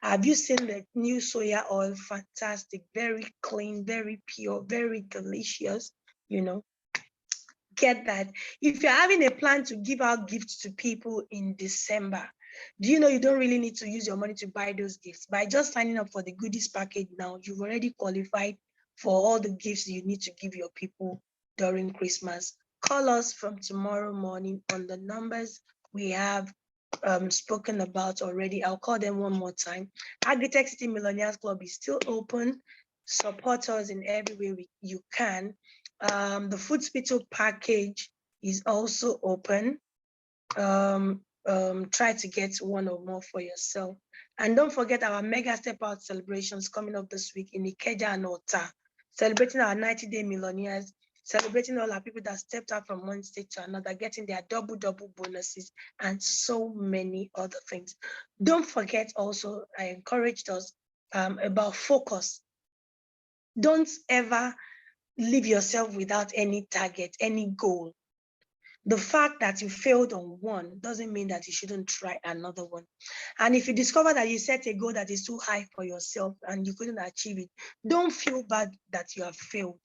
Have you seen the new soya oil? Fantastic, very clean, very pure, very delicious, you know. get that. If you're having a plan to give out gifts to people in December, do you know you don't really need to use your money to buy those gifts? By just signing up for the goodies package now, you've already qualified for all the gifts you need to give your people during Christmas. Call us from tomorrow morning on the numbers we have spoken about already. I'll call them one more time. Agrictech City Millionaires Club is still open. Support us in every way you can. The food spittle package is also open. Try to get one or more for yourself. And don't forget our mega step out celebrations coming up this week in Ikeja and Ota, celebrating our 90-day millionaires, celebrating all our people that stepped out from one state to another, getting their double bonuses, and so many other things. Don't forget also, I encouraged us about focus. Don't ever leave yourself without any target, any goal. The fact that you failed on one doesn't mean that you shouldn't try another one. And if you discover that you set a goal that is too high for yourself and you couldn't achieve it, don't feel bad that you have failed.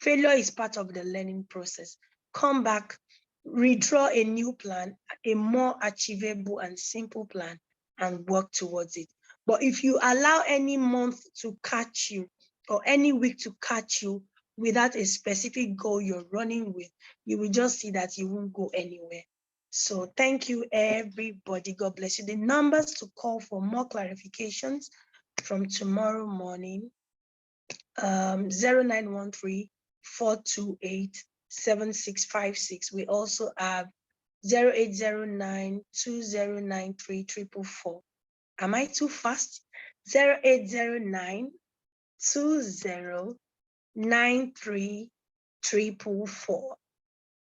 Failure is part of the learning process. Come back, redraw a new plan, a more achievable and simple plan, and work towards it. But if you allow any month to catch you or any week to catch you without a specific goal you're running with, you will just see that you won't go anywhere. So thank you, everybody. God bless you. The numbers to call for more clarifications from tomorrow morning, 0913-428-7656. We also have 0809-2093-444. Am I too fast? 0809-2093-444.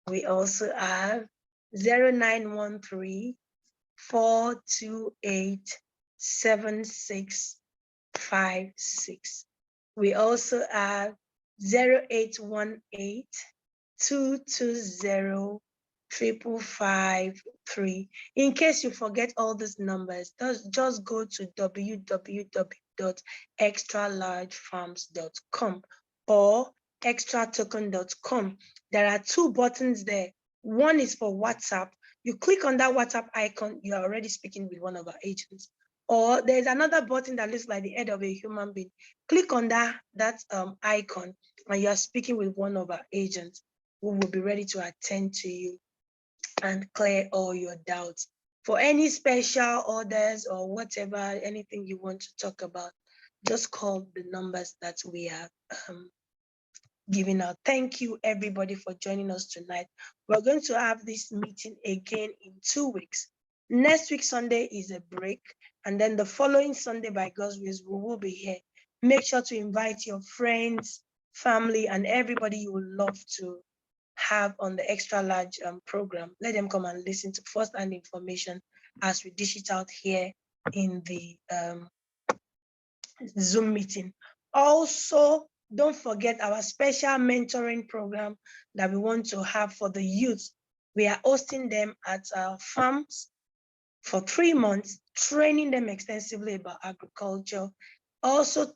We also have 0913-428-7656. We also have 0818-220-553. In case you forget all these numbers, just go to www.xtralargefarms.com or xtratoken.com. There are two buttons there. One is for WhatsApp. You click on that WhatsApp icon, you are already speaking with one of our agents. Or there's another button that looks like the head of a human being. Click on that icon and you're speaking with one of our agents who will be ready to attend to you and clear all your doubts. For any special orders or whatever, anything you want to talk about, just call the numbers that we have giving out. Thank you, everybody, for joining us tonight. We're going to have this meeting again in 2 weeks. Next week, Sunday, is a break. And then the following Sunday, by God's grace, we will be here. Make sure to invite your friends, family, and everybody you would love to have on the Xtralarge program. Let them come and listen to first-hand information as we dish it out here in the Zoom meeting. Also, don't forget our special mentoring program that we want to have for the youth. We are hosting them at our farms for 3 months, training them extensively about agriculture, also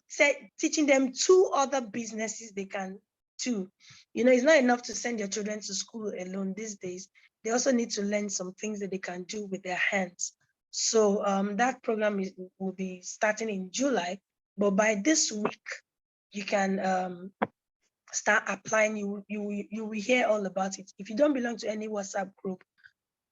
teaching them 2 other businesses they can do. You know, it's not enough to send your children to school alone these days. They also need to learn some things that they can do with their hands. So that program will be starting in July, but by this week, you can start applying. You will hear all about it. If you don't belong to any WhatsApp group,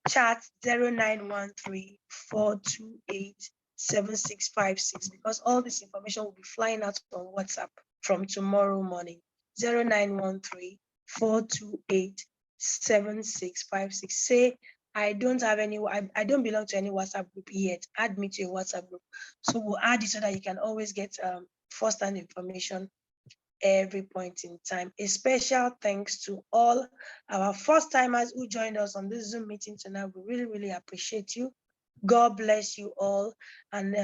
chat 0913-428-7656, because all this information will be flying out on WhatsApp from tomorrow morning. 0913-428-7656. Say, I don't belong to any WhatsApp group yet. Add me to a WhatsApp group. So we'll add it so that you can always get first-hand information every point in time. A special thanks to all our first-timers who joined us on this Zoom meeting tonight. We really, really appreciate you. God bless you all. And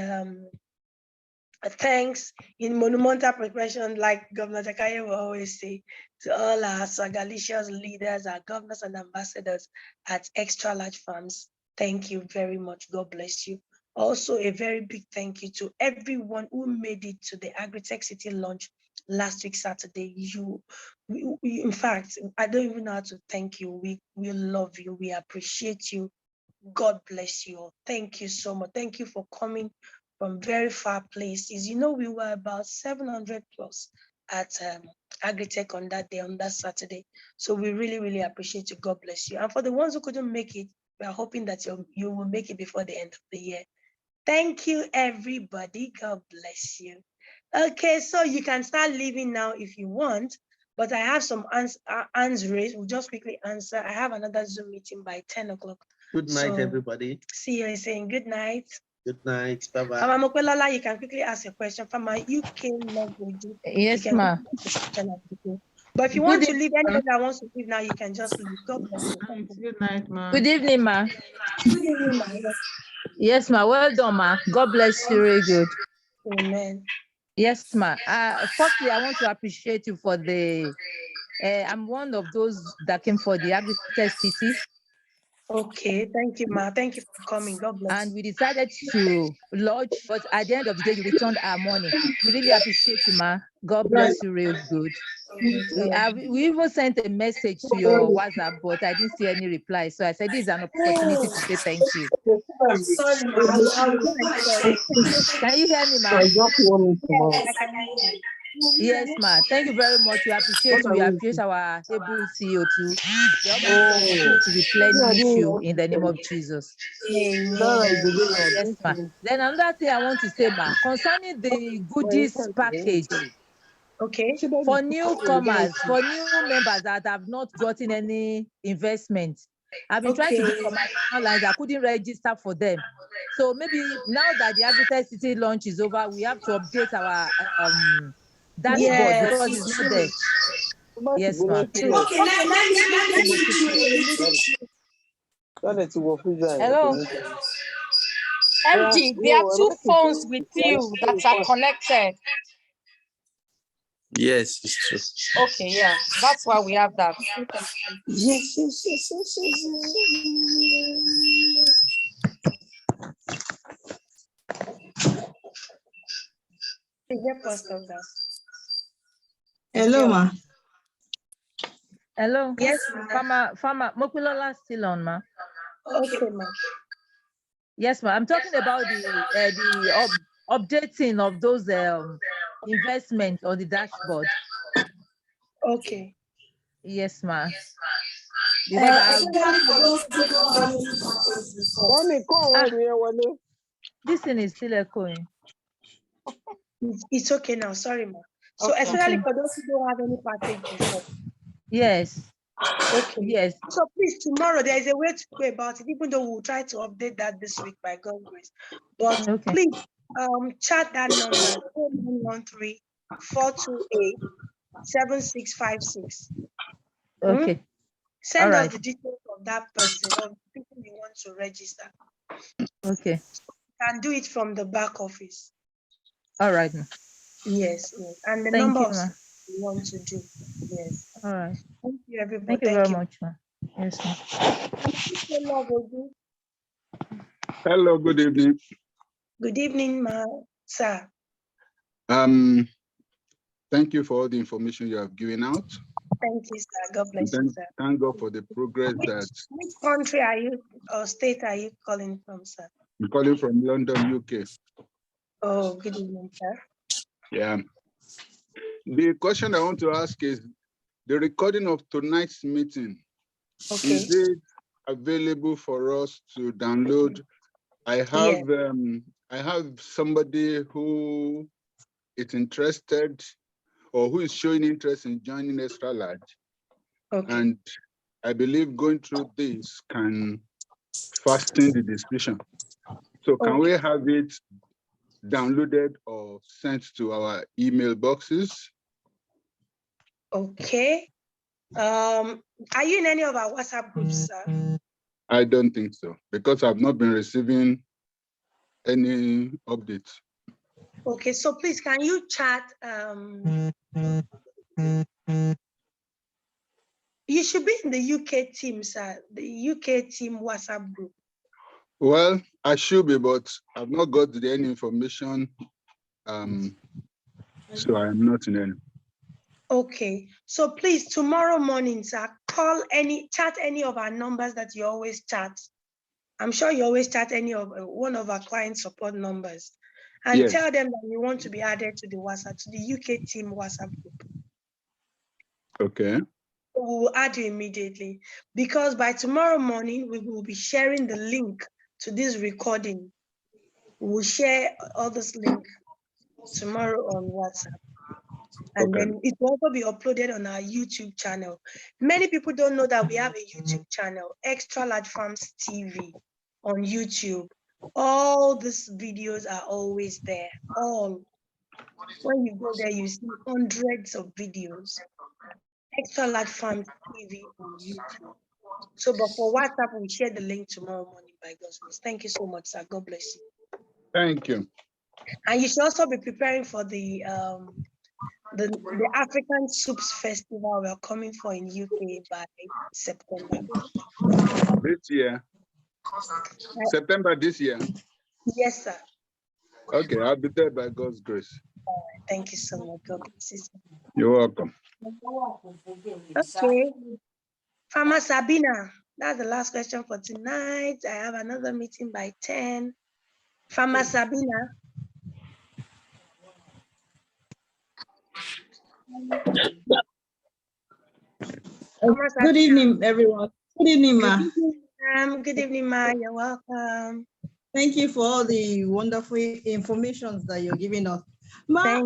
thanks in monumental preparation, like Governor Takaye will always say, to all our sagalicious leaders, our governors and ambassadors at Xtralarge Farms. Thank you very much. God bless you. Also, a very big thank you to everyone who made it to the Agrictech City launch last week, Saturday. You in fact, I don't even know how to thank you. We love you. We appreciate you. God bless you all. Thank you so much. Thank you for coming from very far places. You know, we were about 700 plus at Agrictech on that day, on that Saturday. So we really, really appreciate you. God bless you. And for the ones who couldn't make it, we are hoping that you will make it before the end of the year. Thank you, everybody. God bless you. Okay, so you can start leaving now if you want, but I have some hands raised. We'll just quickly answer. I have another Zoom meeting by 10 o'clock. Good night, everybody. See you saying good night. Good night. Bye-bye. Mama Mokwelala, you can quickly ask a question. From my UK language. Yes, ma. But if you want to leave, anybody that wants to leave now, you can just leave. God bless you. Good night, ma. Good evening, ma. Good evening, ma. Yes, ma. Well done, ma. God bless you. Very good. Amen. Yes, ma. Firstly, I want to appreciate you for the. I'm one of those that came for the Agrictech City. Okay, thank you, ma. Thank you for coming. God bless. And we decided to lodge, but at the end of the day, you returned our money. We really appreciate you, ma. God bless you real good. We even sent a message to your WhatsApp, but I didn't see any reply. So I said, this is an opportunity to say thank you. Sorry, ma. Can you hear me, ma? Yes, ma. Thank you very much. We appreciate you. We appreciate our able CEO too. The Almighty God continue to replenish you in the name of Jesus. Yes, ma. Then another thing I want to say, ma, concerning the goodies package. Okay. For newcomers, for new members that have not gotten any investment, I've been trying to do for my online. I couldn't register for them. So maybe now that the Agrictech City launch is over, we have to update our dashboard because it's not there. Yes, ma'am. Okay, let me Hello. MD, there are two phones with you that are connected. Yes, it's true. Okay, yeah, that's why we have that. Yes. Hello, ma. Hello. Yes, ma. Farmer Mokulola still on, ma. Okay, ma. Yes, ma. I'm talking about the updating of those investments on the dashboard. Okay. Yes, ma. This thing is still echoing. It's okay now. Sorry, ma. So especially for those who don't have any package before. Yes. Okay. Yes. So please, tomorrow there is a way to go about it, even though we'll try to update that this week by God's grace. But please chat that number 0913-428-7656. Okay. Send us the details of that person or people you want to register. Okay. You can do it from the back office. All right. Yes. And the Thank number you, of ma. you want to do. Yes. All right. Thank you, everybody. Thank you very much, ma. Yes, ma. Hello, good evening. Good evening, ma, sir. Thank you for all the information you have given out. Thank you, sir. God bless you, sir. Thank God for the progress Which country are you or state are you calling from, sir? I'm calling from London, UK. Oh, good evening, sir. Yeah. The question I want to ask is the recording of tonight's meeting. Okay. Is it available for us to download? I have somebody who is interested or who is showing interest in joining Xtralarge. Okay. And I believe going through this can fasten the decision. So can we have it downloaded or sent to our email boxes? Okay. Are you in any of our WhatsApp groups, sir? I don't think so, because I've not been receiving any updates. Okay, so please, can you chat? You should be in the UK team, sir, the UK team WhatsApp group. Well, I should be, but I've not got any information, so I am not in any. Okay, so please, tomorrow morning, sir, chat any of our numbers that you always chat. I'm sure you always chat any of one of our client support numbers, and Yes. tell them that you want to be added to the WhatsApp, to the UK team WhatsApp group. Okay. We will add you immediately, because by tomorrow morning, we will be sharing the link to this recording. We'll share all this link tomorrow on WhatsApp. And then it will also be uploaded on our YouTube channel. Many people don't know that we have a YouTube channel, Xtralarge Farms TV on YouTube. All these videos are always there. All. When you go there, you see hundreds of videos. Xtralarge Farms TV on YouTube. So, but for WhatsApp, we'll share the link tomorrow morning by God's grace. Thank you so much, sir. God bless you. Thank you. And you should also be preparing for the African Soups Festival we're coming for in UK by September. This year. September this year. Yes, sir. Okay, I'll be there by God's grace. Thank you so much. God bless you. You're welcome. Okay. Farmer Sabina, that's the last question for tonight. I have another meeting by 10. Farmer Sabina. Good evening, everyone. Good evening, Ma. Good evening, Ma. You're welcome. Thank you for all the wonderful information that you're giving us. Ma,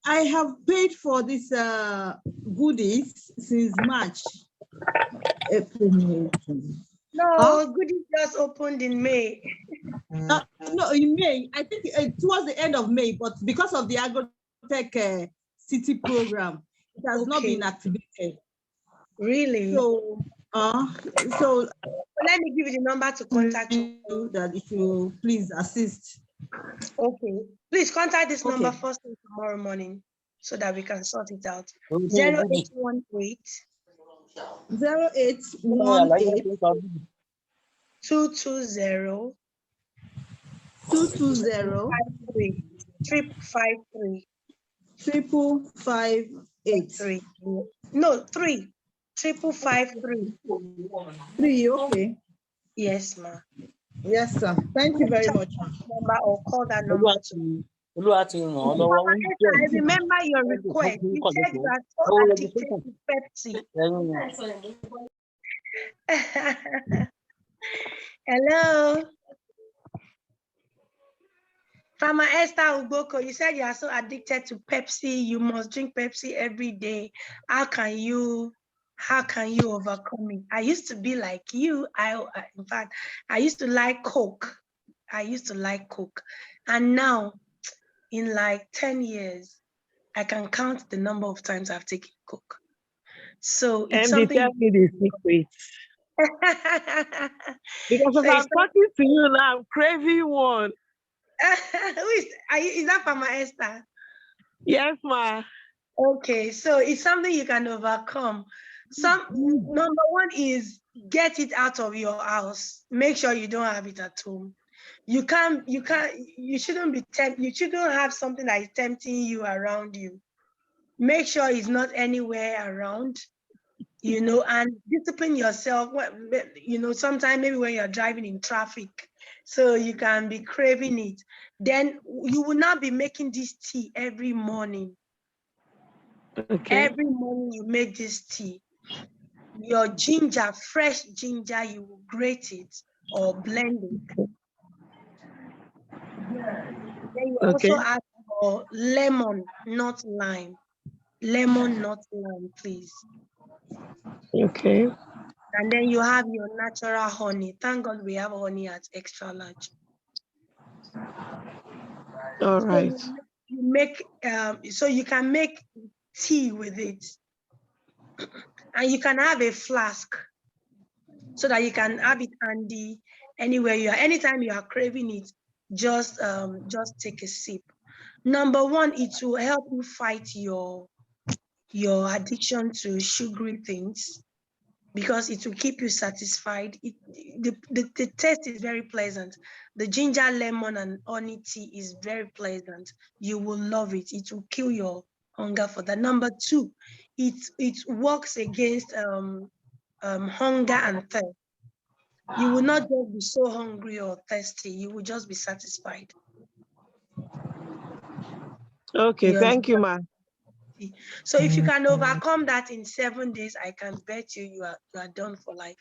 I have paid for this goodies since March. No, goodies just opened in May. No, in May. I think towards the end of May, but because of the Agrictech city program, it has not been activated. Really? So let me give you the number to contact you. That if you please assist. Okay. Please contact this number first thing tomorrow morning so that we can sort it out. 0818 220 558. No, 3 553. 3, okay. Yes, ma. Yes, sir. Thank you very much. Number or call that number. I remember your request. You said you are so addicted to Pepsi. Hello. Farmer Esther Uboko, you said you are so addicted to Pepsi. You must drink Pepsi every day. How can you overcome it? I used to be like you. In fact, I used to like Coke. And now, in like 10 years, I can count the number of times I've taken Coke. So it's something. Tell me the secret. Because if I'm talking to you now, I'm craving one. Is that Farmer Esther? Yes, ma. Okay, so it's something you can overcome. Number one is get it out of your house. Make sure you don't have it at home. You shouldn't have something that is tempting you around you. Make sure it's not anywhere around, and discipline yourself. Sometimes maybe when you're driving in traffic, so you can be craving it. Then you will not be making this tea every morning. Okay. Every morning you make this tea. Your ginger, fresh ginger, you will grate it or blend it. Then you also add your lemon, not lime. Lemon, not lime, please. Okay. And then you have your natural honey. Thank God we have honey at Xtralarge. All right. You make so you can make tea with it, and you can have a flask so that you can have it handy anywhere you are. Anytime you are craving it, just take a sip. Number one, it will help you fight your addiction to sugary things, because it will keep you satisfied. The taste is very pleasant. The ginger, lemon, and honey tea is very pleasant. You will love it. It will kill your hunger for that. Number two, it works against hunger and thirst. You will not just be so hungry or thirsty, you will just be satisfied. Okay, thank you, ma. So if you can overcome that in 7 days, I can bet you are done for life.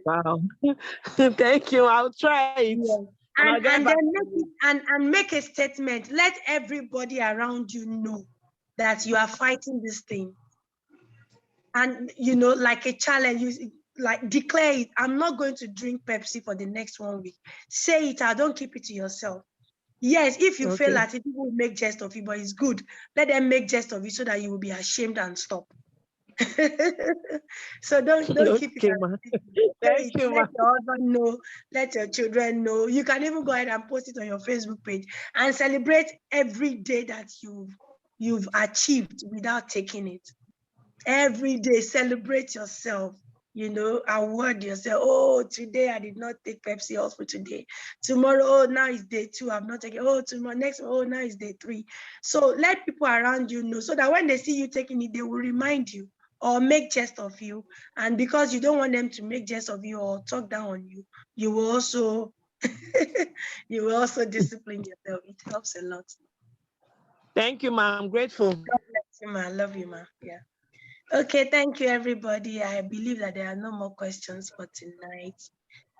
Wow. Thank you. I'll try it. Yes. And then make a statement. Let everybody around you know that you are fighting this thing. And like a challenge, you like declare it. I'm not going to drink Pepsi for the next 1 week. Say it out, don't keep it to yourself. Yes, if you fail at it, people will make jest of you, but it's good. Let them make jest of you so that you will be ashamed and stop. So don't keep it. Thank you, let your husband know, let your children know. You can even go ahead and post it on your Facebook page and celebrate every day that you've achieved without taking it. Every day, celebrate yourself. Award yourself. Oh, today I did not take Pepsi also today. Tomorrow, oh, now is day 2. I'm not taking. Oh, tomorrow, next, oh, now is day 3. So let people around you know, so that when they see you taking it, they will remind you or make jest of you. And because you don't want them to make jest of you or talk down on you, you will also discipline yourself. It helps a lot. Thank you, ma. I'm grateful. God bless you, ma. I love you, ma. Yeah. Okay, thank you, everybody. I believe that there are no more questions for tonight.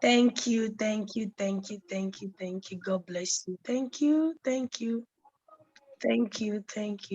Thank you, thank you, thank you, thank you, thank you. God bless you. Thank you, thank you, thank you, thank you.